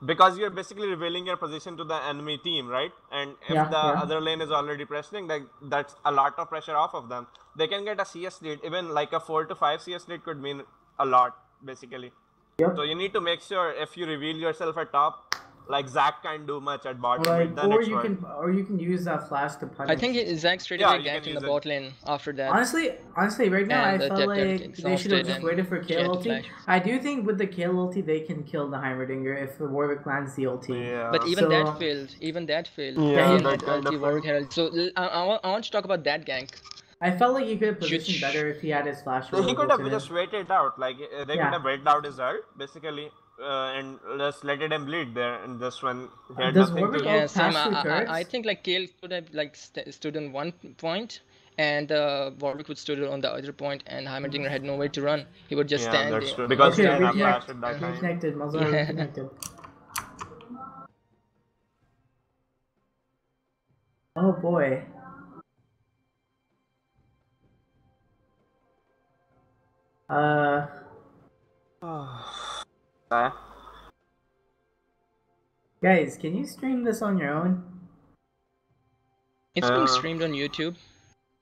because you're basically revealing your position to the enemy team, right? And if Yeah, the yeah. other lane is already pressing, like that's a lot of pressure off of them. They can get a CS lead. Even like a 4 to 5 CS lead could mean a lot, basically. Yep. So you need to make sure if you reveal yourself at top, like Zac can't do much at bottom, Like, then it's worth. or you can use that flash to punish. I think Zac straight Yeah, away you can ganked in the use it. bot lane after that. Honestly, right now I And felt Terry like they exhausted should have just and waited for she kill had to ulti. flash. I do think with the kill ulti they can kill the Heimerdinger if the Warwick lands the ulti. Yeah. But even that So- failed. Even that failed. Yeah, Gale that had kind ulti, of Warwick failed. had ulti. So I want to talk about that gank. I felt like he could have positioned Should- better if he had his flash He available could to have him. just waited out, like they Yeah. could have waited out his ult, basically, and just let him bleed there, and just when he had Does nothing Warwick to. Yeah, ult same. pass through I turrets? think like Gale could have like stood on one point, and Warwick would stood on the other point, and Heimerdinger had nowhere to run. He would just Yeah, stand that's there. true. Because he Okay, didn't have reconnect. flash at that time. Reconnected. Malzahar Yeah. reconnected. Oh boy. Uh, Guys, can you stream this on your own? It's being Uh, streamed on YouTube.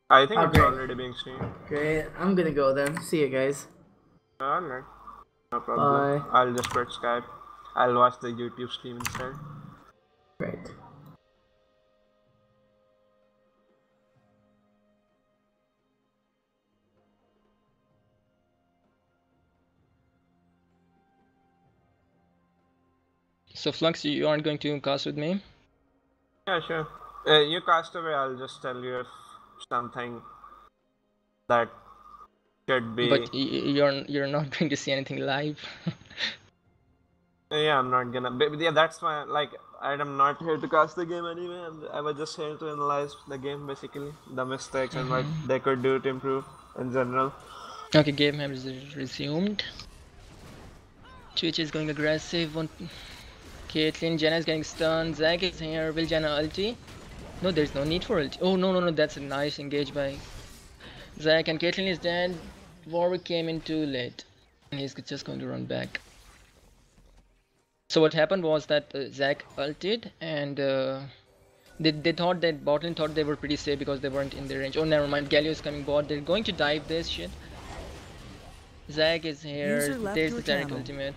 I think Oh, it's great. already being streamed. Great. I'm gonna go then. See you guys. Alright, no problem. Bye. I'll just put Skype. I'll watch the YouTube stream instead. Great. So Flux, you aren't going to cast with me? Yeah, sure. You cast away. I'll just tell you if something that should be. But you're not going to see anything live. Yeah, I'm not gonna. But yeah, that's why. Like, I'm not here to cast the game anyway. I was just here to analyze the game, basically, the mistakes and what they could do to improve in general. Okay, game has resumed. Twitch is going aggressive on Caitlyn. Jenna is getting stunned. Zac is here. Will Jenna ulti? No, there's no need for ulti. Oh, no. That's a nice engage by Zac. And Caitlyn is dead. Warwick came in too late. And he's just going to run back. So what happened was that Zac ulted and they thought that bot lane thought they were pretty safe because they weren't in their range. Oh, never mind. Galio is coming bot. They're going to dive this shit. Zac is here. User left There's your the Taric channel. ultimate.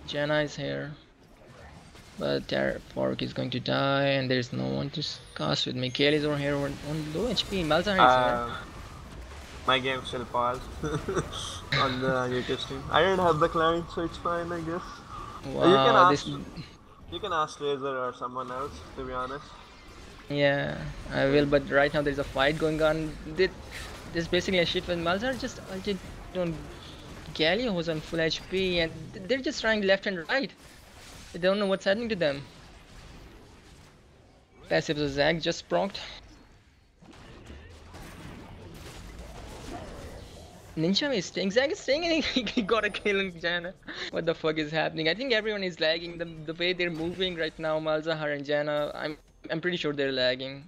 Janna is here. But Warwick is going to die and there's no one to cast with me. Kale is over here on low HP. Malzahar is here. My game still paused on the YouTube stream. I didn't have the client, so it's fine, I guess. Wow, You can ask Razor or someone else, to be honest. Yeah, I will, but right now there's a fight going on. There's basically a shit when Malzahar just ulted on Galio who's on full HP and they're just trying left and right. They don't know what's happening to them. Passive of Zac just procced. Ninja is staying. Zac is staying and he got a kill on Janna. What the fuck is happening? I think everyone is lagging. The way they're moving right now, Malzahar and Janna, I'm pretty sure they're lagging.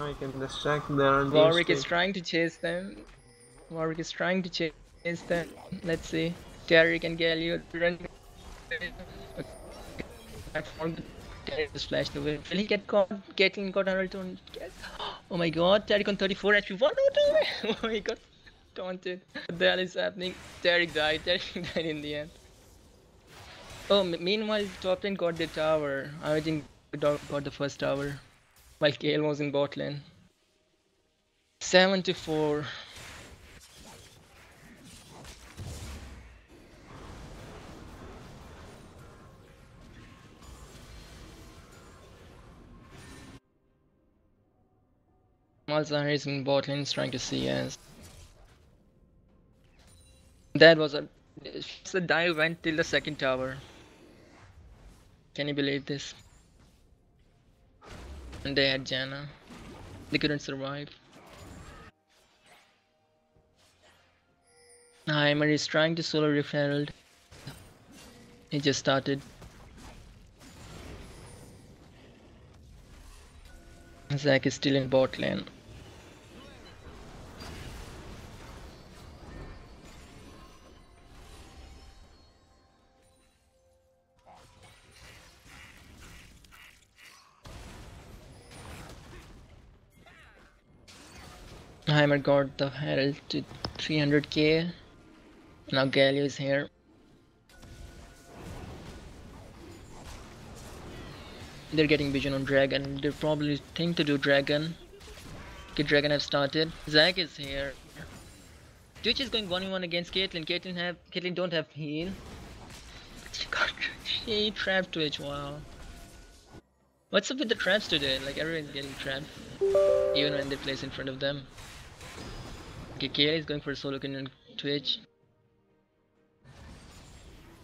I can just check there on Warwick is TSF. trying to chase them. Warwick is trying to chase them. Let's see. Taric and Galio running. Taric just flashed away. Will he get caught? Caitlyn got an ult on. Oh my god, Taric on 34 HP. What? Oh, he got taunted. What the hell is happening? Taric died. Taric died in the end. Oh, meanwhile, top lane got the tower. I think got the first tower. While Kale was in bot lane. 7-4. Malzahar is in bot lane trying to CS. That was the dive went till the second tower. Can you believe this? And they had Janna. They couldn't survive. Heimer is trying to solo Rift Herald. He just started. Zac is still in bot lane. Heimer got the Herald to 300k. Now Galio is here. They're getting vision on Dragon. They probably think to do Dragon. Okay, Dragon have started. Zac is here. Twitch is going 1v1 against Caitlyn. Caitlyn don't have heal. She trapped Twitch, wow. What's up with the traps today? Like everyone's getting trapped. Even when they place in front of them. Okay, Kaylee is going for a solo kill on Twitch.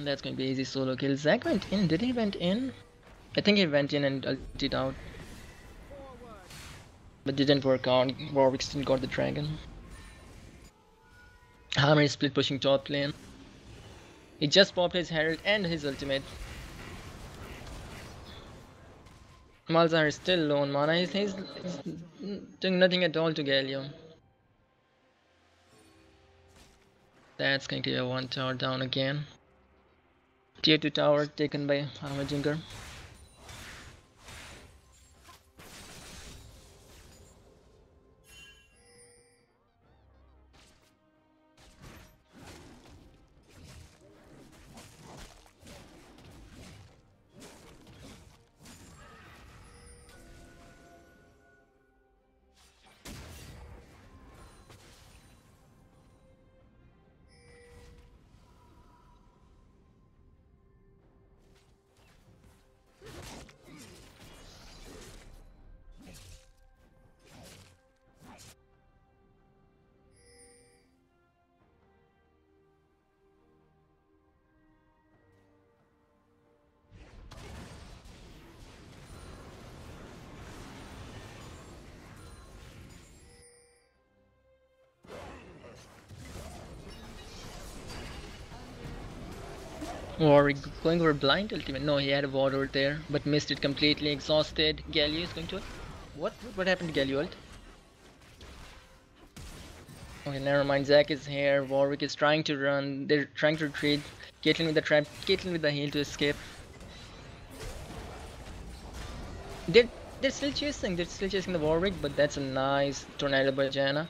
That's going to be easy solo kill. Zac went in. Did he went in? I think he went in and ulted out. But didn't work out. Warwick still got the dragon. Hammer is split pushing top lane. He just popped his Herald and his ultimate. Malzahar is still low on mana. He's doing nothing at all to Galio. That's going to be a 1 tower down again. Tier 2 tower taken by Hammerjinger. Warwick going for a blind ultimate. No, he had a ward over there, but missed it completely. Exhausted. Galio is going to. What happened to Galio ult? Okay, never mind. Zac is here. Warwick is trying to run. They're trying to retreat. Caitlyn with the trap. Caitlyn with the heal to escape. They're still chasing. They're still chasing the Warwick, but that's a nice tornado by Janna.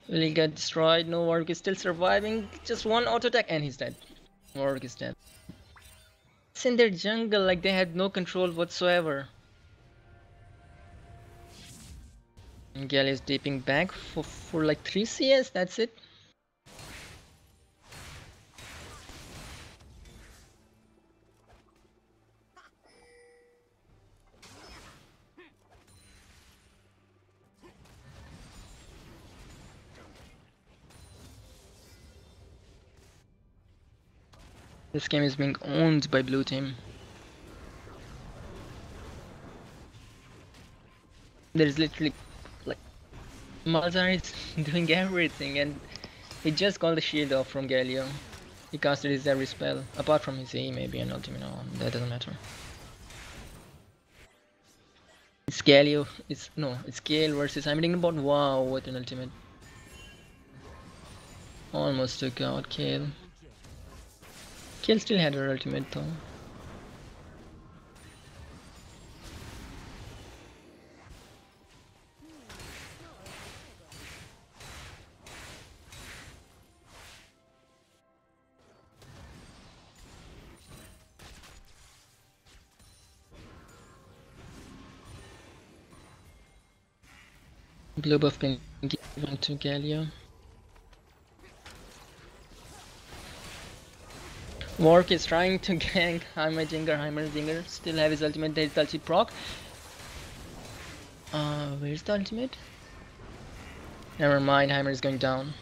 Will he get destroyed? No, Warwick is still surviving. Just one auto attack and he's dead. Warwick is dead. It's in their jungle, like they had no control whatsoever. And Gal is dipping back for like 3 CS, that's it. This game is being owned by blue team. There's literally like Malzahar is doing everything and he just got the shield off from Galio. He casted his every spell, apart from his E maybe and ultimate, no, that doesn't matter. It's Galio, it's Gale versus I'm about wow, what an ultimate. Almost took out Gale. Gale still had her ultimate though. Blue buff being given to Galio. Warwick is trying to gank Heimerdinger still have his ultimate, there's ulti proc. Where's the ultimate? Never mind, Heimer is going down.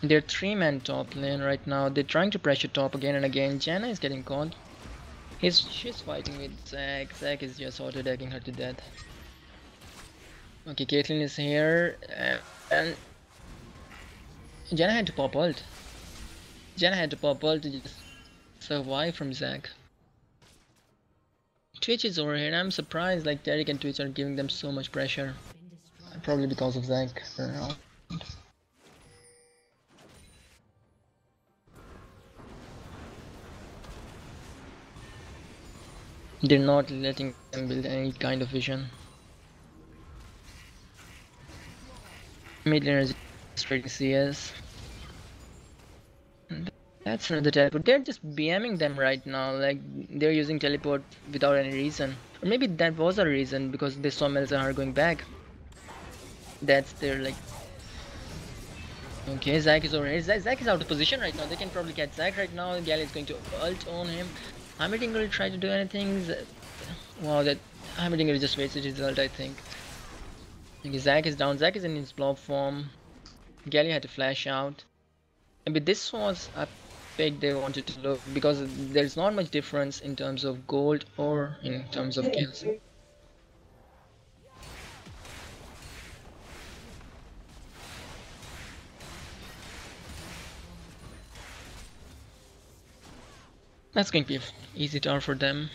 They're 3-man top lane right now, they're trying to pressure top again and again. Janna is getting caught. She's fighting with Zac. Zac is just auto-attacking her to death. Okay, Caitlyn is here, and Janna had to pop ult. Janna had to pop ult to just survive from Zac. Twitch is over here, and I'm surprised like Derek and Twitch are giving them so much pressure. Probably because of Zac around. They're not letting them build any kind of vision. Mid laner is just trading CS. That's another teleport. They're just BMing them right now, like they're using teleport without any reason. Or maybe that was a reason because they saw Melzahar going back. That's their like. Okay, Zac is over here. Zac is out of position right now. They can probably catch Zac right now. Gal is going to ult on him. Heimerdinger will try to do anything. Wow, that Heimerdinger just wasted his ult, I think. Okay, Zac is down. Zac is in his blob form. Gali had to flash out. Maybe this was a pick they wanted to look because there's not much difference in terms of gold or in terms of kills. That's going to be an easy tower for them.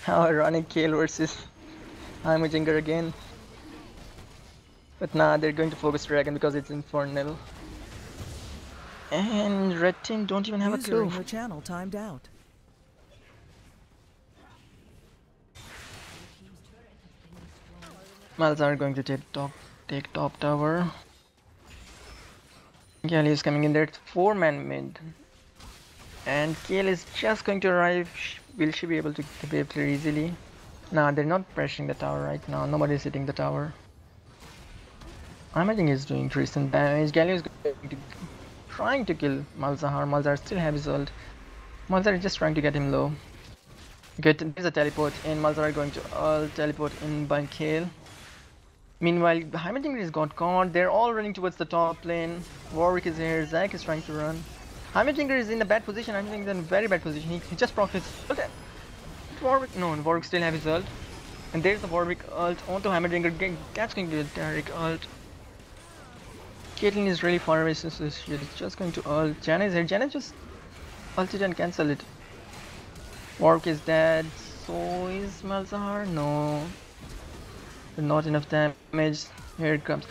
How ironic, Kale versus Heimerdinger again. But nah, they're going to focus Dragon because it's Infernal. And Red Team don't even have a User clue. in your channel timed out. Malzahar going to take top tower. Gali is coming in there. It's 4-man mid. And Kale is just going to arrive. Will she be able to get the clear easily? Nah, they're not pressuring the tower right now. Nobody's hitting the tower. Heimerdinger is doing decent damage. Gali is trying to kill Malzahar. Malzahar still has his ult. Malzahar is just trying to get him low. There's a teleport in. Malzahar going to teleport in by Kale. Meanwhile, Heimerdinger has got caught. They're all running towards the top lane. Warwick is here. Zac is trying to run. Heimerdinger is in a bad position. Heimerdinger is in a very bad position. He just procced his ult. Warwick, no, Warwick still have his ult. And there's the Warwick ult onto Heimerdinger. That's going to be a Derek ult. Caitlyn is really far away, so she's just going to ult. Janna is here. Janna just ulted and cancel it. Warwick is dead. So is Malzahar? No. Not enough damage. Here it comes.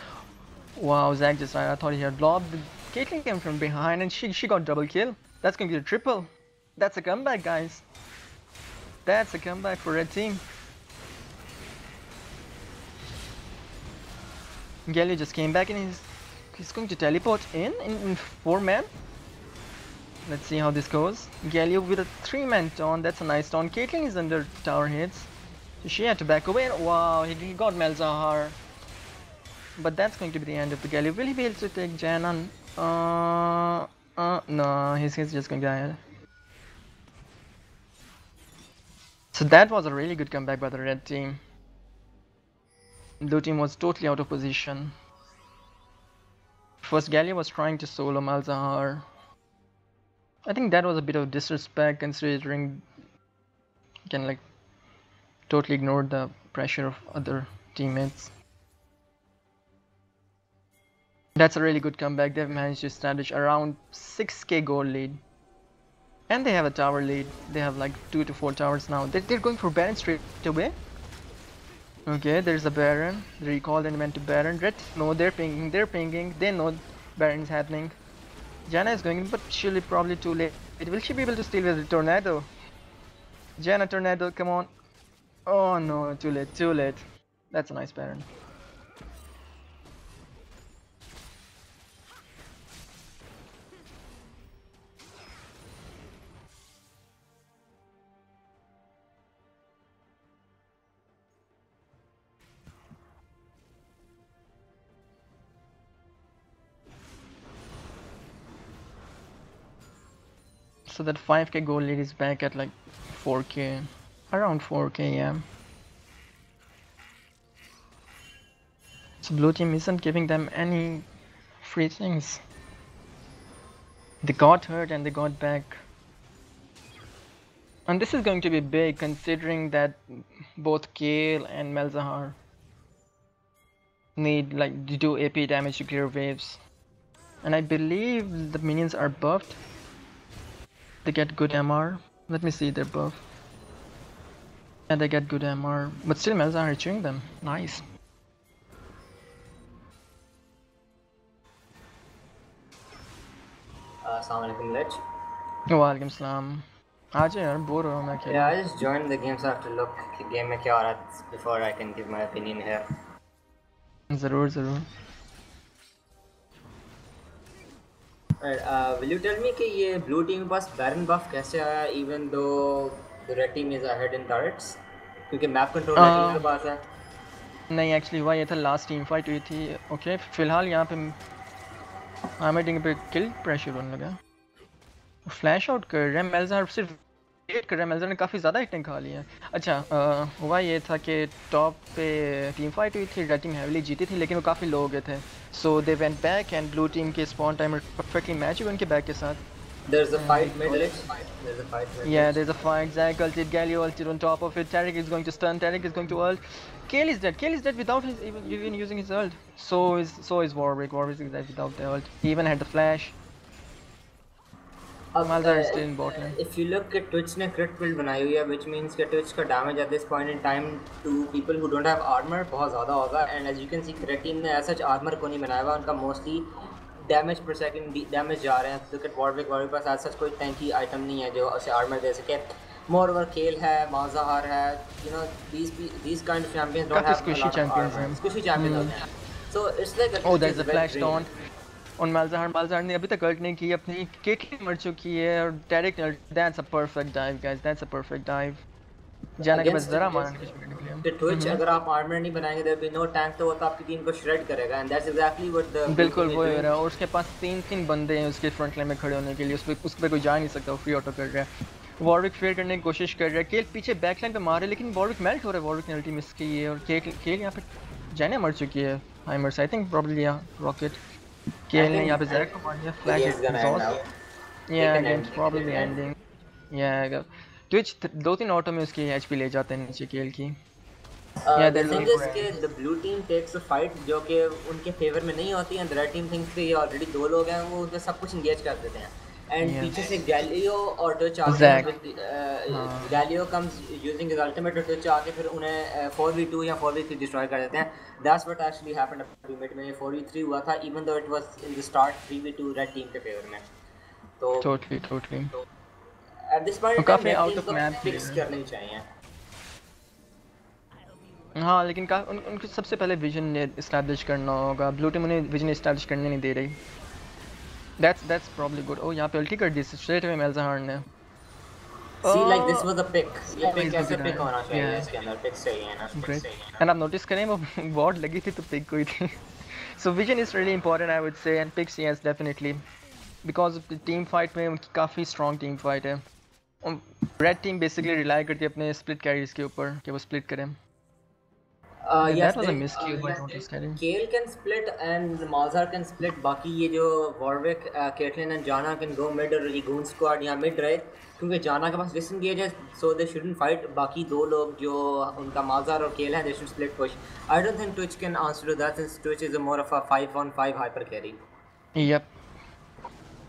Wow, Zac just died. I thought he had blobbed. Caitlyn came from behind and she got double kill. That's going to be a triple. That's a comeback, guys. That's a comeback for Red Team. Galio just came back and he's going to teleport in 4-man. Let's see how this goes. Galio with a 3-man taunt. That's a nice taunt. Caitlyn is under tower hits. So she had to back away. Wow, he got Malzahar. But that's going to be the end of the Galio. Will he be able to take Janna? No, he's just going to die. So that was a really good comeback by the Red Team. Blue Team was totally out of position. First, Galio was trying to solo Malzahar. I think that was a bit of disrespect considering you can like totally ignore the pressure of other teammates. That's a really good comeback. They've managed to establish around 6k gold lead. And they have a tower lead. They have like 2 to 4 towers now. They're going for Baron straight away. Okay, there's a Baron. They recalled and went to Baron. Red, no, they're pinging. They know Baron's happening. Janna is going in, but she'll be probably too late. Will she be able to steal with the tornado? Janna, tornado, come on. Oh no, too late. That's a nice Baron. So that 5k gold lead is back at like 4k, around 4k, yeah. So blue team isn't giving them any free things. They got hurt and they got back. And this is going to be big considering that both Kale and Malzahar need like to do AP damage to clear waves. And I believe the minions are buffed. They get good MR. Let me see their buff. And they get good MR. But still Malzahar is chewing them. Nice. Assalamualaikum, Lich. वालेकुम सलाम. आज यार bore हो रहा हूँ मैं खेल. Yeah, I just joined the game so I have to look game में क्या हो रहा है before I can give my opinion here. ज़रूर ज़रूर. Right, will you tell me कि ये blue team के पास Baron buff कैसे आया even though the red team is ahead in turrets? क्योंकि map control red team के पास है. नहीं एक्चुअली हुआ ये था लास्ट टीम फाइट हुई थी. ओके फिलहाल यहाँ पे मीटिंग पे किल प्रेशर होने लगा. फ्लैश आउट कर रहे हैं. मेल्ज़ार सिर्फ वेट कर रहे हैं. मेल्ज़ार ने काफ़ी ज़्यादा हिटिंग खा ली है. अच्छा हुआ ये था कि टॉप पे टीम फाइट हुई थी. रेड टीम हेवीली जीती थी लेकिन वो काफ़ी लो हो गए थे. So they went back and blue team के स्पॉन टाइमर परफेक्टली मैच हुए उनके बैक के साथ. There's a fight mid lich. There's a fight mid. Yeah, there's a fight. Zac ulted, Galio ulted on top of it. Tariq is going to stun. Tariq is going to ult. Kale is dead. Kale is dead without his even using his ult. So is Warwick. Warwick is dead without the ult. He even had the flash. Malzahar is still in bot lane. If you look at Twitch ने crit build बनाई हुई है, which means that Twitch का damage at this point in time to people who don't have armor बहुत ज़्यादा होगा. And as you can see, red team ने as such armor को नहीं बनाया हुआ. उनका mostly डैमेज पर सेकंड डैमेज जा रहे हैं. लुक एट वॉरविक पास आज सच कोई टैंकी आइटम नहीं है जो उसे आर्मर दे सके. मोर ओवर केल है, माज़ाहर है, you know these kind of champions don't have squishy champions हैं. Squishy champions होते हैं. So it's like oh there's a flash taunt on Malzahar ने अभी तक ult नहीं की. अपनी केटली मर चुकी है और direct that's a perfect dive guys. That's a perfect dive. जाना के बस जरा मारने के लिए. The Twitch अगर आप आर्मर नहीं बनाएंगे there will be no tank तो वो तो आपकी टीम को shred करेगा. And that's exactly what the बिल्कुल वो हो रहा है. और उसके पास तीन बंदे हैं उसके फ्रंट लाइन में खड़े होने के लिए. उस पे कोई जा नहीं सकता. वो फ्री ऑटो कर रहा है. वॉरविक फेयर करने की कोशिश कर रहा है. केल पीछे बैक लाइन पे मार रहा है लेकिन वॉरविक मेल्ट हो रहा है. वॉरविक ने अल्टी मिस की है और केल यहाँ पे जाने मर चुकी है. हाइमर से आई थिंक प्रोबब्ली रॉकेट. केल ने यहाँ पे ज़ैक को मार दिया. Flash exhaust. या गेम्स प्रोबब्ली एंडिंग. या ट्विच 2-3 ऑटो में उसकी एचपी ले जाते हैं नीचे केल की. The thing is कि the blue team takes a fight जो कि उनके फेवर में नहीं होती है. The red team thinks कि ये ऑलरेडी 2 लोग हैं वो उनसे सब कुछ इंगेज कर देते हैं. And पीछे से गैलियो और टच आते हैं. गैलियो comes using his ultimate और टच आके फिर उन्हें 4v2 या 4v3 डिस्ट्रॉय कर देते हैं. That's what actually happened ultimate में. 4v3 हुआ था even though it was in the start 3v2 red team के फेवर में. तो totally at this point काफी आउट ऑफ मैप फिक्स करनी चाहिए. हाँ लेकिन उनको सबसे पहले विजन एस्टैब्लिश करना होगा. ब्लू टीम उन्हें विजन एस्टैब्लिश करने नहीं दे रही. That's probably good. Oh यहाँ पे अल्टी कर दी स्ट्रेट अवे मेल्ज़ाहर ने. See like this was a pick. ये pick कैसे pick होना चाहिए इसके अंदर. pick सही है ना. Great. And आप नोटिस करें वो वॉर्ड लगी थी तो पिक हुई थी. So vision is really important I would say and picks yes definitely because of the team fight में उनकी काफ़ी strong team fight है. रेड टीम बेसिकली रिलाई करती है अपने स्प्लिट कैरीज के ऊपर कि वो स्प्लिट करें. Yes, that was a miscue by Notice Carry. Kale can split and Malzahar can split. बाकी ये जो Warwick, Caitlyn and Janna can go mid और ये Goon Squad यहाँ mid रहे क्योंकि Janna के पास disengage है so they shouldn't fight. बाकी 2 लोग जो उनका Malzahar और Kale हैं they should split push. I don't think Twitch can answer to that since Twitch is a more of a 5-on-5 hyper carry. Yep.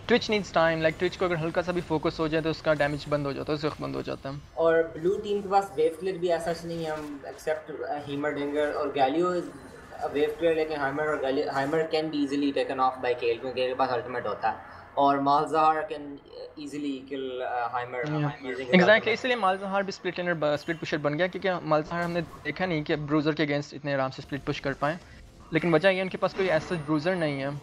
Twitch needs time. Like Twitch को अगर हल्का सा भी फोकस हो जाए तो उसका डैमेज बंद हो जाता है. उसका बंद हो जाता है. और ब्लू टीम के पास वेव क्लियर भी ऐसा नहीं है एक्सेप्ट हीमरडिंगर और गैलियो इज वेव क्लियर लेकिन Heimer can be easily taken off by Kayle क्योंकि केल के पास अल्टीमेट होता है और Malzahar can easily kill Heimer using exactly. इसलिए मालज़ाहर भी स्प्लिट लेनर स्प्लिट पुशर बन गया क्योंकि मालज़ाहर हमने देखा नहीं कि ब्रूजर के अगेंस्ट इतने आराम से स्प्लिट पुश कर पाए. लेकिन वजह ये उनके पास कोई ऐसा ब्रूजर नहीं है.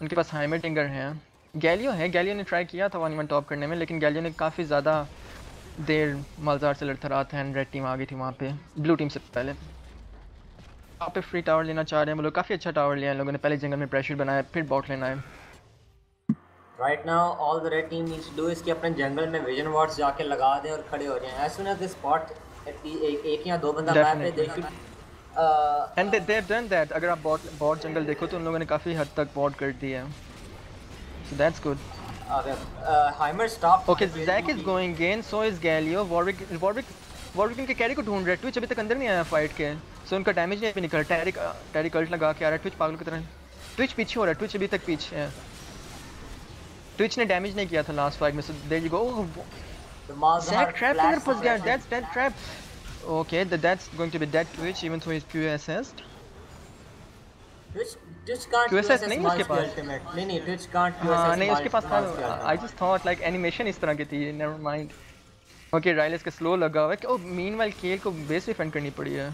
उनके पास हाइमरडिंगर है. गैलियो है. गैलियो ने ट्राई किया था 1v1 टॉप करने में लेकिन गैलियो ने काफ़ी ज़्यादा देर मालज़ाहर से लड़ता रहा था एंड रेड टीम आ गई थी वहाँ पे ब्लू टीम से पहले. वहाँ पे फ्री टावर लेना चाह रहे हैं वो लोग. काफ़ी अच्छा टावर लिया है लोगों ने. पहले जंगल में प्रेशर बनाया फिर बॉट लेना है. Right now, all the red team needs to do is कि अपने जंगल में vision wards जाके लगा दें और खड़े हो जाएं. As soon as they spot एक या दो बंदा मैप पे, they should. And they have done that. अगर आप bot जंगल देखो तो उन लोगों ने काफी हद तक bot कर दिया है. So that's good. Heimer stopped. Okay, Zack is going in. So is Galio. Warwick इनके कैरी को ढूंढ रहा है. Twitch अभी तक अंदर नहीं आया फाइट के. So उनका डैमेज नहीं निकल. टैरिक अल्ट लगा के आ रहा है. Twitch पागल की तरह. Twitch पीछे हो रहा है. Twitch अभी तक पीछे है. Twitch ने डैमेज नहीं किया था लास्ट फाइट में. So there you go. Zack trap अंदर फंस गया. That's that trap. Okay, that's going to be dead Twitch even though he's QSS. Twitch can't QSS नहीं उसके पास. नहीं Twitch can't QSS. नहीं उसके पास था. I just thought like animation इस तरह की थी. Never mind. Okay, Rylis का slow लगा हुआ है. Oh, meanwhile Kale को base defend करनी पड़ी है.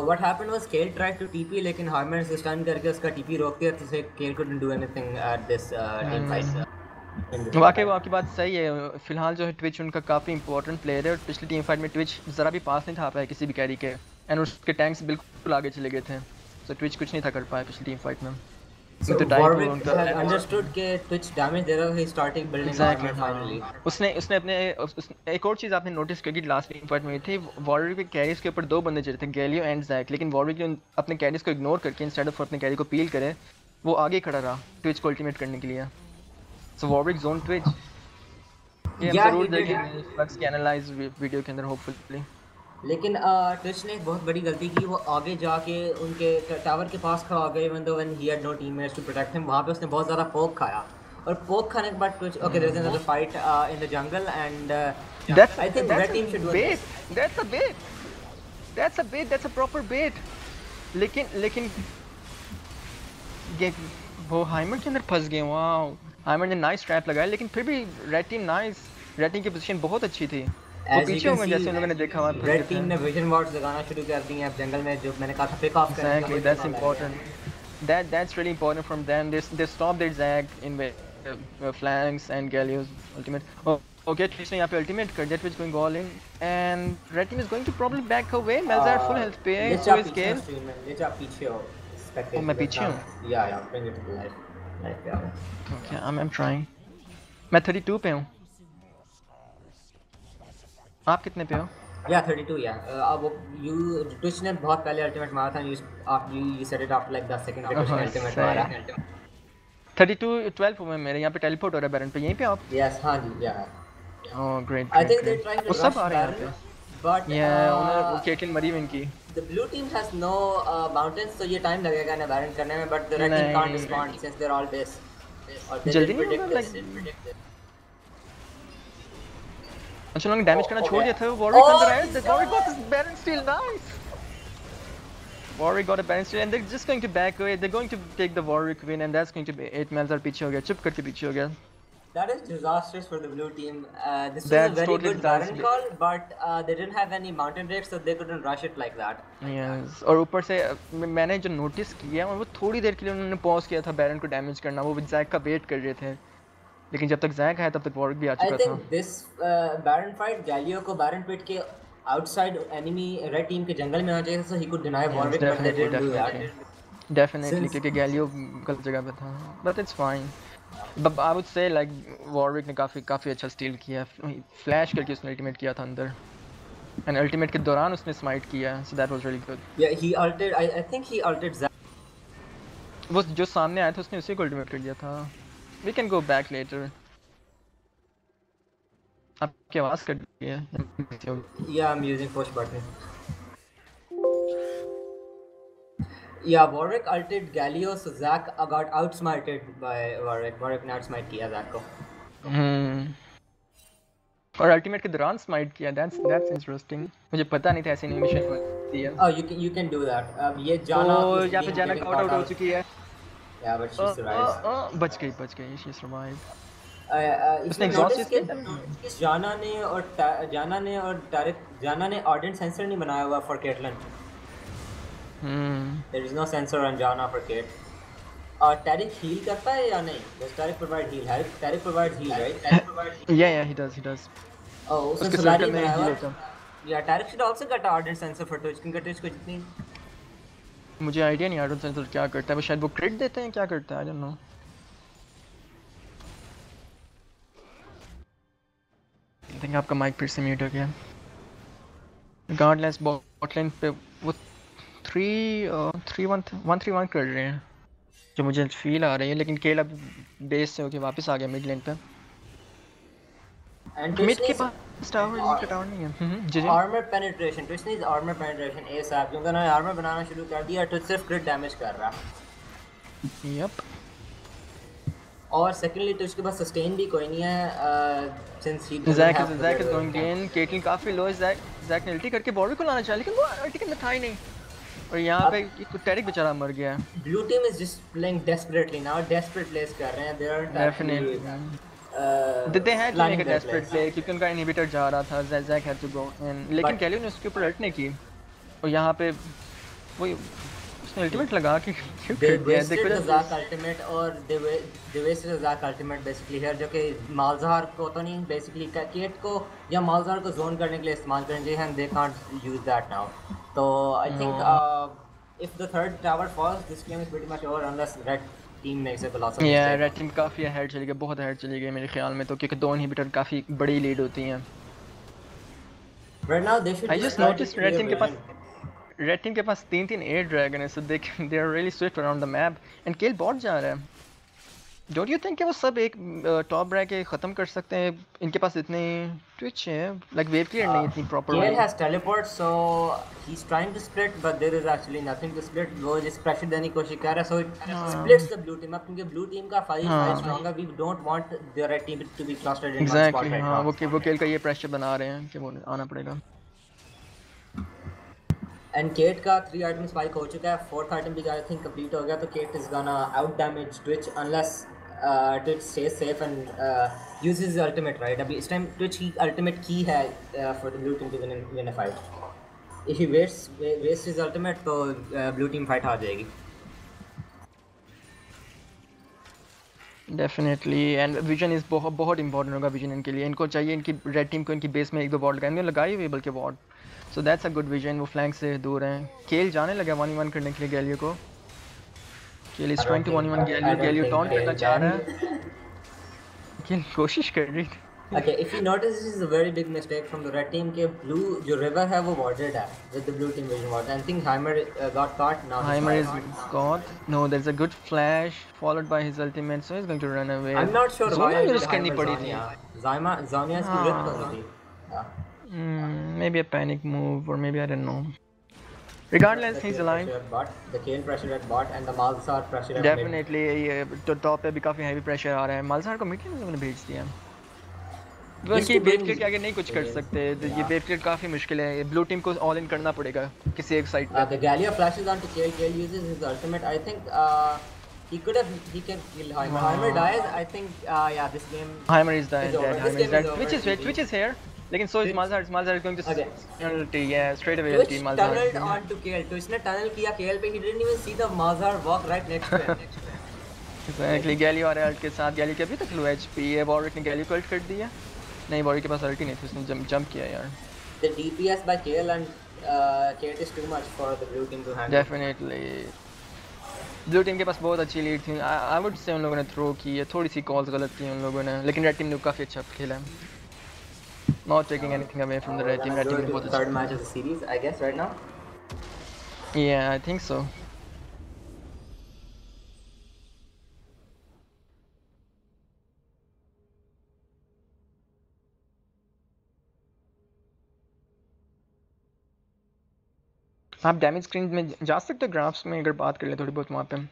What happened was Kale tried to TP लेकिन Harman से stun करके उसका TP रोक दिया तो से Kale couldn't do anything at this team fight. वाकई वो आपकी बात सही है. फिलहाल जो है Twitch उनका काफी इंपॉर्टेंट प्लेयर है और पिछली टीम फाइट में Twitch जरा भी पास नहीं था पाया किसी भी कैरी के. एंड उसके टैंक्स बिल्कुल आगे चले गए थे. So Twitch कुछ नहीं था कर पाया पिछली टीम फाइट में. So Warwick has understood कि Twitch damage दे रहा है. He started building armor finally. उसने अपने एक और चीज़ आपने नोटिस की लास्ट टीम फाइट में थी. Warwick के कैरीज के ऊपर दो बंदे चढ़े थे, Galio एंड Zack. लेकिन Warwick ने अपने कैरीज को इग्नोर करके इंस्टेड ऑफ अपने कैरी को पील करे वो आगे खड़ा रहा Twitch को अल्टीमेट करने के लिए. So Warwick zone Twitch. ये हम जरूर देखेंगे फ्लक्स के एनालाइज वीडियो के अंदर होपफुली. लेकिन Twitch ने एक बहुत बड़ी गलती की. वो आगे जाके उनके टावर के पास खड़ा हो गए even though when he had no teammates to protect him. वहाँ पे उसने बहुत ज़्यादा पोक खाया और पोक खाने के बाद Twitch okay there's another fight in the jungle and I think red team should do it. That's a bait. That's a proper bait. लेकिन ये वो हाइमर के अंदर फंस गए. वाओ, हाइमर ने नाइस ट्रैप लगाया लेकिन फिर भी red team nice. Red team की पोजीशन बहुत अच्छी थी. वो पीछे होंगे जैसे उन लोगों ने देखा हुआ. रेड टीम ने विजन वार्ड्स लगाना शुरू कर दिए हैं जंगल में जो मैंने कहा था पिक ऑफ करने. Exactly, that's important. That's really important from them. They stopped their Zack in flanks and Galio's ultimate. Okay, Twitch ने यहाँ पे ultimate कर दिया. Twitch going all in and red team is going to probably back away. Malzahar full health पे है. So is Gale. Late आप पीछे हो. Oh, मैं पीछे हूँ. Yeah, bring it to life. पे आ रहा. Okay, I'm trying. मैं 32 पे हूँ. आप कितने पे हो? Yeah, 32. Yeah. अब Twitch ने बहुत पहले अल्टीमेट मारा था. You said it after like 10 seconds के Twitch ने अल्टीमेट मारा. 32 12 हूँ मैं. मेरे यहाँ पे टेलीपोर्ट हो रहा है बैरन पे. यहीं पे आप? Yes, हाँ जी. Yeah. Oh, great. I think they're trying to rush Baron, but उन्होंने केटलिन मरी हुई इनकी. The blue team has no mountains, so ये time लगेगा ना Baron करने में. But the red team can't respond since they're all base. जल्दी नहीं होगा like. अच्छा उन्होंने डैमेज करना छोड़ दिया था. Warwick अंदर आया. Warwick got this Baron steal. Nice. Warwick got a Baron steal and they're just going to back away. They're going to take the Warwick win and that's going to be 8. Malzahar पीछे हो गया. चुप करके पीछे हो गया. That is disastrous for the blue team. This was a very totally good Baron call, but they didn't have any mountain breaks, so they couldn't rush it like that. Yes. और ऊपर से मैंने जो नोटिस किया वो थोड़ी देर के लिए उन्होंने पॉज किया था Baron को डैमेज करना. वो Zack का वेट कर रहे थे. लेकिन जब तक Zack आया तब तक Warwick भी आ चुका था. I think this Baron fight Galio को Baron pit के outside enemy red team के जंगल में आना चाहिए so he could deny Warwick, but they didn't do that. Definitely क्योंकि Galio गलत जगह पे था. But it's fine. But I would say like Warwick ने काफी अच्छा स्टील किया. फ्लैश करके उसने अल्टीमेट किया था अंदर. And अल्टीमेट के दौरान उसने स्माइट किया. So that was really good. Yeah, he ulted. I think he ulted Zack. वो जो सामने आया था उसने उसी को अल्टीमेट कर दिया था. We can go back later. आपकी आवाज़ कट गई है. Yeah, I'm using push button. Yeah, Warwick ulted Galio, so Zack got outsmarted by Warwick. Warwick ने outsmart किया Zack को. और अल्टीमेट के दौरान स्माइट किया. That's interesting. मुझे पता नहीं था ऐसी एनिमेशन होती है. Oh, you can do that. अब ये जाना. तो यहाँ पे जाना आउट हो चुकी है. Yeah, but she survived. बच गई. She survived. इसने नोटिस किया जाना ने ऑर्डेंट सेंसर नहीं बनाया हुआ for Caitlyn. There is no sensor on Janna for Kate. और Tariq heal करता है या नहीं? Does Tariq provide heal? Tariq provides heal, right? Yeah, he does. Oh, उसने Solari बनाया हुआ. Yeah, Tariq should also get an ordnance sensor for Twitch. क्योंकि Twitch को जितनी मुझे आइडिया नहीं ऑर्डर सेंसर क्या करता है. वो शायद वो क्रिट देते हैं क्या करता है. आई डोंट नो. थिंक आपका माइक फिर से म्यूट हो गया। रिगार्डलेस बॉट लाइन पे वो 131 कर रहे हैं जो मुझे फील आ रही है, लेकिन केल अब बेस से होके वापस आ गया मिड लेन पे। And मिड के Tushni's पास टावर का टावर नहीं है। जी जी। armor penetration, Tushni's armor penetration ASAP, क्योंकि उन्होंने armor बनाना शुरू कर दिया तो सिर्फ crit damage कर रहा। यप। और सेकेंडली तो उसके पास सस्टेन भी कोई नहीं है since he doesn't have Zac is the going in. Caitlyn काफी लो है। जैक ने अल्टी करके बॉर्डर को लाना चाहा, लेकिन वो अल्टी करना था ही नहीं। और यहाँ पे एक टेरिक बेचारा मर गया। Blue team is just playing desperately now, desperate plays कर रहे हैं, they aren't actually They had to make planning a their desperate plays. play क्योंकि उनका इनहिबिटर जा रहा था। Zac had to go in, लेकिन But- कैलियो ने उसके ऊपर अल्ट नहीं की। और यहाँ पे वही उसने अल्टीमेट लगा के क्यों They कर दिया? wasted the Zac ultimate और they wasted the Zac ultimate basically here, जो कि मालज़ार को तो नहीं, basically केट को या मालज़ार को जोन करने के लिए इस्तेमाल करने चाहिए, and they can't use that now. तो I think if the third tower falls, this game is pretty much over unless red team makes a colossal mistake. Red team काफी अहेड चली गई, बहुत अहेड चली गई मेरे ख्याल में तो, क्योंकि दो इनहिबिटर काफी बड़ी लीड होती हैं। Right now they should I just just try to noticed clear red team के पास 3 एयर ड्रैगन है, so they are really swift around the map and Kayle bot जा रहा है। डोंट यू थिंक कि वो सब एक टॉप ब्रैकेट खत्म कर सकते हैं? इनके पास इतने ट्विच है, लाइक वेव क्लियर नहीं इतनी प्रॉपर Gale वाली। has teleport, so he's trying to split, but there is actually nothing to split. वो जिस pressure देने की कोशिश कर रहा है, so it splits the blue team up, क्योंकि blue team का 5 strong है. We don't want the red team to be clustered in one spot exactly right हाँ, now. वो केल का ये प्रेशर बना रहे हैं कि वो आना पड़ेगा। And Kate का 3 item spike हो चुका है, 4th item भी I think complete हो गया, तो Kate is gonna out damage Twitch unless Twitch stays safe and uses his ultimate, right? अभी इस time Twitch की ultimate key है for the blue team to win a fight. If he wastes his ultimate, तो blue team fight हार जाएगी. Definitely, and vision is बहुत बहुत important होगा विजन इनके लिए। इनको चाहिए इनकी रेड टीम को इनकी बेस में 1-2 बॉल लगाएंगे, लगाई हुई बल्कि bot, so that's a good vision. वो फ्लैंक से दूर हैं। केल जाने लगा 1v1 करने के लिए गैलियो को। Kayle is trying to 1v1 Galio taunt करना चाह रहा है। केल कोशिश कर रही थी। Okay, if you notice, this is a very big mistake from the red team के blue जो river है वो warded है with the blue team vision ward. I think Heimer got caught now. Heimer is caught. No, there's a good flash followed by his ultimate, so he's going to run away. I'm not sure why Zonia I use did करनी Heimer पड़ी थी। Zonia's की rip हो गई थी. Maybe a panic move or maybe I don't know. Regardless, he's alive. The Kale pressure at bot and the Malzahar pressure at mid. Definitely, ये तो top पे भी काफी हैवी प्रेशर आ रहा है। मालज़ार को मिड लेन में भेज दिया। वो इनकी वेव क्लियर के आगे नहीं कुछ कर सकते, ये वेव क्लियर काफी मुश्किल है। ब्लू टीम को ऑल इन करना पड़ेगा किसी एक साइड पे। The Gallia flashes onto Kale. Kale uses his ultimate. I think he can kill Heimer. Heimer dies. I think yeah, this game. Heimer is dead. over. This Heimer is game is dead. over. Twitch is here. लेकिन so is Malzahar. Malzahar is going to Okay. penalty. Yeah, straight away Twitch ulti Malzahar. tunneled onto Kale. Twitch ने tunnel किया Kale पे. He didn't even see the Malzahar walk right next to him. Exactly. गैली आ रहा है alt के साथ। गैली के अभी तक लो एचपी है। वॉरिक ने गैली को अल्ट कर दिया। नहीं, वॉरिक के पास अल्ट ही नहीं थी, उसने जंप किया यार। The DPS by Kale and Kate is too much for the blue team to handle. Definitely. Blue team के पास बहुत अच्छी लीड थी। आई वुड से उन लोगों ने थ्रो की है, थोड़ी सी कॉल्स गलत की उन लोगों ने, लेकिन रेड टीम ने काफी अच्छा खेला है। Not taking anything away from the red team. Red team ने बहुत अच्छा। Third match of the series, I guess, right now. Yeah, I think so. आप डैमेज स्क्रीन में जा सकते हो, ग्राफ्स में अगर बात कर ले थोड़ी बहुत वहाँ पे।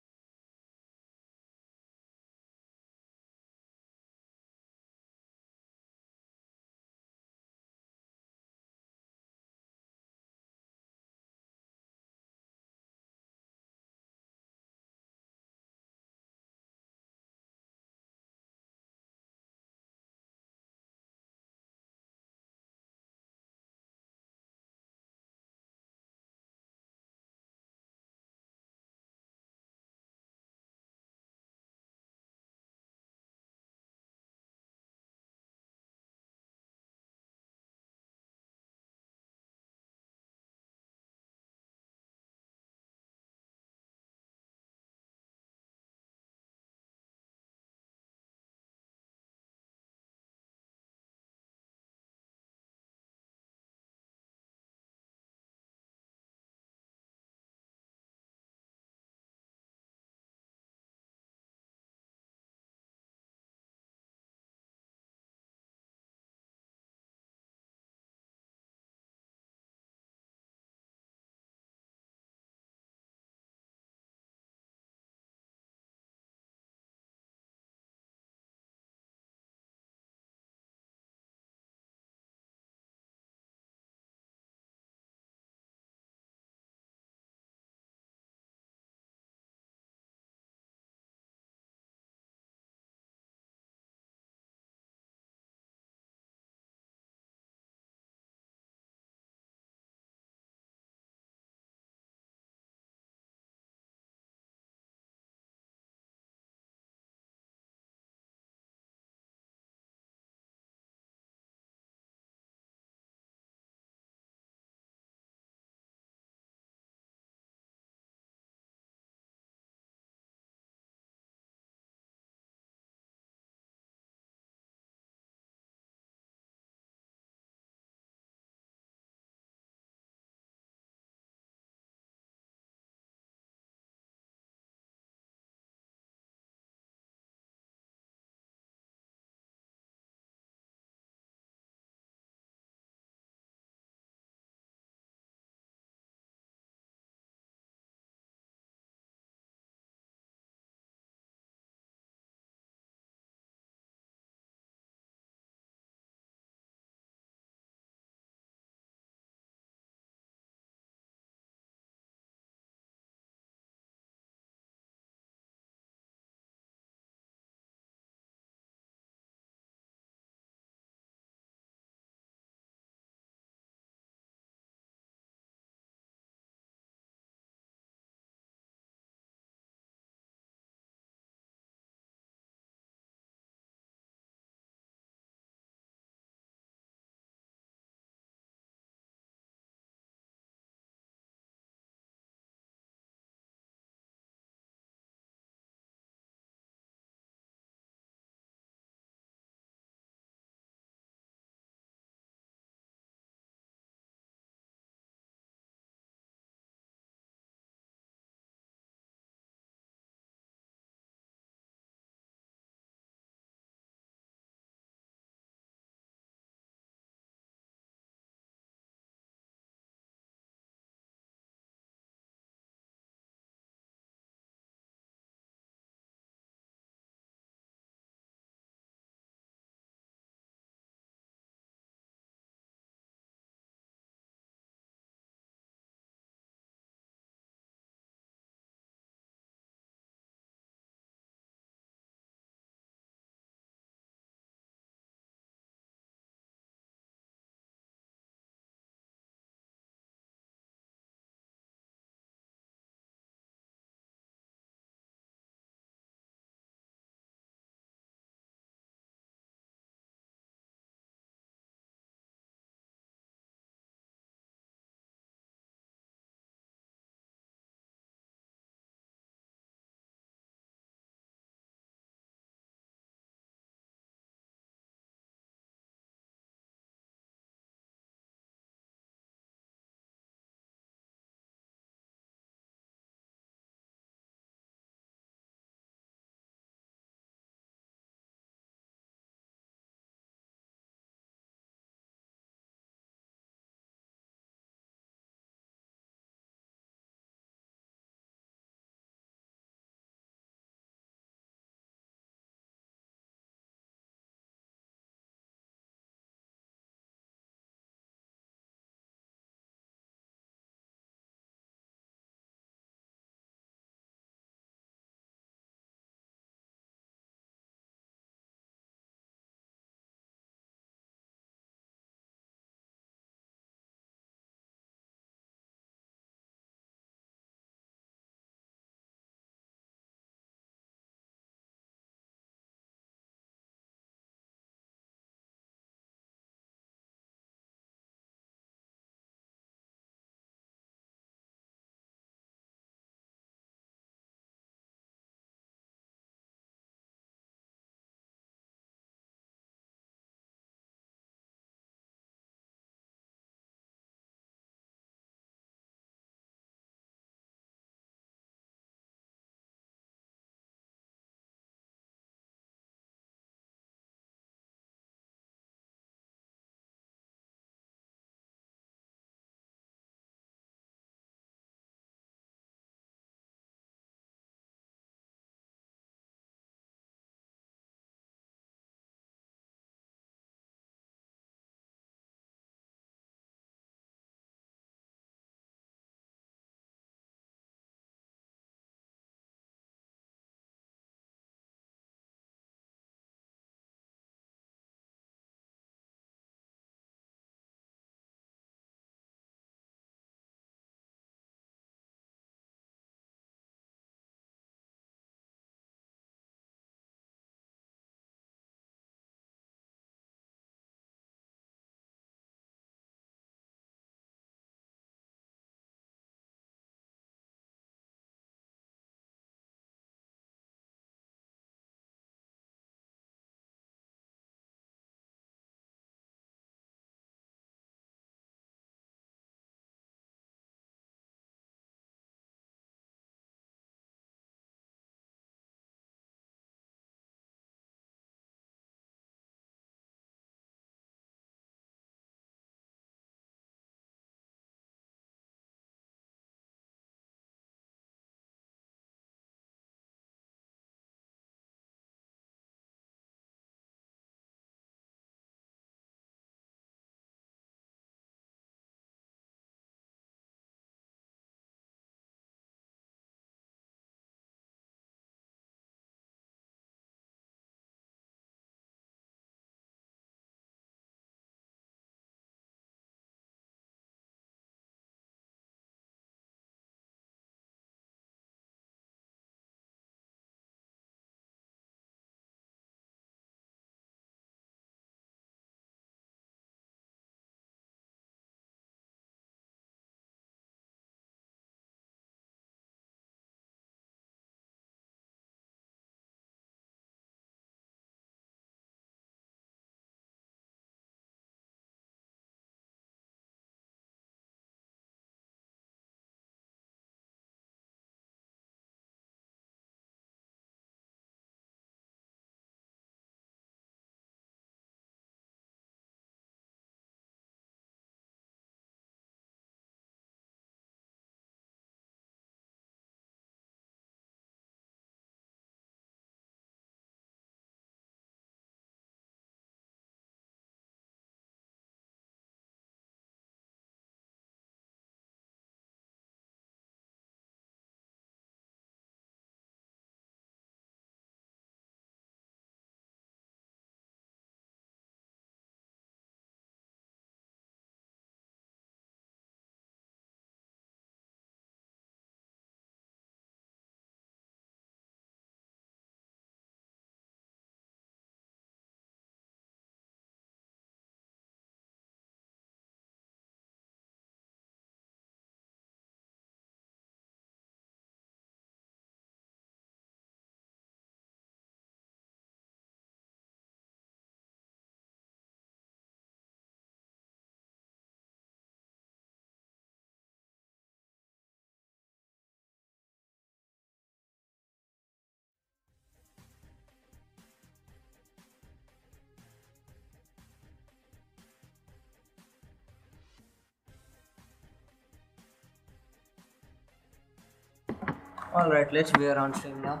Alright, we are on stream now.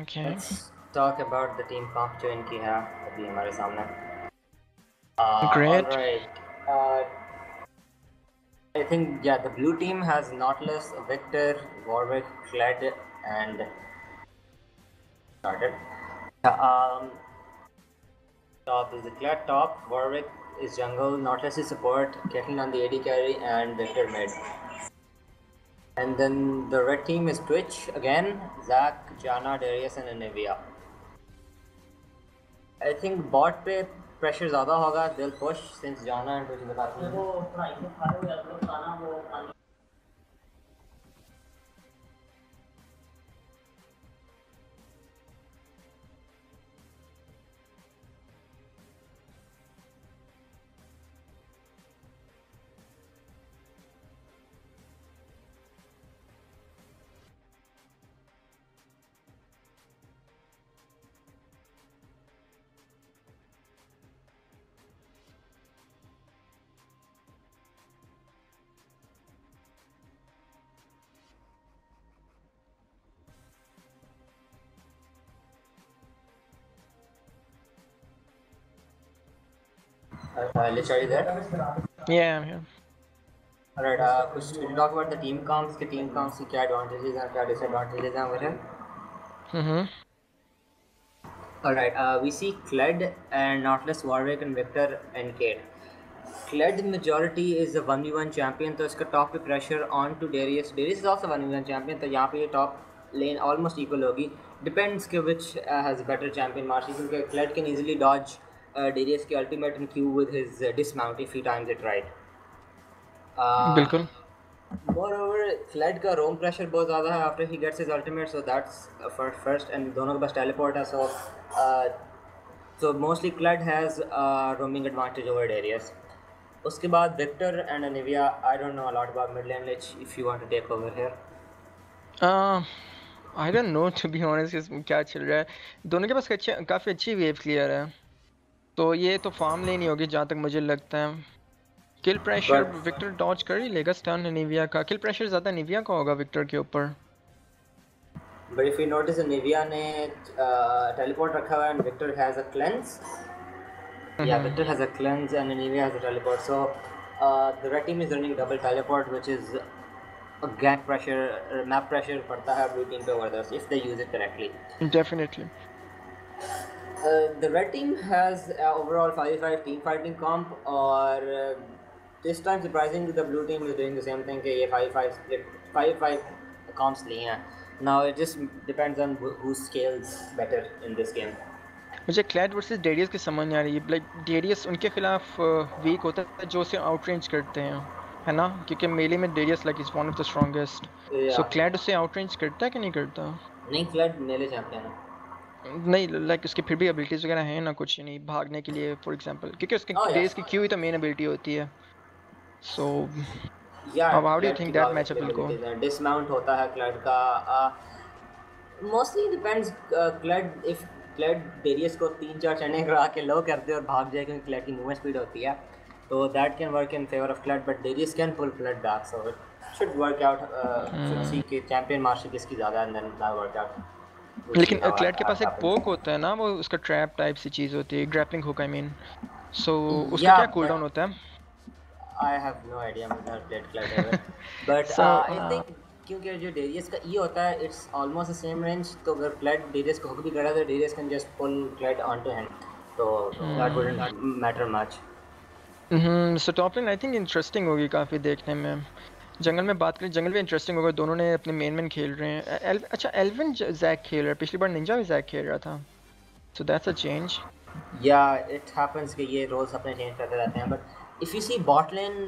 Okay. Let's talk about the team comp जो इनकी है अभी हमारे सामने. Great. Alright. I think the blue team has Nautilus, Victor, Warwick, Kled, and started. Top is the Kled top, Warwick is jungle, Nautilus is support, Caitlyn on the AD carry, and Victor mid. And then the red team is Twitch again, Zac, Jana, Darius, and Anivia. I think bot पे pressure ज़्यादा होगा. They'll push since Jana and Twitch the back. Lich, are you there? Yeah, I'm here. Alright, could you talk about the team comps? The team comps की क्या advantages हैं, क्या disadvantages हैं वगैरह? Alright, we see Kled and Nautilus, Warwick and Victor and Kate. Kled majority is a 1v1 champion, तो इसका top पे pressure on to Darius. Darius is also 1v1 champion, तो यहाँ पे top lane almost equal होगी. Depends के which has better champion marshal, क्योंकि Kled can easily dodge Darius की ultimate and Q with his dismount if he times it right. बिल्कुल. Moreover, Kled का roam pressure बहुत ज़्यादा है after he gets his ultimate, so that's first, and दोनों के पास teleport है, so mostly Kled has roaming advantage over Darius. उसके बाद Victor and Anivia, I don't know a lot about mid lane. Lich, if you want to take over here. I don't know to be honest क्या चल रहा है. दोनों के पास काफ़ी अच्छी wave clear है. तो ये तो farm lane ही होगी जहाँ तक मुझे लगता है. Kill pressure Victor dodge कर ही लेगा stun Anivia का. Kill pressure ज़्यादा Anivia का होगा Victor के ऊपर. But if you notice, Anivia ने teleport रखा हुआ है and Victor has a cleanse. Yeah, Victor has a cleanse and Anivia has a teleport. So the red team is running double teleport, which is a gank pressure, map pressure पड़ता है blue team पे over others if they use it correctly. Definitely. The red team has overall 5-5 team fighting comp, or this time surprisingly the blue team is doing the same thing. कि ये 5-5 comps लिए हैं. Now it just depends on who scales better in this game. मुझे Kled versus Darius की समझ नहीं आ रही है. Like Darius उनके खिलाफ weak होता है जो उसे outrange करते हैं, है ना? क्योंकि melee में Darius like is one of the strongest. Yeah. So Kled उसे outrange करता है कि नहीं करता? नहीं, Kled melee champion है. नहीं, like उसके फिर भी abilities वगैरह हैं ना कुछ नहीं भागने के लिए for example, क्योंकि उसके Darius की Q ही तो main ability होती है. So yeah, how do you think that matchup will go? Dismount होता है Kled का. Mostly depends. If Kled Darius को 3-4 चढ़ने करा के लो कर दे और भाग जाए क्योंकि Kled की movement speed होती है, तो that can work in favor of Kled, but Darius can pull Kled back, so it should work out. Should see कि champion marshal किसकी ज़्यादा and then that work out. लेकिन Kled के पास एक poke होता है ना, वो उसका trap type सी चीज़ होती है, grappling hook I mean. So उसका क्या cooldown होता है? I have no idea. I've never played Kled ever. But I think क्योंकि जो Darius का E होता है, it's almost the same range. तो अगर Kled Darius को hook भी करा तो Darius can just pull Kled onto him. So that wouldn't matter much. So top lane I think interesting होगी काफ़ी देखने में. जंगल में बात करें, जंगल भी इंटरेस्टिंग होगा. दोनों ने अपने मेन खेल रहे हैं. अच्छा एल्विन जैक खेल रहा है, पिछली बार निंजा भी जैक खेल रहा था. So that's a change. Yeah, it happens कि ये roles अपने change करते रहते हैं. But if you see bot lane,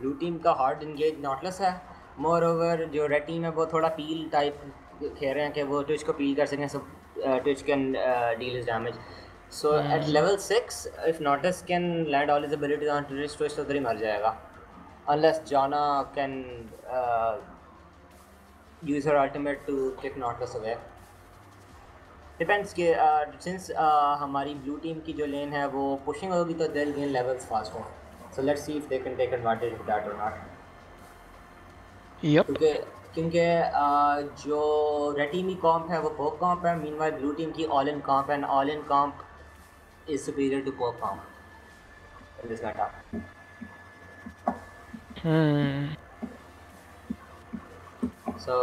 blue team का hard engage Nautilus है. Moreover जो red team है वो थोड़ा peel type खेल रहे हैं कि वो Twitch को peel कर सकें, so Twitch can deal his damage. So at level 6, if Nautilus can land all his abilities on Twitch तो उधर ही मर जाएगा. Unless Jana can use her ultimate to kick Nautilus away. Depends कि since हमारी blue team की जो lane है वो pushing होगी तो they'll gain levels faster. So let's see if they can take advantage of that or not. Yep. क्योंकि क्योंकि जो रेड टीम की कॉम्प है वो पोक कॉम्प है, मीनवाइल ब्लू टीम की ऑल इन कॉम्प है, and all in comp is superior to poke comp in this meta. Hmm. So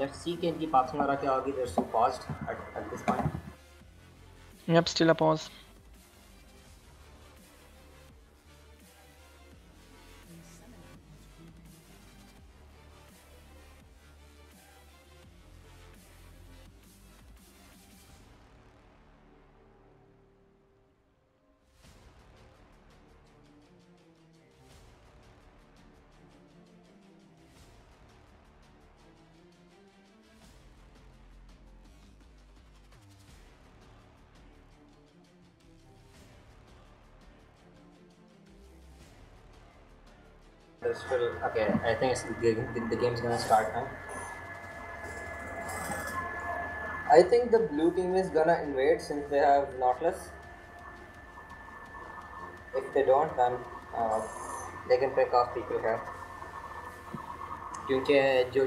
let's see कि इनकी पासिंग वगैरह क्या होगी. They're so paused at this point. Yep, still a pause. They're still okay. I think the game's gonna start now. I think the blue team is gonna invade since they have Nautilus. If they don't, then they can pick off people here. क्योंकि जो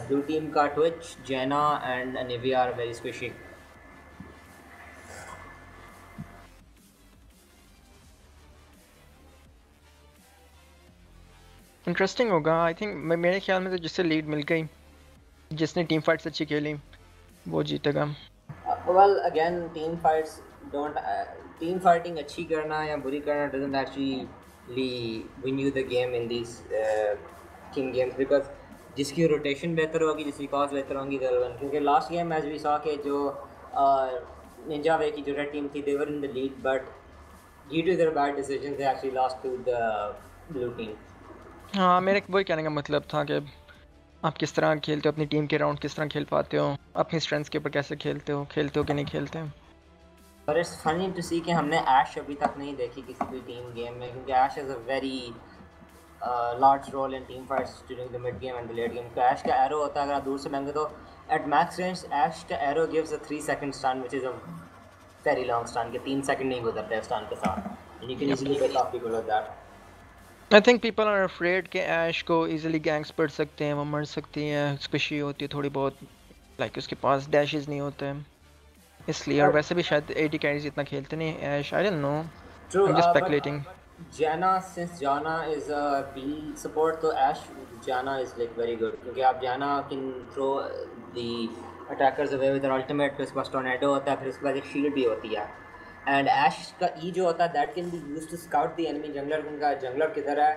blue team का Twitch, Jaina and Anivia are very squishy. Interesting होगा I think. मेरे ख्याल में तो जिससे lead मिल गई, जिसने टीम फाइट्स अच्छी खेली, वो जीतेगा. Well, again, don't. Team fighting अच्छी करना या बुरी करना doesn't actually win you the game in these king games, because जिसकी रोटेशन बेहतर होगी, जिसकी कॉज बेहतर होगी, they'll win. क्योंकि last game as we saw के जो निंजा वे की जो रेड टीम थी, they were in the lead, but due to their bad decisions, they actually lost to the blue team. हाँ, मेरे वही कहने का मतलब था कि आप किस तरह खेलते हो, अपनी टीम के राउंड किस तरह खेल पाते हो, अपनी स्ट्रेंथ्स के ऊपर कैसे खेलते हो कि नहीं खेलते. But it's funny to see कि हमने ऐश अभी तक नहीं देखी किसी भी टीम गेम में, क्योंकि ऐश has a very large role in team fights during the mid game and the late game. तो ऐश का एरो होता है, अगर आप दूर से लेंगे तो at max range ऐश का arrow gives a 3-second stun, which is a very long stun, के 3 सेकंड नहीं गुजरते हैं stun के साथ, and you can easily pick off people with that. I think people are afraid कि ऐश को easily gangs पड़ सकते हैं, वो मर सकती है, स्क्विशी होती है थोड़ी बहुत, लाइक उसके पास डैशेस नहीं होते हैं इसलिए. और वैसे भी शायद एडी कैरीज इतना खेलते नहीं Ashe. I don't know, True, I am just but speculating. Since Janna is a peel support, तो Ash Janna is like very good, क्योंकि आप Janna can throw the attackers away with her ultimate, फिर उसके पास tornado होता है, फिर उसके बाद एक shield भी होती है, and Ash का E जो होता है that can be used to scout the enemy jungler, उनका jungler किधर है,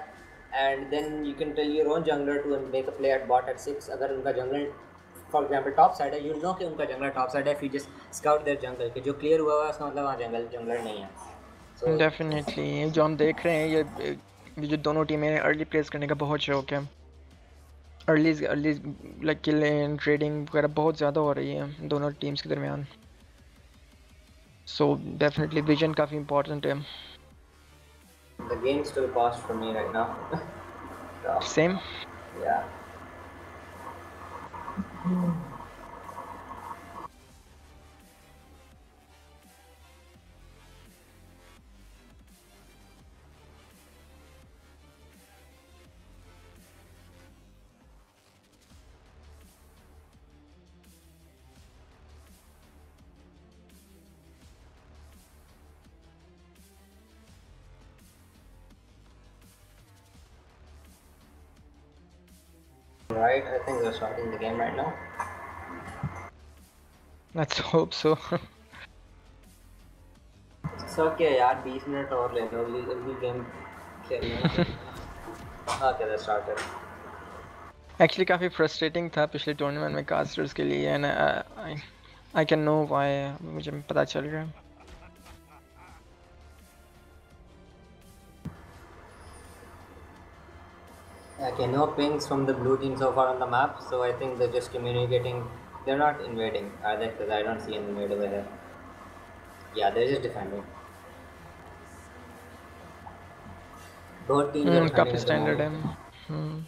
and then you can tell your own jungler to make a play at bot at 6. अगर उनका jungler for example top side है, you know कि उनका jungler top side है, if you just scout their jungle कि जो clear हुआ है उसका मतलब वहाँ jungler नहीं है. डेफिनेटली जो हम देख रहे हैं, ये जो दोनों टीमें अर्ली प्लेस करने का बहुत शौक है, अर्ली लाइक किलिंग ट्रेडिंग वगैरह बहुत ज़्यादा हो रही है दोनों टीम्स के दरमियान. सो डेफिनेटली विजन काफ़ी इंपॉर्टेंट है. The game still paused for me right now. So, same. yeah. Right, I think we're starting the game right now. Let's hope so. So okay यार 20 मिनट और ले लो, अगली game खेलना. Okay, let's start it. Actually काफ़ी frustrating था पिछले tournament में casters के लिए, and I can know why. मुझे पता चल रहा है. Okay, no pings from the blue team so far on the map, so I think they're just communicating. They're not invading, are they? Because I don't see an invade over there. Yeah, they're just defending. Both teams are defending काफ़ी at the standard है. moment.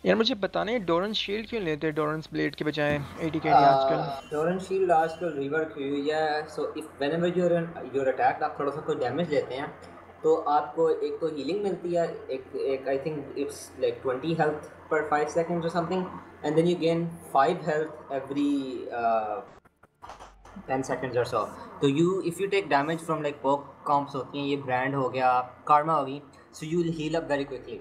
यार मुझे बताने डोरन shield क्यों लेते हैं डोरन blade के बजाय 80 केडी आजकल? टोरेंट शील्ड आजकल रिवर्क हुई है, so if whenever your attack आप थोड़ा सा कोई डैमेज लेते हैं तो आपको एक तो हीलिंग मिलती है, एक I think it's like 20 health पर 5 सेकंड्स और something, and then you gain 5 health every 10 seconds or so. तो if you take damage from like perk comps होती हैं, ये brand हो गया, karma होगी, so you will heal up very quickly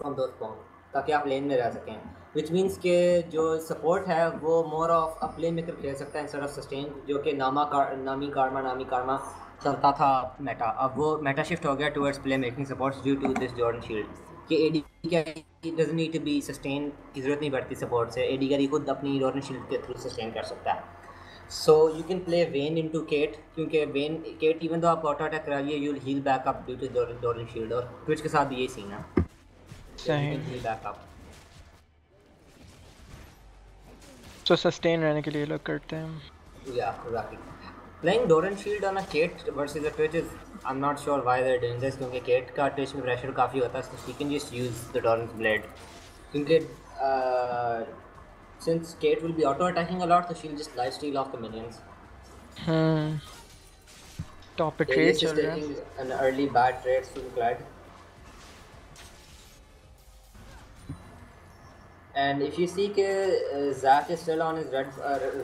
from those comps ताकि आप लेन में रह सकें, which means कि जो support है वो more of a playmaker खेल सकता है instead of sustain, जो कि नामी karma चलता था मेटा, अब वो मेटा शिफ्ट हो गया towards playmaking supports due to this Jordan shield कि AD क्या it doesn't need to be sustain की ज़रूरत नहीं पड़ती support से, AD का खुद अपनी Jordan shield के through sustain कर सकता है. So you can play Vayne into Kate क्योंकि Kate even though आप auto attack करा लिए you'll heal back up due to Doran shield, और Twitch के साथ भी यही सीन है, सही. you can heal back up. So sustain रहने के लिए लोग करते हैं. Yeah, exactly. Playing Doran shield on a Kate versus a Twitch is, I'm not sure why they're doing this क्योंकि Kate का Twitch में pressure काफ़ी होता है, so she can just use the Doran's blade क्योंकि since Kate will be auto attacking a lot, so she'll just lifesteal off the minions. Top पे Alias trade is चल रहा taking है. an early bad trades from Glad. And if you see Zac is still on his red,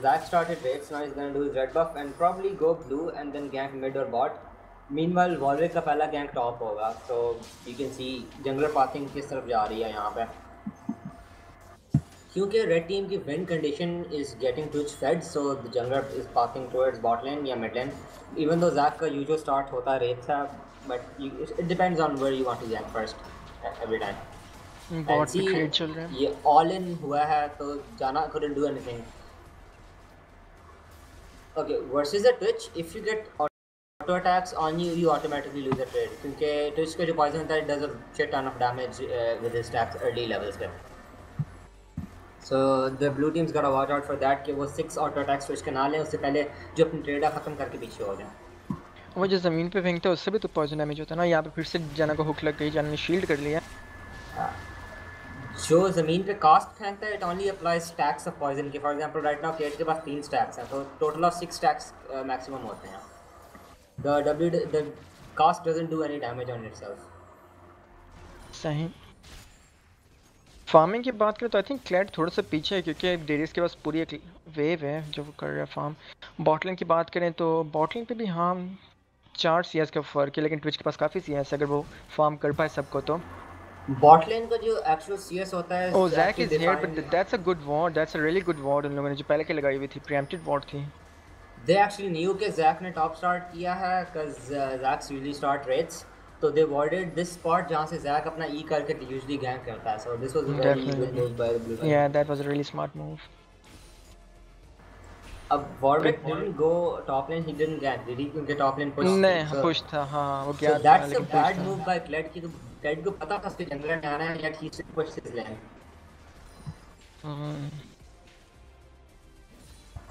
Zac started raids, now he's going to do his red buff and probably go blue and then gank mid or bot. Meanwhile, Warwick का पहला gank top होगा, so you can see jungler pathing किस तरफ जा रही है यहाँ पे. क्योंकि रेड टीम की win condition is getting Twitch fed, so the jungler is pathing towards bot lane या mid lane. Even though Zac का usual start होता है रेड सा, but it depends on where you want to gank first every time. Bot पे trade चल रहा है. ये all in हुआ है तो जाना couldn't do anything. Okay, versus a Twitch, if you get auto attacks on you, you automatically lose the trade क्योंकि Twitch का जो poison होता है does a shit ton of damage with his stacks early levels पे. So the blue team's gotta watch out for that कि वो 6 auto attacks Twitch के ना लें, उससे पहले जो अपनी ट्रेड खत्म करके पीछे हो जाए. वो जो ज़मीन पे फेंकता है उससे भी तो पॉइजन डैमेज होता है ना. यहाँ पे फिर से जाना को हुक लग गई, जाना ने शील्ड कर लिया. जो ज़मीन पे कास्ट फेंकता है it only applies stacks of poison के. For example right now Kate के पास 3 stacks हैं, तो total of 6 stacks maximum होते हैं. The cast doesn't do any damage on itself. सही. फार्मिंग की बात करें तो आई थिंक क्लैड थोड़ा सा पीछे है क्योंकि डेरिस के पास पूरी एक वेव है जो वो कर रहा है फार्म. बॉटलिन की बात करें तो बॉटलिन पे भी हाँ 4 CS का फर्क है, लेकिन ट्विच के पास काफ़ी CS अगर वो फार्म कर पाए सबको तो. बॉट लेन का जो एक्चुअल CS होता है, oh Zac is here but that's a good ward, that's a really good ward. उन लोगों ने जो पहले के लगाई हुई थी प्रीएम्प्टेड वॉर्ड थी. They actually knew कि Zac ने टॉप स्टार्ट किया है because Zac usually start raids, तो they warded this spot जहाँ से Zac अपना E करके usually gank करता है. So this was a very good move by the blue team. Yeah, that was a really smart move. अब Warwick didn't go top lane, he didn't gank, did he? क्योंकि top lane push. नहीं push था हाँ वो गया So that's a bad move by Kled कि Kled को पता था उसके जंगल में आना है, yet he still pushed his lane.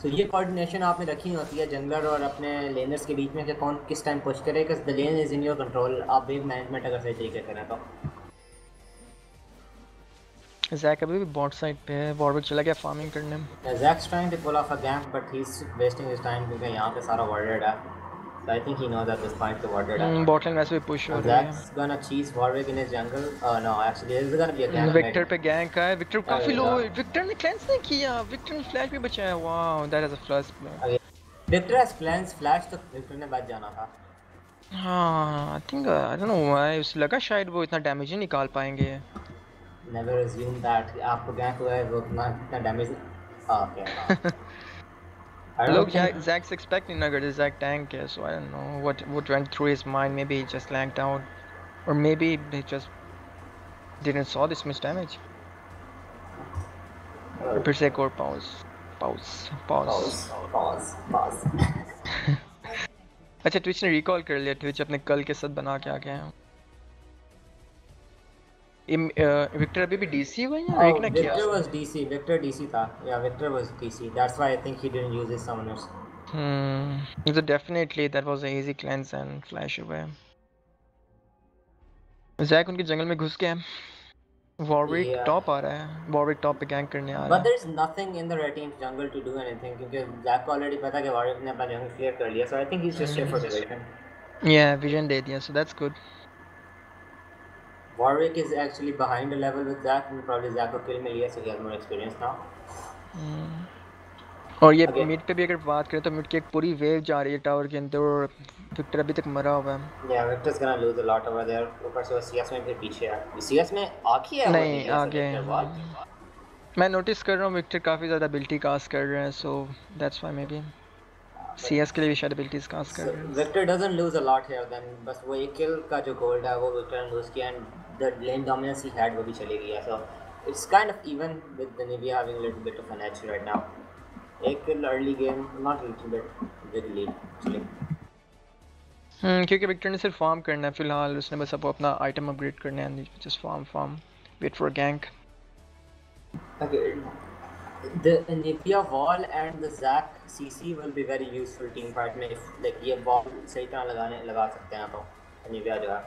तो ये कोऑर्डिनेशन आपने रखी होती है जंगलर और अपने लेनर्स के बीच में कि कौन किस टाइम पुश करे, because the lane is in your control. आप वेव मैनेजमेंट अगर सही तरीके से करें तो. ज़ैक अभी भी बॉट साइड पे है, वॉरविक चला गया फार्मिंग करने. Zack's trying to pull off a gank but he's wasting his time क्योंकि यहाँ पे सारा warded है. So I think he knows at this point the warded है. बॉट लाइन वैसे भी पुश हो रही है. Zack's gonna cheese Warwick in his jungle. No, actually there's gonna be a gank. Viktor पे गैंक है, विक्टर काफी लो है. विक्टर ने क्लेंस नहीं किया, विक्टर ने फ्लैश भी बचाया. Wow that is a flush play. Victor has plans, flash तो Victor ने बच जाना था. हाँ I think I don't know why उसे लगा शायद वो इतना डैमेज ही निकाल पाएंगे. Never assume that आपको gank हुआ है वो इतना डैमेज. Okay. लोग Zack's expecting अगर Zack tank है, so I don't know what went through his mind. Maybe he just lagged out, or maybe he just didn't saw this much damage. फिर से एक और pause. अच्छा ट्विच ने recall कर लिया. ट्विच अपने कल के साथ बना के आ गया है. विक्टर अभी भी डीसी हुआ है या एक ना किया? Victor was DC. Victor DC था. Yeah, Victor was DC. That's why I think he didn't use his summoners. So definitely that was an easy cleanse and flash away. Zack उनके जंगल में घुस गया. Warwick Yeah. टॉप आ रहा है, Warwick top पे gang करने आ रहा But है. there is nothing in the red team's jungle to do anything क्योंकि Zack को already पता कि Warwick ने अपना jungle clear कर लिया, so I think he's just here for division. Yeah, vision दे दिया, so that's good. Warwick is actually behind a level with Zack and probably Zack को kill मिल गया, so he has more experience now. और ये Okay. Mid पे भी अगर बात करें तो मिड की एक पूरी वेव जा रही है टावर के अंदर और विक्टर अभी तक मरा हुआ है. Yeah, Victor's gonna lose a lot over there. ऊपर से वो CS में फिर पीछे है. CS में आखी है वो नहीं DBS से आगे. Victor what? मैं नोटिस कर रहा हूँ विक्टर काफ़ी ज़्यादा एबिलिटी कास्ट कर रहे हैं, so that's why maybe CS के लिए भी शायद एबिलिटीज कास्ट कर So रहे हैं. Victor doesn't lose a lot here then. बस वो एक kill का जो gold है वो Victor ने lose किया and the lane dominance he had वो भी चली गई है. So it's kind of even with the Nivea having a little bit of an edge right now. एक kill early game, not a little bit, big lead actually. क्योंकि Victor ने सिर्फ farm करना है फिलहाल, उसने बस अब अपना आइटम अपग्रेड करना है, just farm wait for gank. Okay, the Nivea wall and the Zack CC will be very useful team fight में if like ये wall सही तरह लगा सकते हैं आप Nivea जो है.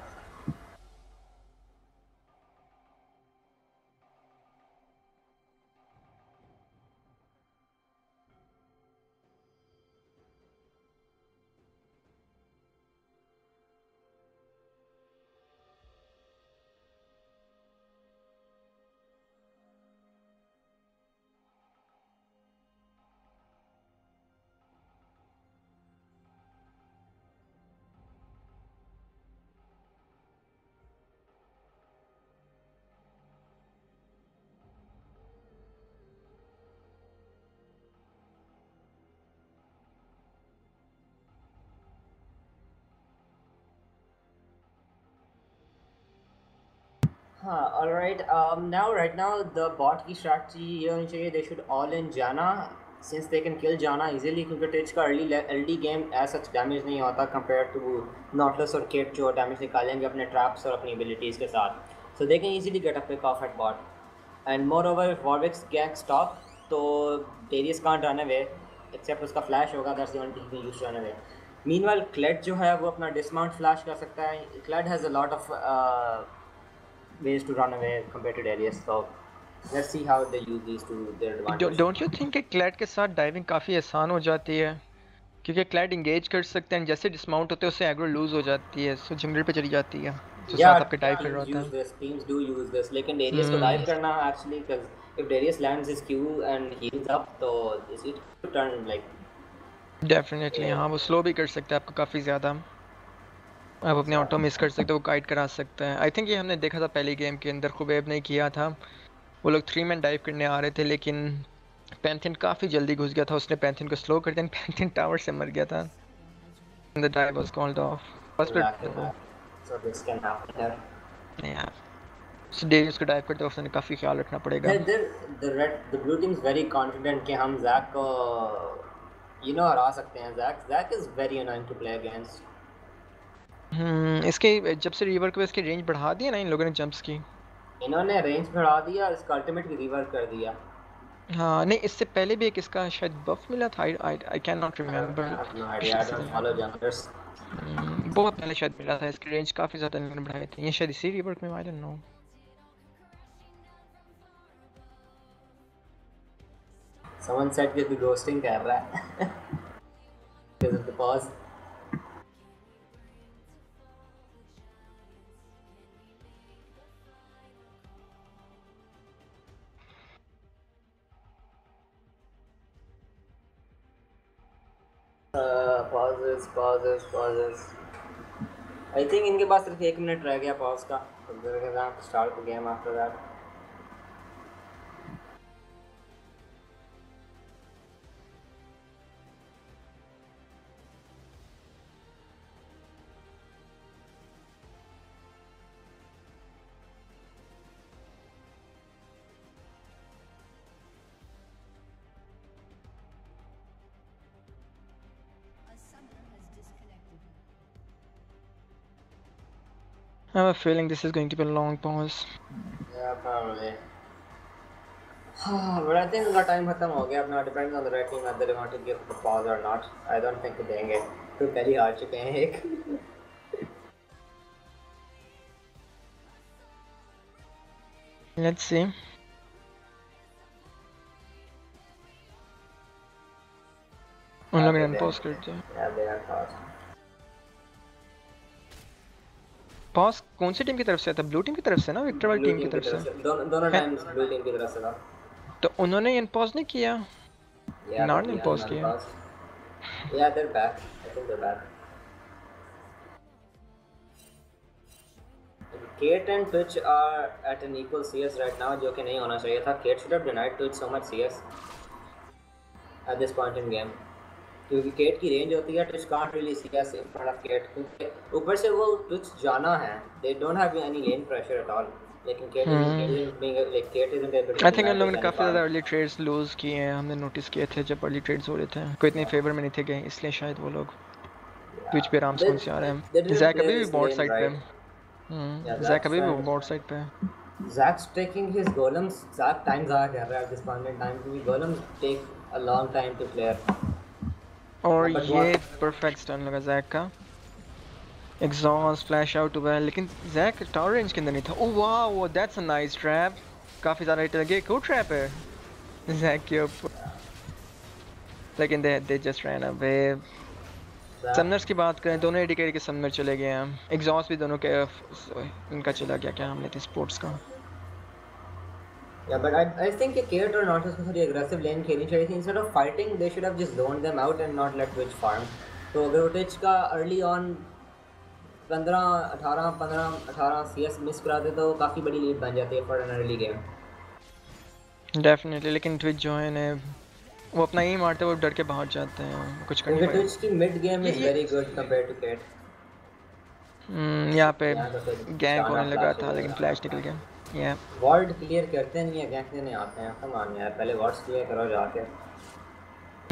All right. Right now, the bot की strategy ये होनी चाहिए. They should all in Janna since they can kill Janna easily क्योंकि Twitch का early game as such damage नहीं होता compared to Nautilus और Kit जो damage निकालेंगे अपने traps और अपनी abilities के साथ. So they can easily get a pick off at bot. And moreover, if Warwick's gank stop, तो Darius can't run away except उसका flash होगा. That's the only thing he can use to run away. Meanwhile, Kled जो है वो अपना dismount flash कर सकता है. Kled has a lot of ways to run away compared to Darius, so let's see how they use these to their advantage. Don't you think कि clad के साथ डाइविंग काफ़ी आसान हो जाती है, क्योंकि क्लैड इंगेज कर सकते हैं, जैसे डिस्माउंट होते हैं उससे एग्रो लूज हो जाती है, सो जंगल पे चली जाती है जो साथ आपके डाइव कर रहा होता है. Teams do use this, लेकिन Darius को dive करना actually because if Darius lands his Q and heals up, तो it could turn like definitely हाँ, वो स्लो भी कर सकते हैं आपको काफ़ी ज़्यादा. आप अपने ऑटो मिस कर सकते हो, वो गाइड करा सकते हैं. आई थिंक ये हमने देखा था पहली गेम के अंदर, खुबैब ने किया था. वो लोग 3 मैन डाइव करने आ रहे थे लेकिन पैंथिन काफ़ी जल्दी घुस गया था, उसने पैंथिन को स्लो कर दिया, पैंथिन टावर से मर गया था. The dive was called off. so this can happen here. या सो डेरियस को डाइव करते वक्त हमें काफ़ी ख्याल रखना पड़ेगा. The blue team is very confident कि हम Zack को हरा सकते हैं. Zack is very annoying to play against. इसके जब से रिवर को इसकी रेंज बढ़ा दी है ना इन लोगों ने जंप्स की. इन्होंने रेंज बढ़ा दिया और इसका अल्टीमेट भी रिवर्क कर दिया. हाँ नहीं, इससे पहले भी एक इसका शायद बफ मिला था. I can not remember. बहुत पहले शायद मिला था. इसकी रेंज काफ़ी ज़्यादा इन्होंने बढ़ाई थी. ये शायद इसी रिवर्क में, आई डोंट नो. Someone said कि तू ghosting कर रहा है. Because of the pause. Pauses. I think इनके पास सिर्फ 1 मिनट रह गया पॉज का. They're gonna have to start the game after that. I have a feeling this is going to be a long pause. Yeah, probably. But I think उनका time खत्म हो गया. अपना depends on the red team whether they want to give the pause or not. I don't think वो देंगे. तो पहले हार चुके हैं एक. Let's see. उन लोग ने अनपॉज कर दिया। Yeah, they are fast. Pause कौन सी टीम की तरफ से था? ब्लू टीम की तरफ से ना, विक्टर वाली Blue टीम की team की तरफ तरफ से? से दोनों है, टाइम्स blue team की तरफ से था. तो उन्होंने अनपॉज नहीं किया। Yeah, not but we unpause have किया। unpaused. Yeah, they're back. I think they're back. Kate and Twitch are at an equal CS right now, जो कि नहीं होना चाहिए था. Kate should have denied Twitch so much CS at this point in game. क्योंकि Kate की range होती है, Twitch can't really CS in front of Kate. क्योंकि ऊपर से वो Twitch जाना है. They don't have any lane pressure at all. लेकिन Kate isn't being like Kate isn't able to. I think उन लोगों ने काफ़ी ज़्यादा अर्ली ट्रेड्स लूज किए हैं, हमने नोटिस किए थे जब अर्ली ट्रेड्स हो रहे थे, कोई इतने फेवर में नहीं थे गए, इसलिए शायद वो लोग ट्विच पे आराम से कौन से आ रहे हैं। जैक अभी भी बोर्ड साइड पे, जैक अभी भी बोर्ड साइड पे है। Zach's taking his golems. Zach time ज़ाया कर रहा है at this point in time क्योंकि golems take a long time to clear. और But ये what- परफेक्ट स्टन लगा जैक का, एग्जॉस्ट फ्लैश आउट हुआ है, लेकिन जैक टावर रेंज के अंदर नहीं था। Oh wow, that's a nice trap, काफ़ी ज़्यादा हिट लगे। कोई ट्रैप है जैक के ऊपर, लेकिन they just ran away. Summoner's की बात करें, दोनों एडी के समनर चले गए हैं, एग्जॉस्ट भी दोनों के इनका चला गया, क्या हमने थे स्पोर्ट्स का। Yeah, but I think कि Kate और Nautilus को थोड़ी aggressive lane खेलनी चाहिए थी. Instead of fighting, they should have just zoned them out and not let Twitch farm. तो अगर वो Twitch का early on 15-18 CS मिस कराते तो काफ़ी बड़ी लीड बन जाती है for an early game. Definitely, लेकिन ट्विच जो है ने वो अपना ही मारते वो डर के भाग जाते हैं, कुछ कर नहीं क्योंकि पाए। Twitch की mid game is very good compared to Kate. यहाँ पे यहाँ तो फिर गैंग जाना होने लगा flash था, हो लेकिन गया. फ्लैश निकल गया। या Ward clear करते नहीं है, गैंग देने आते हैं. Come on यार, पहले wards clear करो जाके.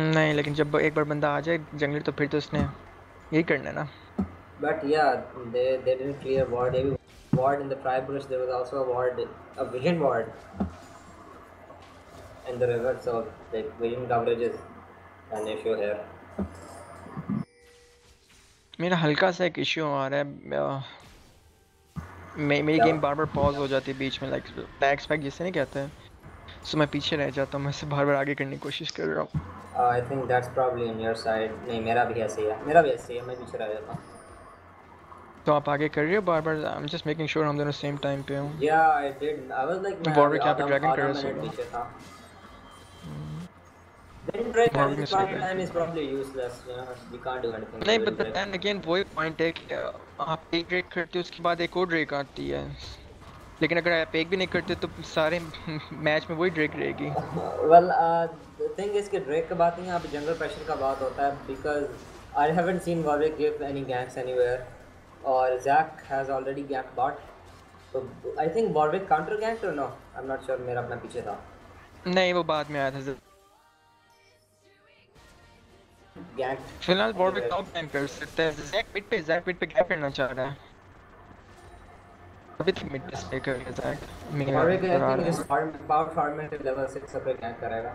नहीं, लेकिन जब एक बार बंदा आ जाए जंगली तो फिर तो उसने यही करना है ना। But yeah, they didn't clear ward. Every ward in the tri-brush, there was also a ward, a vision ward in the river. So the vision coverage is an issue here. मेरा हल्का सा एक इश्यू आ रहा है, मेरी game बार बार pause हो जाती है बीच में, लाइक बैक स्पैक जिसे नहीं कहते हैं, सो मैं पीछे रह जाता हूँ, मैं इसे बार बार आगे करने की कोशिश कर रहा हूँ। I think that's probably on your side. नहीं, मेरा भी ऐसे ही है. मेरा भी ऐसे ही है. मैं पीछे रह जाता हूँ. तो आप आगे कर रहे हो बार बार? I am just making sure हम दोनों सेम टाइम पे हो। Yeah, I did. I was like, मैं Warwick यहाँ पे आधा dragon कर रहा है minute solo। पीछे था. Then Drake at Warwick this ने point in solo time is probably useless. You know, we can't do anything. नहीं, with but Drake. Then again वही पॉइंट है कि आप एक ड्रेक करते हो उसके बाद एक और ड्रेक आती है, लेकिन अगर आप एक भी नहीं करते तो सारे मैच में वही ड्रेक रहेगी। Well, the thing is कि Drake का बात नहीं है, यहाँ पे jungle pressure का बात होता है because I haven't seen Warwick give any ganks anywhere और Zac has already ganked bot. So I think Warwick counter ganked or no? I'm not sure. मेरा अपना पीछे था. नहीं, वो बाद में आया था। Ganked. फिलहाल वॉरविक टॉप टाइम कर सकता है, जैक मिड पे क्या करना चाह रहा है? अभी तक मिड पे स्टे कर रहा है Jack. Warwick I think is power farming to level 6 पे gank करेगा.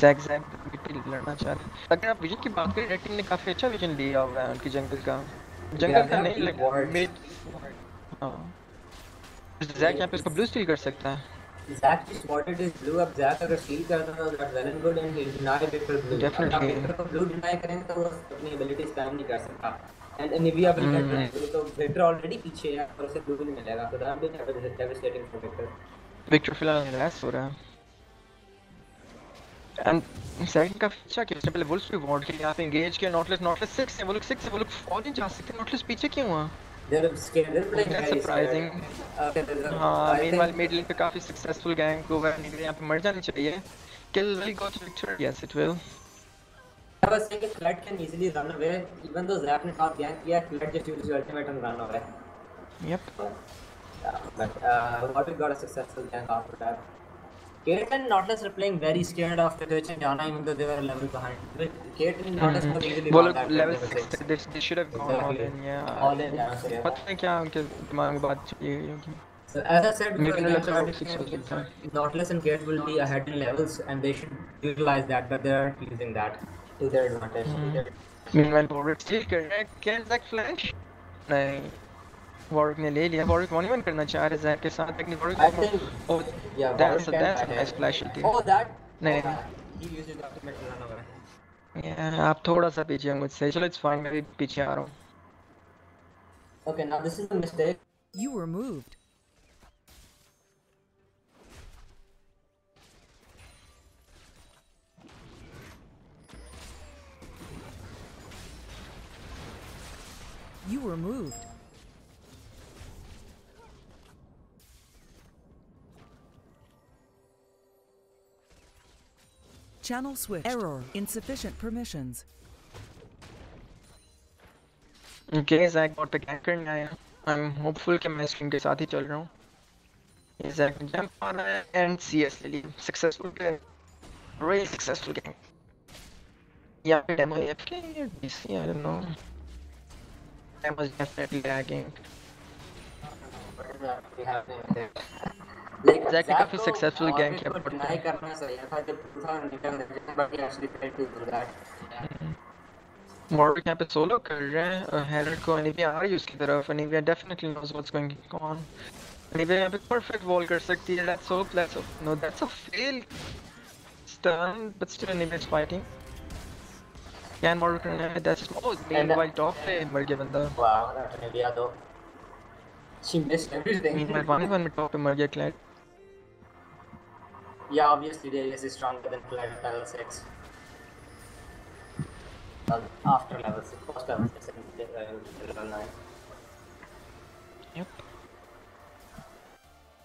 जैक मिड पे लड़ना चाह रहा है। अगर आप विजन की बात करें, रेड टीम ने काफी अच्छा विजन लिया हुआ है उनकी जंगल का Yeah, नहीं, they have wards. मिड। हाँ, जैक यहाँ पे उसको ब्लू स्टील कर सकता है। Zac just wanted his blue up. Zac अगर steal करता था that's well and good and he deny Victor blue. Definitely. अगर Victor को blue deny करेंगे तो वो अपनी ability spam नहीं कर सकता. And Nivea will get blue तो Victor already पीछे है और उसे blue नहीं मिलेगा. So that will be devastating for Victor. Viktor फिलहाल निराश हो रहा है। एंड सेकंड का अच्छा किया उसने, पहले वुल्फ पे वॉर्ड के यहाँ पे एंगेज किया। नॉटलेस 6 है, वो लोग 6 है, वो लोग फॉल नहीं जा सकते। नॉटलेस पीछे क्यों हुआ? They're scared. They're playing That's very surprising. scared. Okay, there's a- हाँ, I मेनवाइल think मिड लेन पे काफी सक्सेसफुल गैंग हुआ है, निकले यहाँ पे मर जानी चाहिए। Kill will go to victor, yes it will. I was saying that Flood can easily run away even though Zac ने top gank किया. Flood just used his ultimate and run away. Yep. Yeah, but Warwick got a successful gank after that. Kate and Nautilus are playing very scared of the Twitch and Jana even though they were a level behind. But Kate and Nautilus could easily वो won लोग that level level 6. 6 they should have gone all Exactly. in, yeah. All in जाना चाहिए. पता नहीं क्या उनके दिमाग में बात चली गई होगी। So as I said मेरे before, को the लगता है वो game 6 हो सकता है। started, Nautilus and Kate will be ahead in levels and they should utilize that, but they aren't using that to their advantage. Meanwhile, Warwick still कर रहा है। Can Zac flash? नहीं। वॉरिक ने ले लिया। वॉरिक 1v1 करना चाह रहे जैक के साथ, लेकिन Warwick I think, oh yeah, that's Warwick a can that's buy a nice it. flash ulti। Oh, that. नहीं Oh, नहीं man. He used his ultimate to run away. आप थोड़ा सा पीछे हैं मुझसे, चलो इट्स फाइन, मैं भी पीछे आ रहा हूँ। Okay, now this is a mistake. You were moved. You were moved. Channel switched. Error. Insufficient permissions. Okay Zac bot पे कैंप करने आया। आई एम होपफुल कि मैं स्ट्रीम के साथ ही चल रहा हूँ। ये जैक जंप आ रहा है एंड सीएस ले ली, successful game, really successful game. या फिर डेमो एफके या DC, I don't know, demo is definitely lagging. What is actually happening there? Like, Zac ने Zach काफी को सक्सेसफुल गेम Warwick किया को बॉट deny पे। करना चाहिए था जब 2011 में, but he actually failed to do that. Warwick यहाँ पे सोलो कर रहे हैं, हेरल्ड को एनीविया आ रही है उसकी तरफ, Anivia definitely knows what's going on. Anivia यहाँ पे परफेक्ट वॉल कर सकती है, let's hope, no that's a fail stun, but still Anivia is fighting. Can Warwick run ahead? That's oh, And meanwhile top पे मर गया बंदा। wow, that Olivia though. She missed everything. Meanwhile 1v1 में top पे मर गया Clyde। Yeah, obviously Darius is stronger than Clyde at level 6. Well, after level 6, post level 6 and level 9. Yep।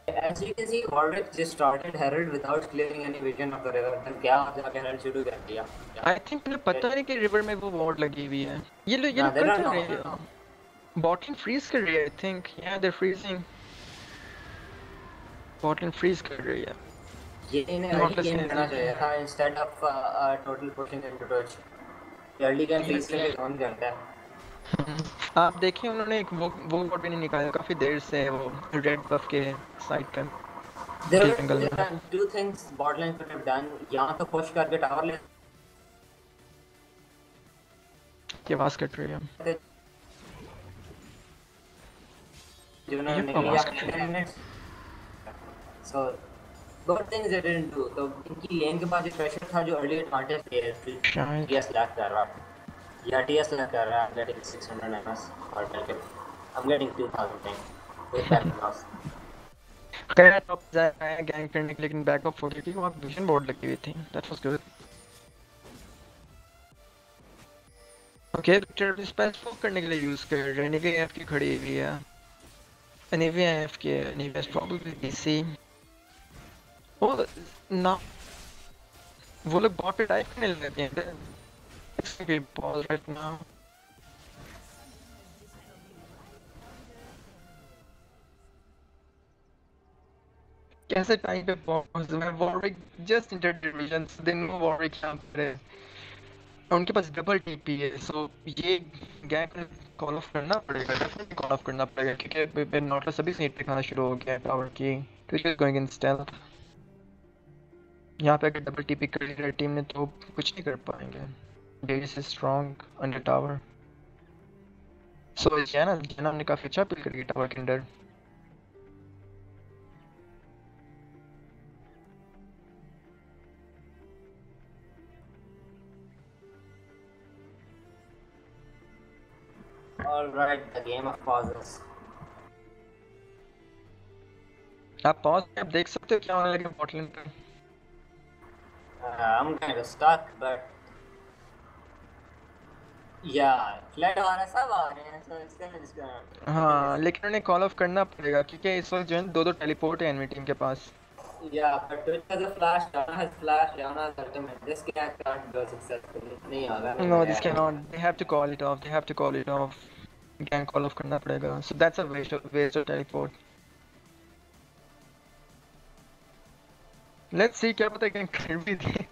As you can see, Warwick just started Herald without clearing any vision of the river. Then क्या आप जाके Herald शुरू कर दिया? I think मुझे पता नहीं कि river में वो ward लगी हुई है। ये लोग Nah, they कर don't क्या know. रहे हैं? Botlane freeze कर रही है I think। Yeah, they're freezing। Botlane freeze कर रही है। ये इन्हें Not early game listening। करना चाहिए था instead of total pushing into touch. Early game freeze करके कौन करता है? आप देखिए उन्होंने एक वो ward भी नहीं निकाला काफी देर से, वो red buff के साइड पे। There jungle में। are two things Botline could have done. यहाँ तो push करके tower ले की आवाज कट रही है। थे जिन्होंने ये निकल आवाज गया कट रही है। minutes. So good things they didn't do. तो इनकी लेन के पास जो pressure था जो early advantage थे शायद TS lag कर रहा या TS lag कर रहा. I'm getting 600 MS or I'm getting 2000 ping with back loss. खैर टॉप जाए गैंग करने के लिए, लेकिन बैकअप हो गई थी, वहाँ विजन बोर्ड लगी हुई थी। That was good. Okay Viktor space फोक करने के लिए यूज कर रहे हैं। एनीवे एफ की खड़ी हुई है, anyway F K, anyway is probably DC. ओ ना वो लोग बॉट पे टाइप करने लगे हैं। It's be pause right now. कैसे टाइम पे पॉज में Warwick just enter division, they know Warwick यहाँ पर है, उनके पास डबल टीपी है। सो ये गैंग कॉल ऑफ करना पड़ेगा, डेफिनेटली कॉल ऑफ करना पड़ेगा, क्योंकि नॉटलस अभी से हिट दिखाना शुरू हो गया है टावर की, क्योंकि गोइंग इन स्टेल्थ। यहाँ पे अगर डबल टीपी कर लिया टीम ने तो कुछ नहीं कर पाएंगे। डेरिस इज स्ट्रांग अंडर टावर। सो जैना हमने काफी अच्छा पिल कर लिया टावर के अंदर। Alright, the game of pauses. आप पॉज पे आप देख सकते हो क्या होने लगे बॉटलिन पे। I'm kind of stuck, but yeah, Fled आ रहा है, सब आ रहे हैं, so it's gonna हाँ लेकिन उन्हें कॉल ऑफ करना पड़ेगा, क्योंकि इस वक्त जो है दो टेलीपोर्ट है एनिमी टीम के पास। Yeah, but Twitch has a flash, Yana has flash, Yana has ultimate. This can't go successfully. नहीं होगा। No, this cannot. They have to call it off. They have to call it off. Gang call off करना पड़ेगा. So that's a waste of teleport. Let's see क्या पता gang कर भी दे।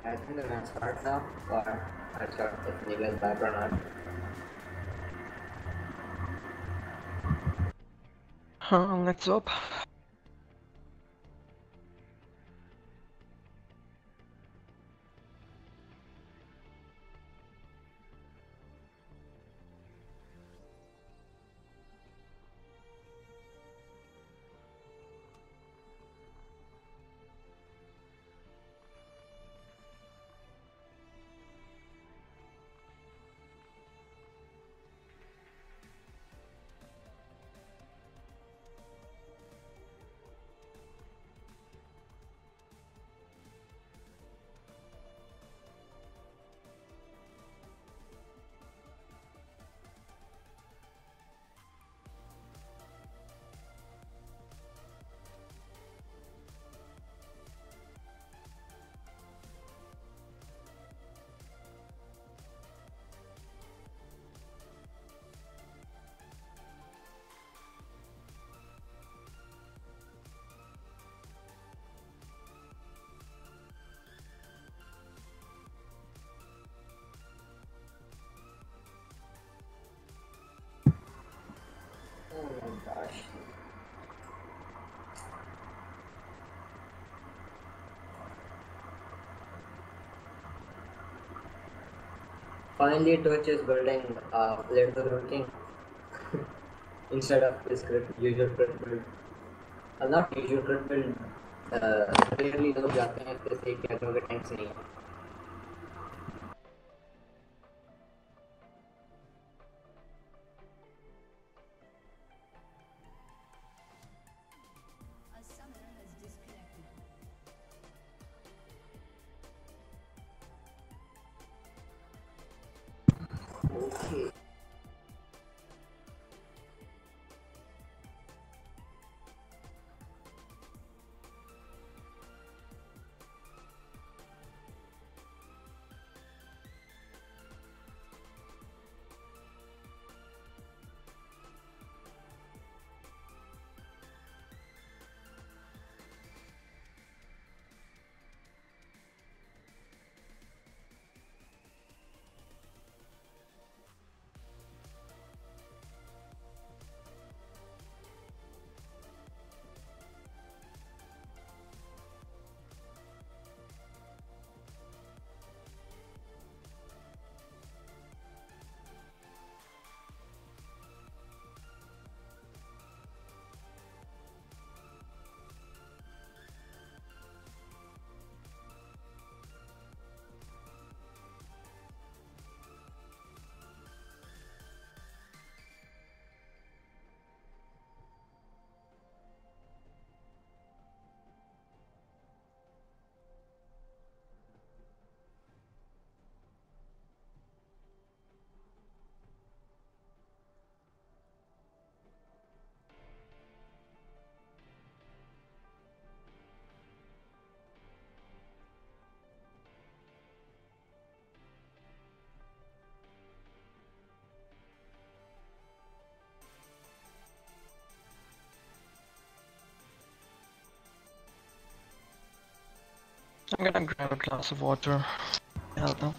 I think I'm gonna start now, or I'll start if Nicholas back or not. Let's hope. Oh my gosh. Finally, Twitch is building Let the King instead of this usual crit build. Not usual crit build. Rarely लोग जाते हैं इसके से कि अगर tanks नहीं है. Okay. I'm gonna grab a glass of water. Hell no.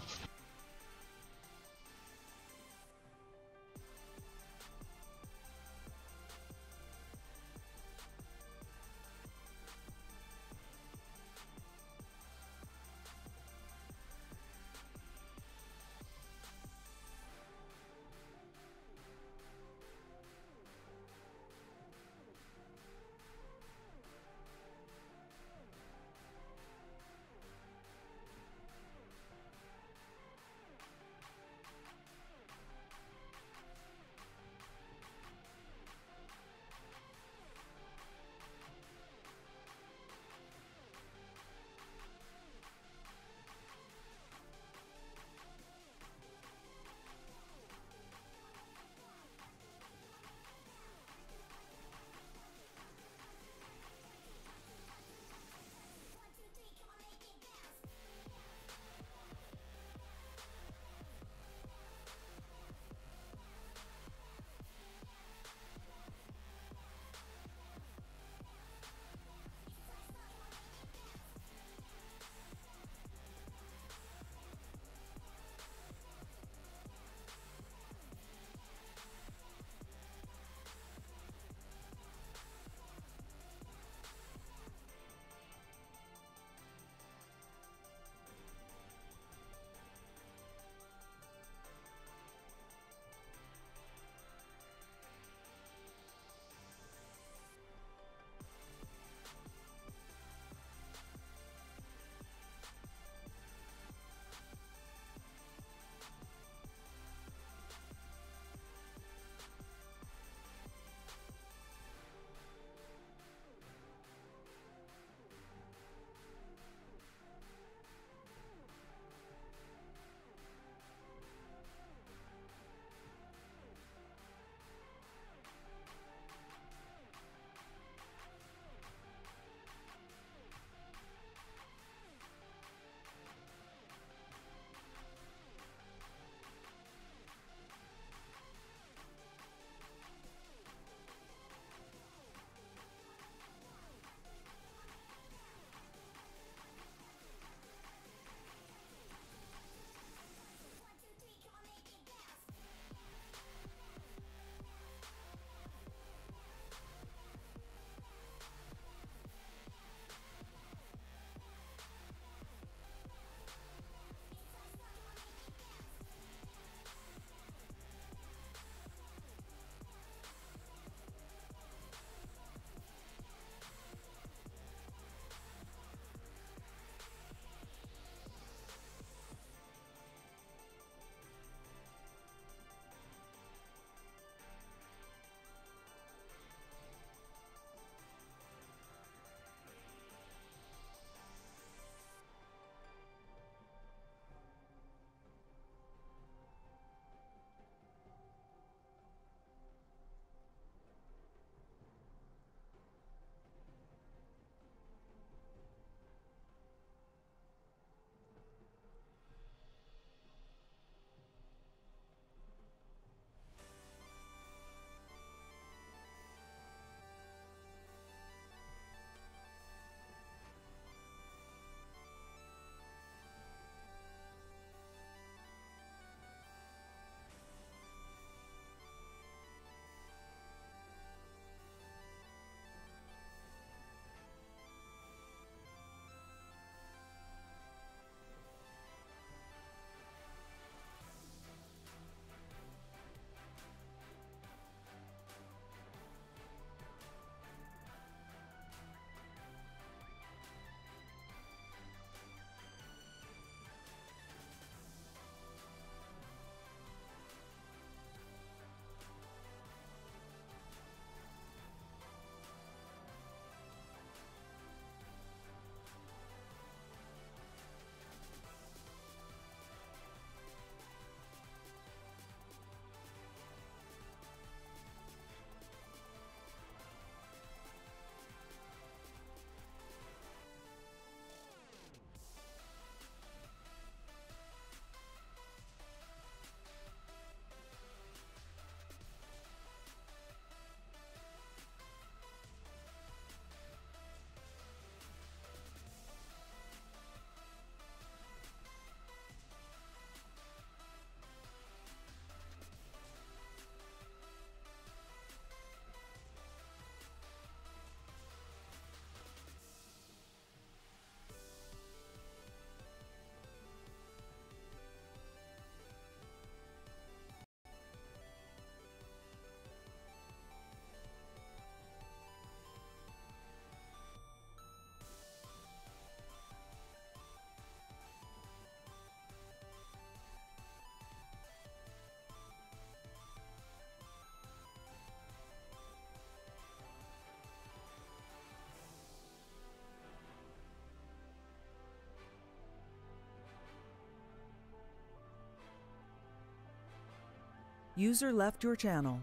User left your channel.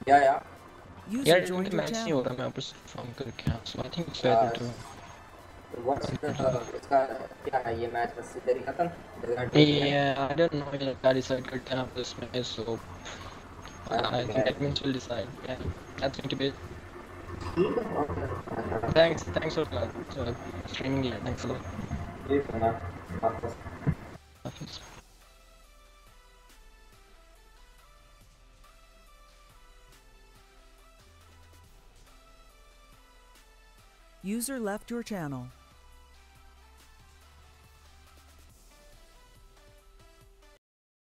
Yeah. User यार joined इनका your मैच नहीं channel. हो रहा, मैं ऊपर से परफॉर्म करके आया, so I think it's better to What's इसका क्या है ये मैच बस तेरी खत्म रिजल्ट देख लिया yeah, I don't know ये क्या decide करते हैं आप इसमें, so I think admins will decide. Yeah, that's going to be it. Thanks for streaming here. Thanks a lot. ठीक है ना वापस Hafiz. User left your channel.